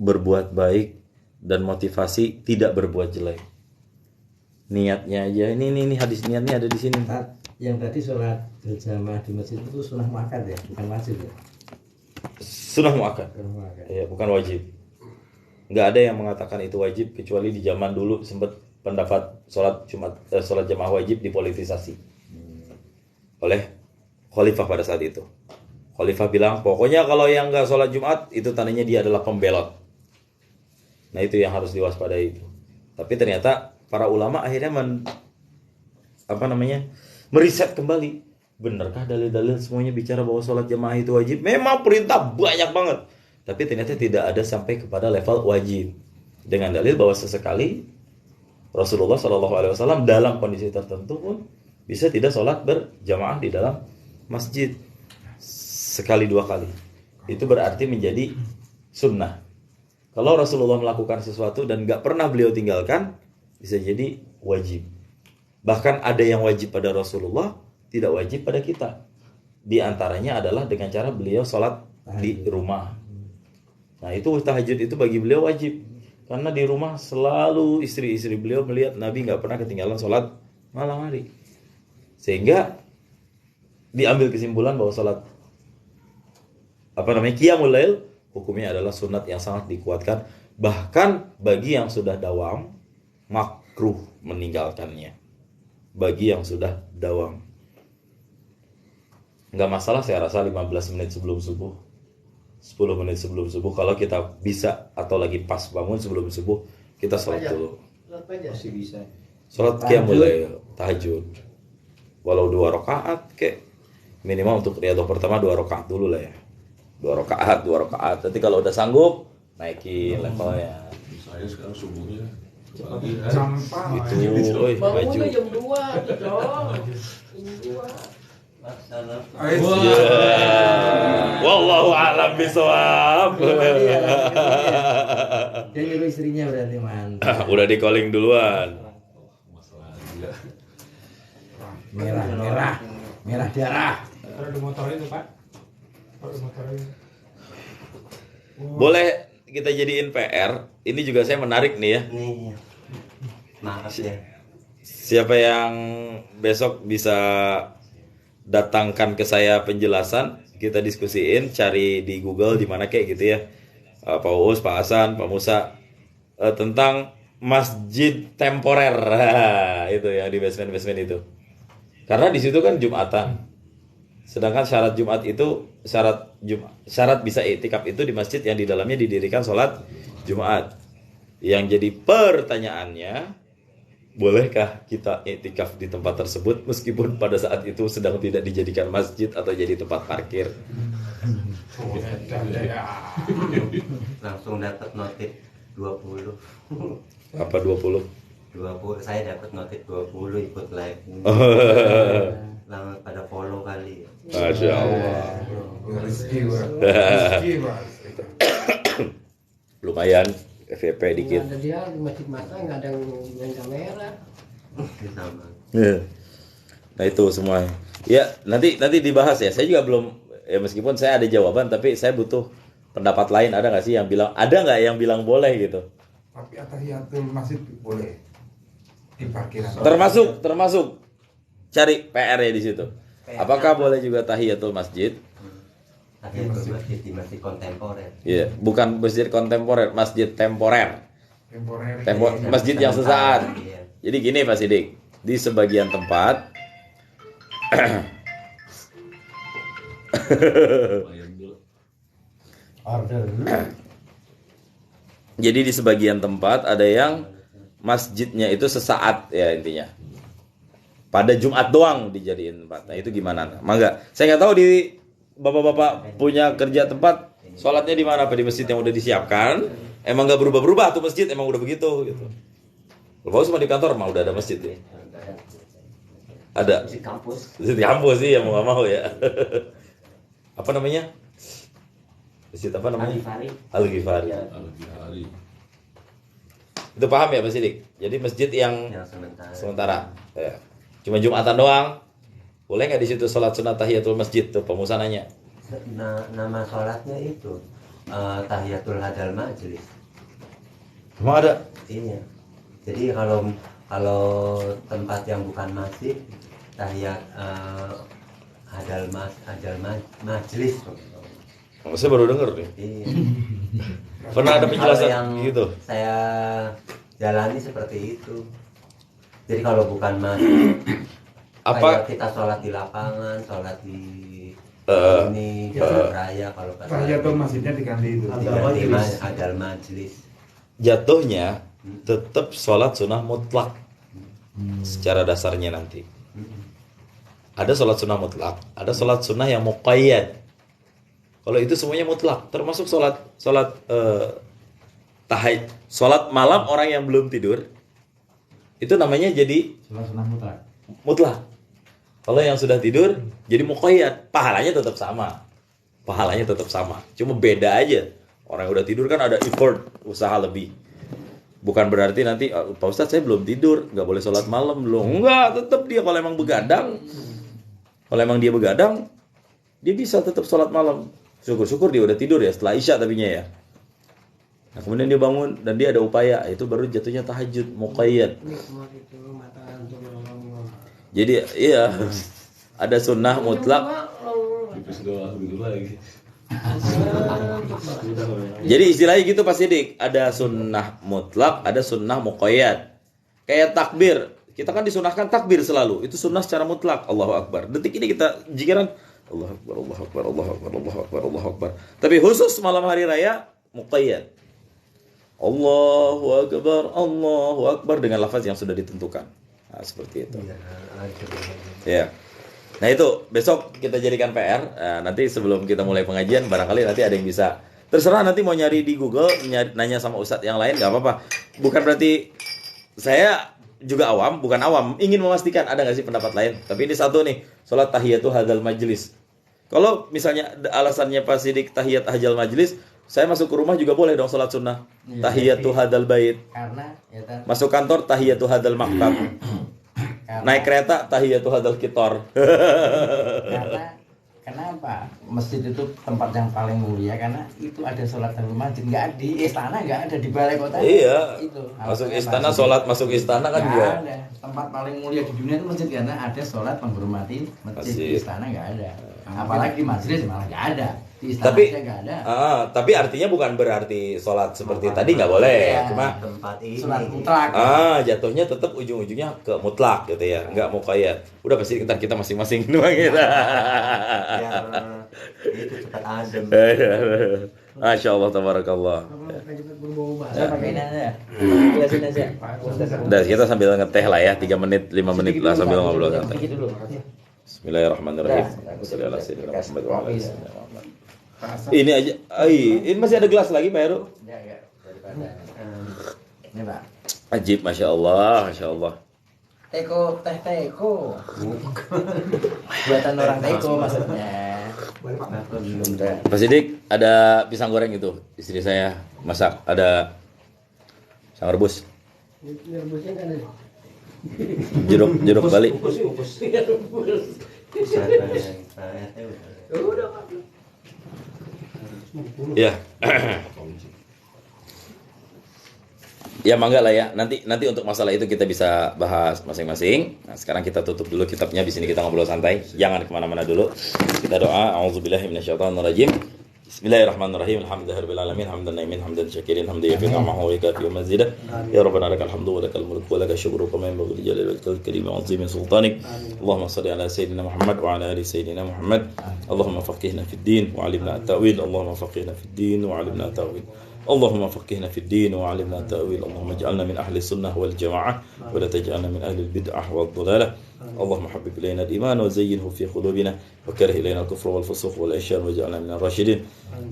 berbuat baik dan motivasi tidak berbuat jelek. Niatnya aja. Ini hadis niatnya ada di sini. Tat, yang tadi sholat berjamaah di masjid itu sunnah muakkad ya, bukan wajib ya. Sunnah muakkad. Sunnah muakkad. Ya, bukan wajib. Nggak ada yang mengatakan itu wajib kecuali di zaman dulu sempat pendapat sholat jamaah wajib dipolitisasi oleh khalifah pada saat itu. Khalifah bilang pokoknya kalau yang nggak sholat Jumat itu tandanya dia adalah pembelot. Nah itu yang harus diwaspadai itu. Tapi ternyata para ulama akhirnya meriset kembali. Benarkah dalil-dalil semuanya bicara bahwa sholat jamaah itu wajib? Memang perintah banyak banget. Tapi ternyata tidak ada sampai kepada level wajib. Dengan dalil bahwa sesekali Rasulullah SAW dalam kondisi tertentu pun bisa tidak sholat berjamaah di dalam masjid sekali dua kali. Itu berarti menjadi sunnah. Kalau Rasulullah melakukan sesuatu dan gak pernah beliau tinggalkan, bisa jadi wajib. Bahkan ada yang wajib pada Rasulullah, tidak wajib pada kita. Di antaranya adalah dengan cara beliau sholat di rumah. Nah itu tahajud itu bagi beliau wajib. Karena di rumah selalu istri-istri beliau melihat Nabi gak pernah ketinggalan sholat malam hari. Sehingga diambil kesimpulan bahwa sholat qiyamul lail hukumnya adalah sunat yang sangat dikuatkan. Bahkan bagi yang sudah dawam makruh meninggalkannya. Bagi yang sudah dawam nggak masalah saya rasa 15 menit sebelum subuh, 10 menit sebelum subuh kalau kita bisa, atau lagi pas bangun sebelum subuh kita sholat dulu. Masih bisa. Sholat qiyamul lail, tahajud. Walau 2 rakaat kayak minimal untuk riyadhah pertama 2 rakaat dulu lah ya. 2 rakaat. Nanti kalau udah sanggup naikin levelnya. Saya sekarang subuhnya Sampah. Itu, oi, baju. Bangunnya jam 2 tuh, Dong. Jam 2. Wallahu a'lam bishawab. Dia nyuruh istrinya berarti mantap. Udah di calling duluan. masalah juga. Merah darah. Taruh di motor itu, Pak. Taruh di motor itu. Boleh kita jadiin PR. Ini juga saya menarik nih ya. Nih. Maaf ya. Siapa yang besok bisa datangkan ke saya penjelasan kita diskusiin, cari di Google di mana kayak gitu ya. Pak Uus, Pak Hasan, Pak Musa, tentang masjid temporer. Itu yang di basement itu. Karena di situ kan Jumatan. Sedangkan syarat Jumat itu syarat bisa iktikaf itu di masjid yang di dalamnya didirikan sholat Jumat. Yang jadi pertanyaannya, bolehkah kita iktikaf di tempat tersebut meskipun pada saat itu sedang tidak dijadikan masjid atau jadi tempat parkir? Langsung dapat notif 20. Apa 20? 20 saya dapat notif 20 ikut live. Langsung pada follow kali. Masya Allah. Lumayan FVP dikit. Ada dia di masjid masa nggak ada yang main kamera. Sama. Nah itu semuanya. Ya nanti dibahas ya. Saya juga belum ya, meskipun saya ada jawaban tapi saya butuh pendapat lain. Ada nggak sih yang bilang, ada nggak yang bilang boleh gitu? Tapi tahiyatul masjid boleh di parkiran. Termasuk cari PR ya di situ. Apakah boleh juga tahiyatul masjid? Tahiyatul masjid di masjid kontemporer. Iya, bukan masjid kontemporer, masjid temporer. Masjid yang sesaat. Iya. Jadi gini Pak Sidik, di sebagian tempat jadi di sebagian tempat ada yang masjidnya itu sesaat ya intinya. Pada Jumat doang dijadiin tempat. Nah itu gimana? Mangga. Saya nggak tahu di bapak-bapak punya kerja tempat sholatnya di mana? Apa di masjid yang udah disiapkan? Emang nggak berubah-berubah tuh masjid? Emang udah begitu gitu. Kalau cuma di kantor mah udah ada masjid ya. Ada. Di kampus. Di kampus sih ya mau nggak mau ya. Apa namanya? Masjid apa namanya? Al-Ghifari. Al-Ghifari. Itu paham ya Pak Sidik? Jadi masjid yang sementara. Ya. Cuma Jumatan doang. Boleh nggak di situ sholat sunat tahiyatul masjid tuh pemusananya? Nama sholatnya itu tahiyatul hadal majlis. Emang ada? Iya. Jadi kalau tempat yang bukan masjid tahiyat hadal majlis. Saya baru denger nih. Iya. Pernah ada penjelasan yang gitu? Saya jalani seperti itu. Jadi kalau bukan masjid, apa kita sholat di lapangan, sholat di ini jalan raya, kalau tahiyatul masjidnya diganti itu. Hadal majlis. Jatuhnya tetap sholat sunnah mutlak secara dasarnya nanti. Ada sholat sunnah mutlak, ada sholat sunnah yang muqayyad. Kalau itu semuanya mutlak, termasuk sholat tahajud, sholat malam orang yang belum tidur, itu namanya jadi Sholat sunnah mutlak. mutlak. Kalau yang sudah tidur jadi muqayyad, pahalanya tetap sama. Pahalanya tetap sama, cuma beda aja. Orang yang udah tidur kan ada effort, usaha lebih. Bukan berarti nanti Pak Ustadz saya belum tidur, nggak boleh sholat malam belum. Enggak, tetap dia kalau emang begadang. Kalau emang dia begadang, dia bisa tetap sholat malam. Syukur-syukur dia udah tidur ya setelah Isya tapinya ya. Nah, kemudian dia bangun dan dia ada upaya, itu baru jatuhnya tahajud muqayyad. Jadi iya, ada sunnah mutlak. Jadi istilahnya gitu Pak Sidik, ada sunnah mutlak, ada sunnah muqayyad. Kayak takbir, kita kan disunahkan takbir selalu, itu sunnah secara mutlak. Allahu Akbar. Detik ini kita jikiran Allahu Akbar, Allahu Akbar, Allahu Akbar, Allahu Akbar, Allahu Akbar. Tapi khusus malam hari raya muqayyad. Allahu Akbar dengan lafaz yang sudah ditentukan. Nah, seperti itu. Ya. Nah, itu besok kita jadikan PR. Nah, nanti sebelum kita mulai pengajian barangkali nanti ada yang bisa. Terserah nanti mau nyari di Google, nanya sama ustadz yang lain nggak apa-apa. Bukan berarti saya juga awam, bukan awam, ingin memastikan ada nggak sih pendapat lain. Tapi ini satu nih, sholat tahiyatul hadal majlis. Kalau misalnya alasannya Pak Sidik tahiyat hajal majlis, saya masuk ke rumah juga boleh dong sholat sunnah. Tahiyatu hadal bait. Karena ya, masuk kantor tahiyatu hadal maktab. Naik kereta tahiyatu hadal kitor. Karena kenapa masjid itu tempat yang paling mulia? Karena itu ada sholat dalam masjid, nggak di istana, nggak ada di balai kota. Iya. Itu. Masuk istana sholat masuk istana kan juga. Ada. Tempat paling mulia di dunia itu masjid karena ada sholat menghormati masjid. Di istana nggak ada. Apalagi di majelis malah nggak ada. Di istana Tapi aja nggak ada. tapi artinya bukan berarti sholat seperti tadi nggak boleh. Iya. Cuma tempat ini Sholat mutlak. jatuhnya tetap ujung-ujungnya ke mutlak gitu ya, nggak mau kayak udah pasti ntar kita masing-masing doang gitu. biar itu cepat adem. Masya Allah, tabarakallah. Saya pakai ini aja. Jelasin aja. Dan kita sambil ngeteh lah ya, 3 menit, 5 menit lah sambil ngobrol santai. Sedikit dulu. Bismillahirrahmanirrahim. Dah. Wassalamualaikum warahmatullahi Kasih wabarakatuh. kopi. Ini aja, ini masih ada gelas lagi Pak Heru. Ya, ya. Daripada. Ini Pak. Ajib, Masya Allah, Masya Allah. Teko, teh teko. Buatan orang teko maksudnya. Pak Sidik, ada pisang goreng itu, istri saya masak, ada pisang rebus, Ini rebusnya kan ada. jeruk Bali. Bisa saya Udah Pak. Ya. Ya mangga lah ya. Nanti untuk masalah itu kita bisa bahas masing-masing. Nah, sekarang kita tutup dulu kitabnya, di sini kita ngobrol santai. Jangan kemana-mana dulu. Kita doa. A'udzubillahi minasyaitonirrajim. Bismillahirrahmanirrahim. Alhamdulillahirabbil alamin. Hamdan naimin, hamdan syakirin, hamdan yafi'u ni'amahu wa yakafi wa mazidah. Ya rabbana lakal hamdu wa lakal mulku wa lakal syukru kama yanbaghi li jalali wajhikal karim wa 'azimi sultanik. Allahumma shalli ala sayyidina Muhammad wa ala ali sayyidina Muhammad. Allahumma faqihna fid din wa 'allimna at-ta'wil. Allahumma faqihna fid din wa 'allimna at-ta'wil. اللهم فقهنا في الدين وعلمنا التأويل اللهم اجعلنا من أهل السنة والجماعة ولا تجعلنا من أهل البدعة والضلالة اللهم حبب إلينا الإيمان وزينه في قلوبنا وكره إلينا الكفر والفسوق والعصيان واجعلنا من الراشدين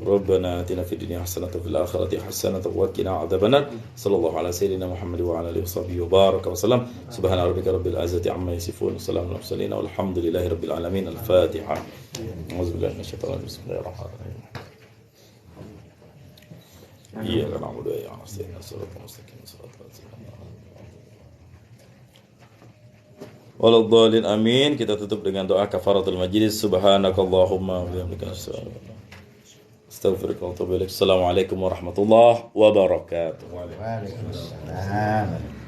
ربنا آتنا في الدنيا حسنة وفي الآخرة حسنة وقنا عذاب النار صلى الله على سيدنا محمد وعلى آله وصحبه وبارك وسلم سبحان ربك رب العزة عما يصفون وسلام على المرسلين والحمد لله رب العالمين الفاتحة أعوذ بالله من الشيطان الرجيم بسم الله الرحمن الرحيم إياك نعبد وإياك نستعين صراط المستقيم صراط الذين Wala dhalin amin. Kita tutup dengan doa kafaratul majlis. Subhanakallahumma wa bihamdika astaghfiruka wa atubu ilaik. Assalamualaikum warahmatullahi wabarakatuh. Waalaikumsalam.